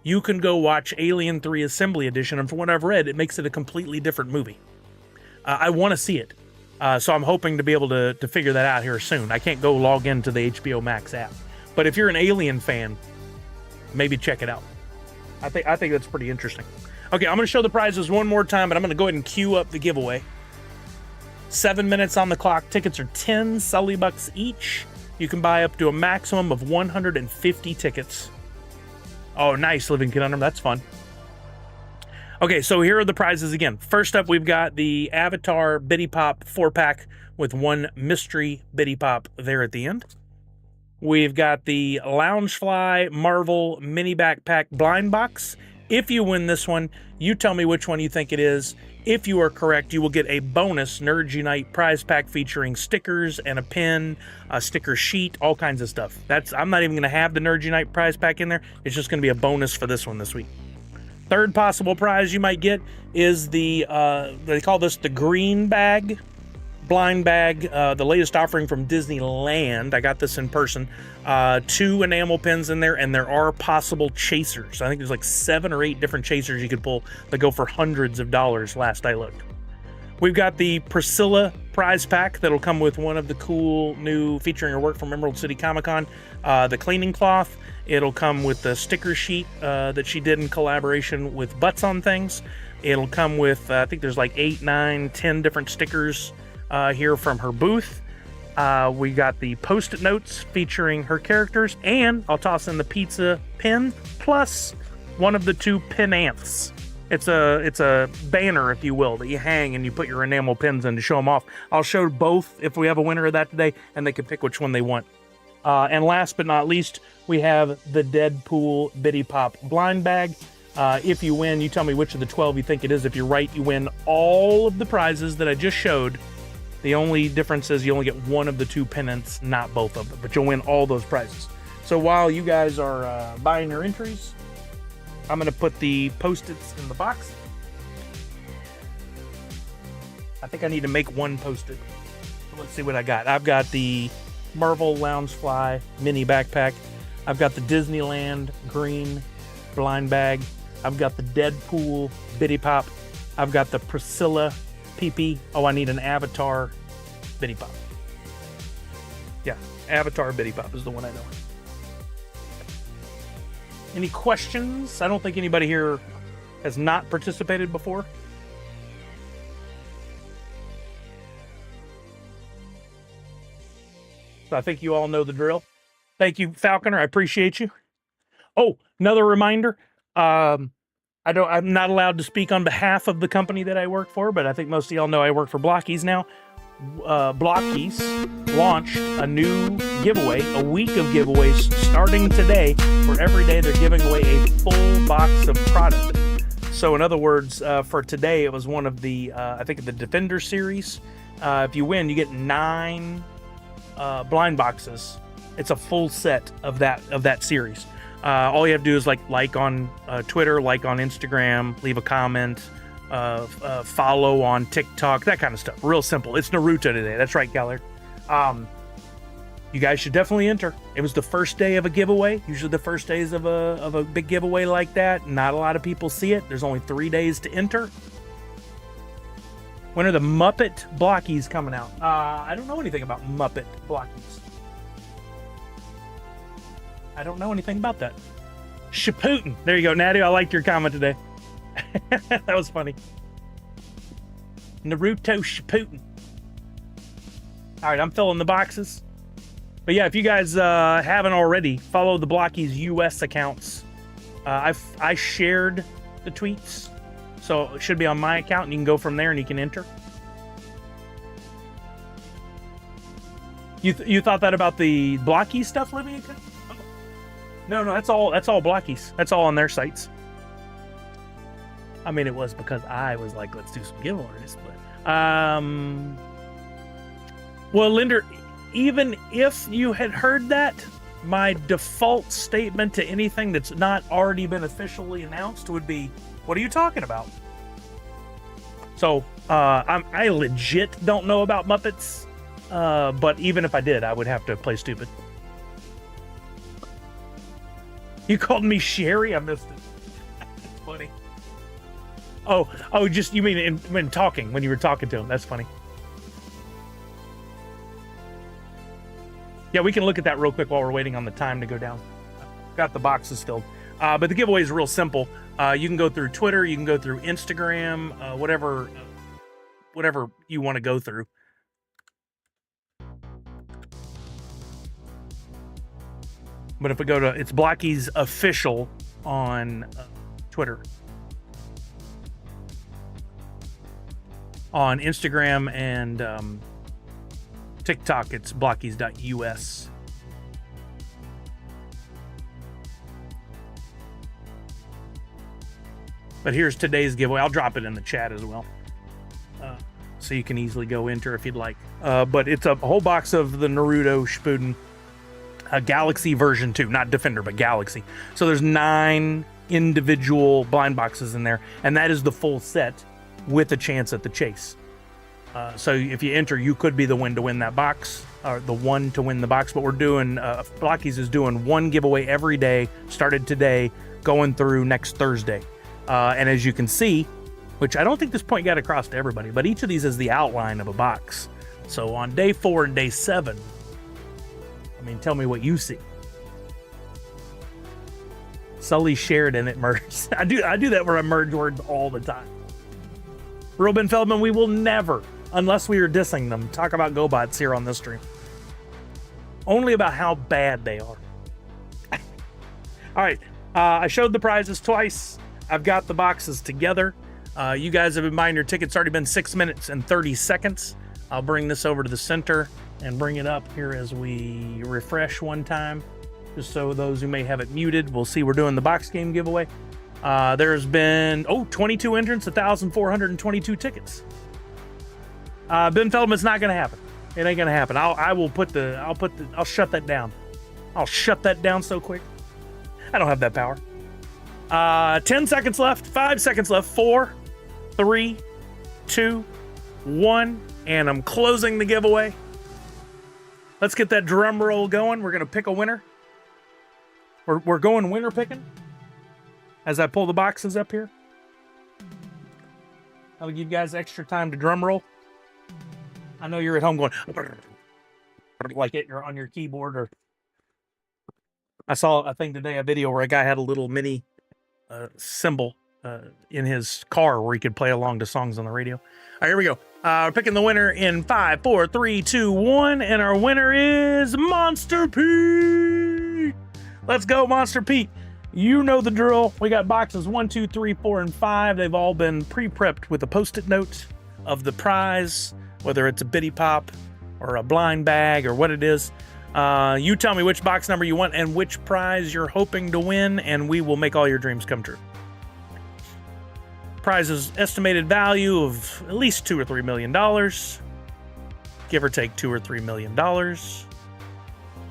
[SPEAKER 1] you can go watch Alien 3 Assembly Edition, and from what I've read, it makes it a completely different movie. I want to see it, so I'm hoping to be able to figure that out here soon. I can't go log into the HBO Max app. But if you're an Alien fan, maybe check it out. I think that's pretty interesting. Okay, I'm going to show the prizes one more time, but I'm going to go ahead and queue up the giveaway. 7 minutes on the clock. Tickets are 10 Sully bucks each. You can buy up to a maximum of 150 tickets. Oh, nice, Living Conundrum. That's fun. Okay, so here are the prizes again. First up, we've got the Avatar Bitty Pop 4-pack with one mystery Bitty Pop there at the end. We've got the Loungefly Marvel Mini Backpack Blind Box. If you win this one, you tell me which one you think it is. If you are correct, you will get a bonus Nerds Unite prize pack featuring stickers and a pin, a sticker sheet, all kinds of stuff. I'm not even going to have the Nerds Unite prize pack in there. It's just going to be a bonus for this one this week. Third possible prize you might get is the, they call this the green bag, blind bag, the latest offering from Disneyland. I got this in person. 2 enamel pins in there, and there are possible chasers. I think there's like 7 or 8 different chasers you could pull that go for hundreds of dollars last I looked. We've got the Priscilla prize pack that'll come with one of the cool new featuring her work from Emerald City Comic Con, the cleaning cloth. It'll come with the sticker sheet that she did in collaboration with Butts on Things. It'll come with, I think there's like 8, 9, 10 different stickers here from her booth. We got the Post-it notes featuring her characters, and I'll toss in the pizza pin plus one of the 2 pin ants. It's a banner, if you will, that you hang and you put your enamel pins in to show them off. I'll show both if we have a winner of that today, and they can pick which one they want. And last but not least, we have the Deadpool Bitty Pop blind bag. If you win, you tell me which of the 12 you think it is. If you're right, you win all of the prizes that I just showed. The only difference is you only get one of the 2 pennants, not both of them, but you'll win all those prizes. So while you guys are buying your entries, I'm going to put the Post-its in the box. I think I need to make one Post-it. So let's see what I got. I've got the Marvel Loungefly mini backpack. I've got the Disneyland green blind bag. I've got the Deadpool Bitty Pop. I've got the Priscilla PP. Oh, I need an Avatar Bitty Pop. Yeah, Avatar Bitty Pop is the one I know. Any questions? I don't think anybody here has not participated before. So I think you all know the drill. Thank you, Falconer. I appreciate you. Oh, another reminder. I'm not allowed to speak on behalf of the company that I work for, but I think most of y'all know I work for Blockies now. Blockies launched a new giveaway, a week of giveaways starting today, where every day they're giving away a full box of product. So in other words, for today, it was one of the, I think the Defender series. If you win, you get 9 blind boxes. It's a full set of that series. All you have to do is like on Twitter, like on Instagram, leave a comment, follow on TikTok, that kind of stuff. Real simple. It's Naruto today. That's right, Gallard. You guys should definitely enter. It was the first day of a giveaway. Usually the first days of a big giveaway like that, not a lot of people see it. There's only 3 days to enter. When are the Muppet Blockies coming out? I don't know anything about Muppet Blockies. I don't know anything about that. Shippuden. There you go, Natty. I liked your comment today. That was funny. Naruto Shippuden. All right, I'm filling the boxes. But yeah, if you guys haven't already, follow the Blockies US accounts. I shared the tweets, so it should be on my account, and you can go from there and you can enter. You thought that about the Blockies stuff, Living? No, that's all Blockies. That's all on their sites. I mean, it was because I was like, let's do some giveaways. But well, Linder, even if you had heard that, my default statement to anything that's not already been officially announced would be, what are you talking about? So I legit don't know about Muppets, but even if I did, I would have to play stupid. You called me Sherry? I missed it. That's funny. Oh, just, you mean when talking, when you were talking to him. That's funny. Yeah, we can look at that real quick while we're waiting on the time to go down. Got the boxes filled. But the giveaway is real simple. You can go through Twitter, you can go through Instagram, whatever you want to go through. But if we go to, it's Blockies Official on Twitter. On Instagram and TikTok, it's blockies.us. But here's today's giveaway. I'll drop it in the chat as well, so you can easily go enter if you'd like. But it's a whole box of the Naruto Shippuden Galaxy version 2, not Defender, but Galaxy. So there's 9 individual blind boxes in there, and that is the full set with a chance at the chase. So if you enter, you could be the one to win that box, or the one to win the box. But we're doing, Blockies is doing one giveaway every day, started today, going through next Thursday. And as you can see, which I don't think this point got across to everybody, but each of these is the outline of a box. So on day 4 and day 7, I mean, tell me what you see. Sully shared and it merged. I do that where I merge words all the time. Ruben Feldman, we will never, unless we are dissing them, talk about GoBots here on this stream. Only about how bad they are. All right, I showed the prizes twice. I've got the boxes together. You guys have been buying your tickets. It's already been 6 minutes and 30 seconds. I'll bring this over to the center and bring it up here as we refresh one time, just so those who may have it muted will see we're doing the box game giveaway. There's been 22 entrants, 1,422 tickets. Ben Feldman, it's not going to happen. It ain't going to happen. I'll shut that down. I'll shut that down so quick. I don't have that power. 10 seconds left, 5 seconds left, 4, 3, 2, 1, and I'm closing the giveaway. Let's get that drum roll going. We're going to pick a winner. We're going winner picking as I pull the boxes up here. I'll give you guys extra time to drum roll. I know you're at home going like you're on your keyboard, or I saw, I think today, a video where a guy had a little mini cymbal in his car where he could play along to songs on the radio. All right, here we go. We're picking the winner in 5, 4, 3, 2, 1, and our winner is Monster Pete. Let's go, Monster Pete. You know the drill. We got boxes 1, 2, 3, 4, and 5. They've all been pre-prepped with a post-it note of the prize, whether it's a bitty pop or a blind bag or what it is. You tell me which box number you want and which prize you're hoping to win, and we will make all your dreams come true. Prize's estimated value of at least $2 or $3 million, give or take $2 or $3 million.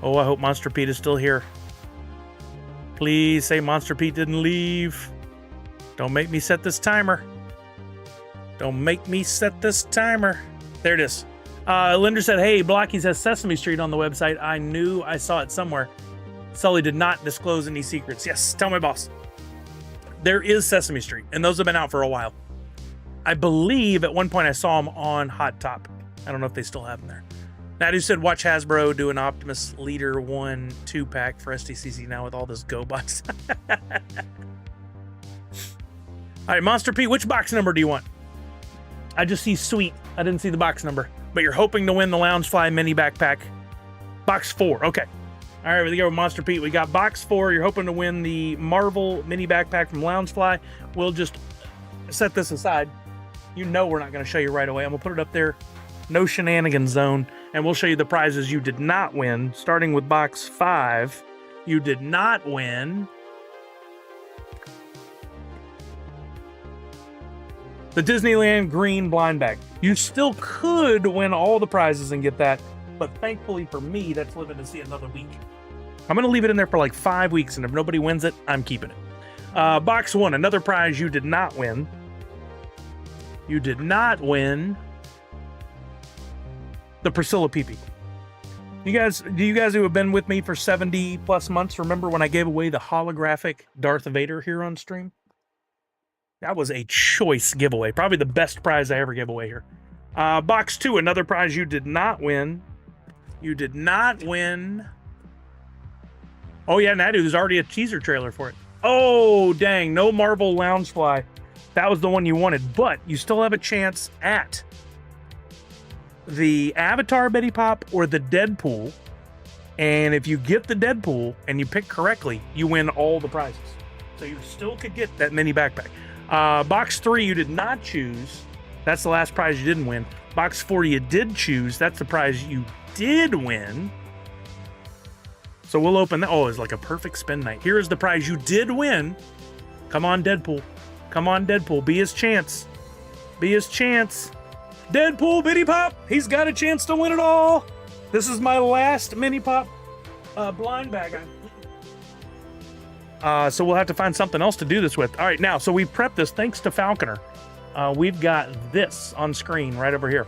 [SPEAKER 1] Oh, I hope Monster Pete is still here. Please say Monster Pete didn't leave. Don't make me set this timer. Don't make me set this timer. There it is. Linder said, hey, Blockies has Sesame Street on the website. I knew I saw it somewhere. Sully did not disclose any secrets. Yes, tell my boss. There is Sesame Street, and those have been out for a while. I believe at one point I saw them on Hot Topic. I don't know if they still have them there. Nadu said, watch Hasbro do an Optimus Leader 1 2-pack for STCC now with all this Go box. All right, Monster Pete, which box number do you want? I just see Sweet. I didn't see the box number. But you're hoping to win the Loungefly mini backpack. Box 4. Okay. All right, we go with Monster Pete. We got box 4. You're hoping to win the Marvel mini backpack from Loungefly. We'll just set this aside. You know we're not going to show you right away. I'm going to put it up there. No shenanigans zone. And we'll show you the prizes you did not win. Starting with box 5. You did not win the Disneyland green blind bag. You still could win all the prizes and get that, but thankfully for me, that's living to see another week. I'm going to leave it in there for like 5 weeks, and if nobody wins it, I'm keeping it. Box 1, another prize you did not win. You did not win the Priscilla Peepee. Do you guys who have been with me for 70 plus months remember when I gave away the holographic Darth Vader here on stream? That was a choice giveaway. Probably the best prize I ever gave away here. Box 2, another prize you did not win. You did not win. Oh, yeah, Nadu, there's already a teaser trailer for it. Oh, dang, no Marvel Loungefly. That was the one you wanted, but you still have a chance at the Avatar Betty Pop or the Deadpool. And if you get the Deadpool and you pick correctly, you win all the prizes. So you still could get that mini backpack. Box 3, you did not choose. That's the last prize you didn't win. Box 4, you did choose. That's the prize you did win. So we'll open that. Oh, it's like a perfect spin night. Here is the prize you did win. Come on, Deadpool. Come on, Deadpool. Be his chance. Be his chance. Deadpool Bitty Pop. He's got a chance to win it all. This is my last mini pop blind bag. So we'll have to find something else to do this with. All right, now, so we prepped this thanks to Falconer. We've got this on screen right over here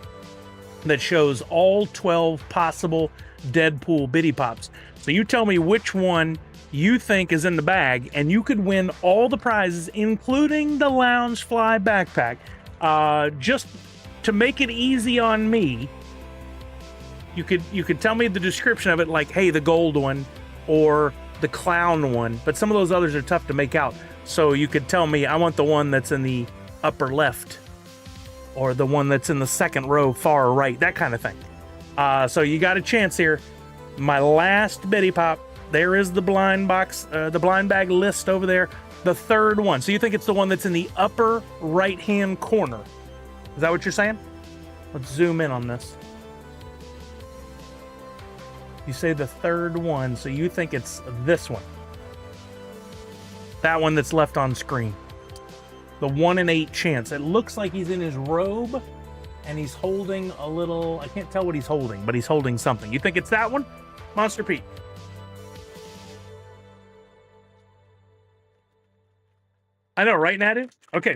[SPEAKER 1] that shows all 12 possible Deadpool Bitty Pops. So you tell me which one you think is in the bag, and you could win all the prizes, including the Loungefly backpack. Just to make it easy on me, you could tell me the description of it, like, hey, the gold one or the clown one, but some of those others are tough to make out. So you could tell me, I want the one that's in the upper left, or the one that's in the second row far right, that kind of thing. So you got a chance here. My last Betty Pop. There is the blind box, the blind bag list over there. The third one. So you think it's the one that's in the upper right-hand corner. Is that what you're saying? Let's zoom in on this. You say the third one, so you think it's this one. That one that's left on screen. The 1 in 8 chance. It looks like he's in his robe, and he's holding a little, I can't tell what he's holding, but he's holding something. You think it's that one? Monster Pete. I know, right, Nadu? Okay,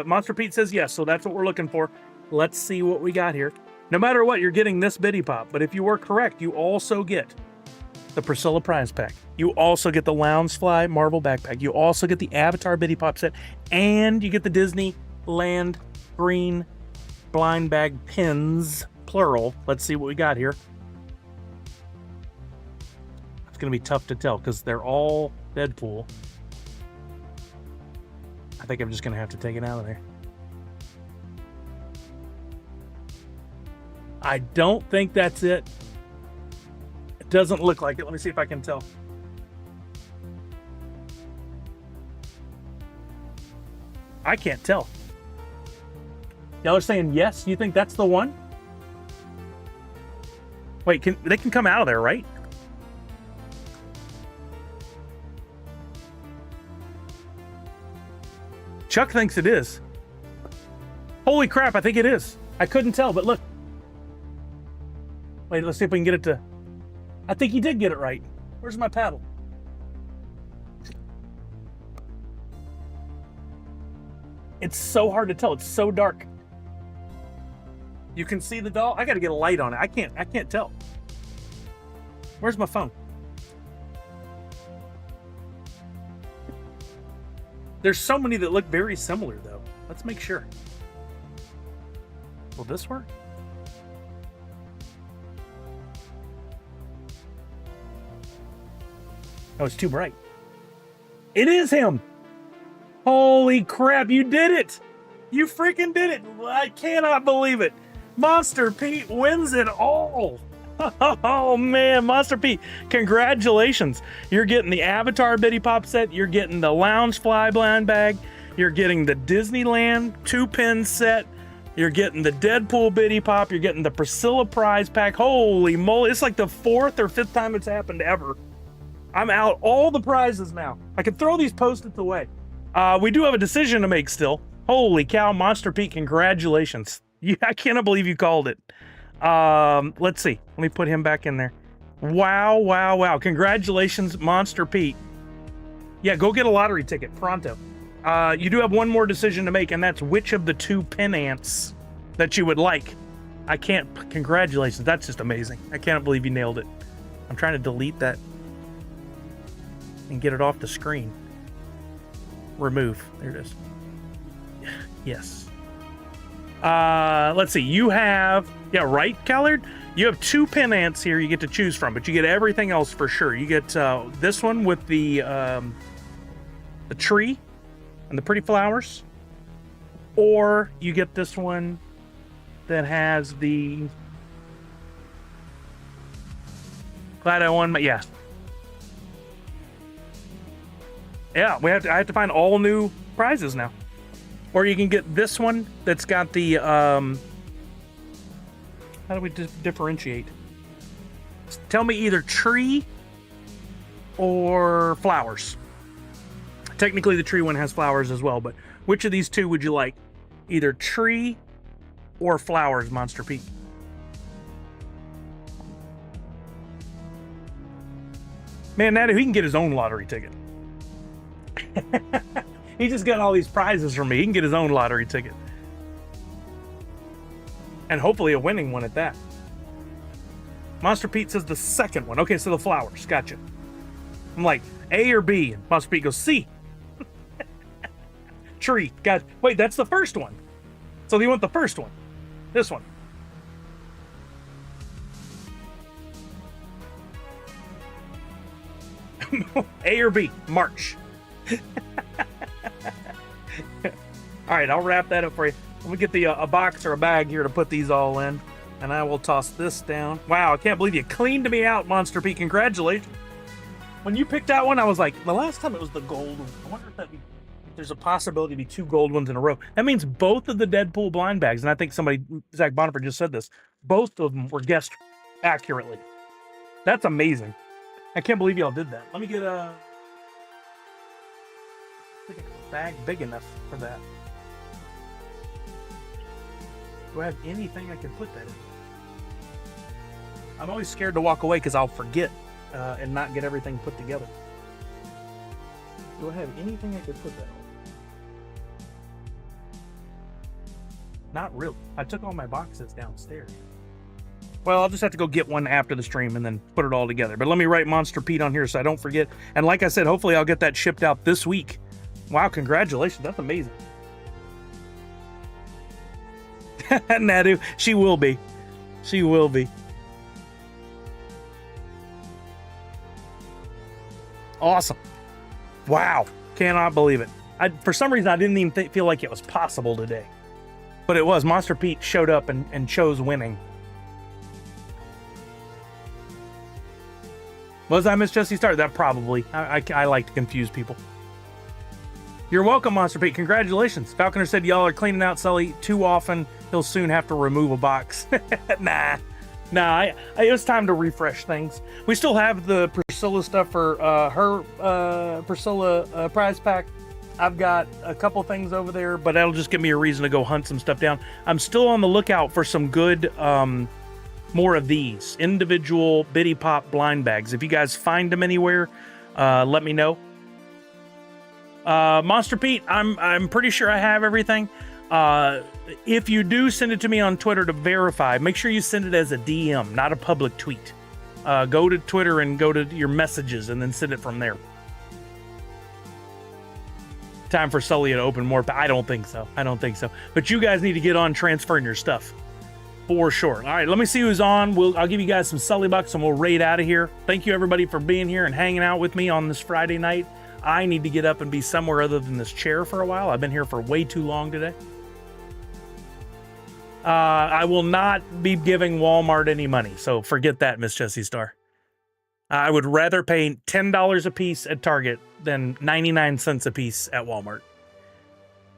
[SPEAKER 1] Monster Pete says yes, so that's what we're looking for. Let's see what we got here. No matter what, you're getting this Bitty Pop, but if you were correct, you also get the Priscilla prize pack. You also get the Loungefly Marvel backpack. You also get the Avatar Bitty Pop set, and you get the Disneyland green blind bag pins, plural. Let's see what we got here. It's going to be tough to tell because they're all Deadpool. I think I'm just going to have to take it out of there. I don't think that's it. It doesn't look like it. Let me see if I can tell. I can't tell. Y'all are saying yes? You think that's the one? Wait, they can come out of there, right? Chuck thinks it is. Holy crap, I think it is. I couldn't tell, but look. Wait, let's see if we can get it to... I think he did get it right. Where's my paddle? It's so hard to tell. It's so dark. You can see the doll? I gotta get a light on it. I can't tell. Where's my phone? There's so many that look very similar, though. Let's make sure. Will this work? Oh, it's too bright. It is him. Holy crap, you did it. You freaking did it. I cannot believe it. Monster Pete wins it all. Oh, man, Monster Pete, congratulations. You're getting the Avatar Bitty Pop set. You're getting the Loungefly blind bag. You're getting the Disneyland 2-pin set. You're getting the Deadpool Bitty Pop. You're getting the Priscilla prize pack. Holy moly. It's like the 4th or 5th time it's happened ever. I'm out all the prizes now. I can throw these Post-its away. We do have a decision to make still. Holy cow, Monster Pete, congratulations. I cannot believe you called it. Let's see. Let me put him back in there. Wow, wow, wow. Congratulations, Monster Pete. Yeah, go get a lottery ticket, pronto. You do have one more decision to make, and that's which of the 2 pin ants that you would like. I can't... Congratulations. That's just amazing. I can't believe you nailed it. I'm trying to delete that and get it off the screen. Remove. There it is. Yes. Let's see. You have... Yeah, right, Callard? You have 2 pin ants here you get to choose from, but you get everything else for sure. You get this one with the tree and the pretty flowers, or you get this one that has the... Glad I won, yeah. Yeah, I have to find all new prizes now. Or you can get this one that's got the, how do we differentiate? Tell me either tree or flowers. Technically the tree one has flowers as well, but which of these 2 would you like? Either tree or flowers, Monster Pete? Man, Natty, he can get his own lottery ticket. He just got all these prizes from me. He can get his own lottery ticket. And hopefully a winning one at that. Monster Pete says the second one. Okay, so the flowers. Gotcha. I'm like, A or B? And Monster Pete goes, C. Tree. Gotcha. Wait, that's the first one. So you want the first one. This one. A or B? March. All right, I'll wrap that up for you. Let me get the a box or a bag here to put these all in, and I will toss this down. Wow, I can't believe you cleaned me out, Monster Pete. Congratulations. When you picked that one, I was like, the last time it was the gold one. I wonder if there's a possibility to be 2 gold ones in a row. That means both of the Deadpool blind bags, and I think Zach Bonifer just said this, both of them were guessed accurately. That's amazing. I can't believe y'all did that. Let me get a bag big enough for that. Do I have anything I can put that in? I'm always scared to walk away because I'll forget and not get everything put together. Do I have anything I could put that on? Not really. I took all my boxes downstairs. Well, I'll just have to go get one after the stream and then put it all together. But let me write Monster Pete on here so I don't forget. And like I said, hopefully I'll get that shipped out this week. Wow, congratulations. That's amazing. Nadu, she will be. She will be. Awesome. Wow. Cannot believe it. For some reason, I didn't even feel like it was possible today. But it was. Monster Pete showed up and chose winning. Was I Miss Jessie Star? That probably. I like to confuse people. You're welcome, Monster Pete. Congratulations. Falconer said y'all are cleaning out Sully too often. He'll soon have to remove a box. Nah, it was time to refresh things. We still have the Priscilla stuff for her Priscilla prize pack. I've got a couple things over there, but that'll just give me a reason to go hunt some stuff down. I'm still on the lookout for some good, more of these individual Bitty Pop blind bags. If you guys find them anywhere, let me know. Monster Pete, I'm pretty sure I have everything. If you do send it to me on Twitter to verify, make sure you send it as a DM, not a public tweet. Go to Twitter and go to your messages and then send it from there. Time for Sully to open more. I don't think so. But you guys need to get on transferring your stuff. For sure. All right, let me see who's on. I'll give you guys some Sully Bucks and we'll raid out of here. Thank you everybody for being here and hanging out with me on this Friday night. I need to get up and be somewhere other than this chair for a while. I've been here for way too long today. I will not be giving Walmart any money, so forget that, Miss Jessie Star. I would rather pay $10 a piece at Target than 99 cents a piece at Walmart.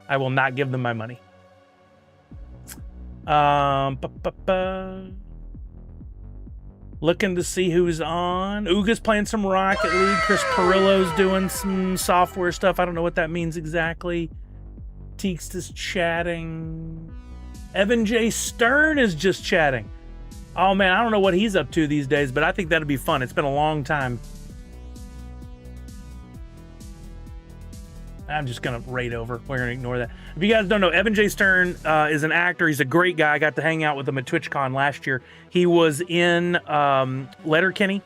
[SPEAKER 1] I will not give them my money. Looking to see who's on. Ooga's playing some Rocket League. Chris Perillo's doing some software stuff. I don't know what that means exactly. Teeks is chatting. Evan J. Stern is just chatting. Oh man, I don't know what he's up to these days, but I think that'd be fun. It's been a long time. I'm just going to raid over. We're going to ignore that. If you guys don't know, Evan J. Stern is an actor. He's a great guy. I got to hang out with him at TwitchCon last year. He was in Letterkenny.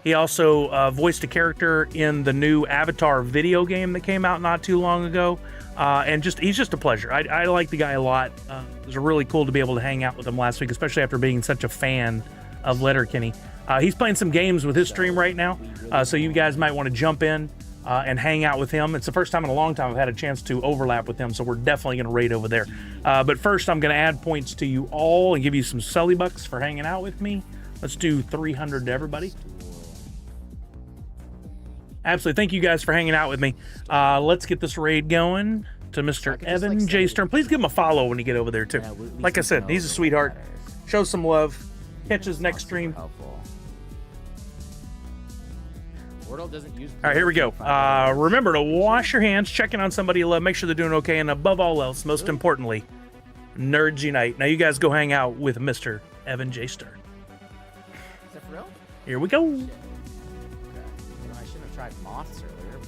[SPEAKER 1] He also voiced a character in the new Avatar video game that came out not too long ago. And he's just a pleasure. I like the guy a lot. It was really cool to be able to hang out with him last week, especially after being such a fan of Letterkenny. He's playing some games with his stream right now, so you guys might want to jump in and hang out with him. It's the first time in a long time I've had a chance to overlap with him, so we're definitely going to raid over there. But first, I'm going to add points to you all and give you some Sully Bucks for hanging out with me. Let's do 300 to everybody. Absolutely. Thank you guys for hanging out with me. Let's get this raid going to Mr. Evan J. Stern. Please give him a follow when you get over there, too. Like I said, he's a sweetheart. Show some love. Catch his next stream.
[SPEAKER 3] Doesn't use.
[SPEAKER 1] All right, here we go. Remember to wash your hands, check in on somebody you love, make sure they're doing okay, and above all else, most importantly, nerds unite. Now you guys go hang out with Mr. Evan J. Stern.
[SPEAKER 3] Is that for real?
[SPEAKER 1] Here we go.
[SPEAKER 3] Shit. Okay. I should have tried moths earlier.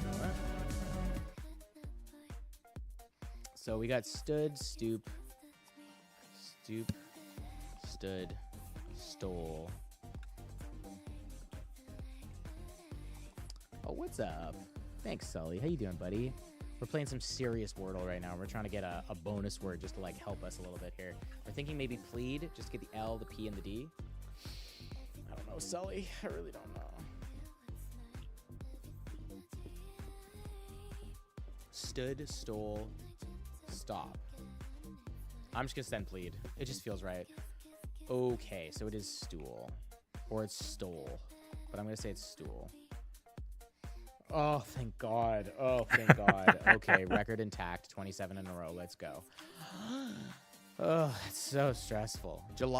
[SPEAKER 3] You know what? So we got stood, stoop, stood, stole. Oh, what's up? Thanks, Sully. How you doing, buddy? We're playing some serious Wordle right now. We're trying to get a bonus word just to, like, help us a little bit here. We're thinking maybe plead, just get the L, the P, and the D. I don't know, Sully. I really don't know. Stood, stole, stop. I'm just gonna send plead. It just feels right. Okay, so it is stool. Or it's stole. But I'm gonna say it's stool. Oh, thank God. Oh, thank God. Okay, record intact. 27 in a row. Let's go. Oh, it's so stressful. July.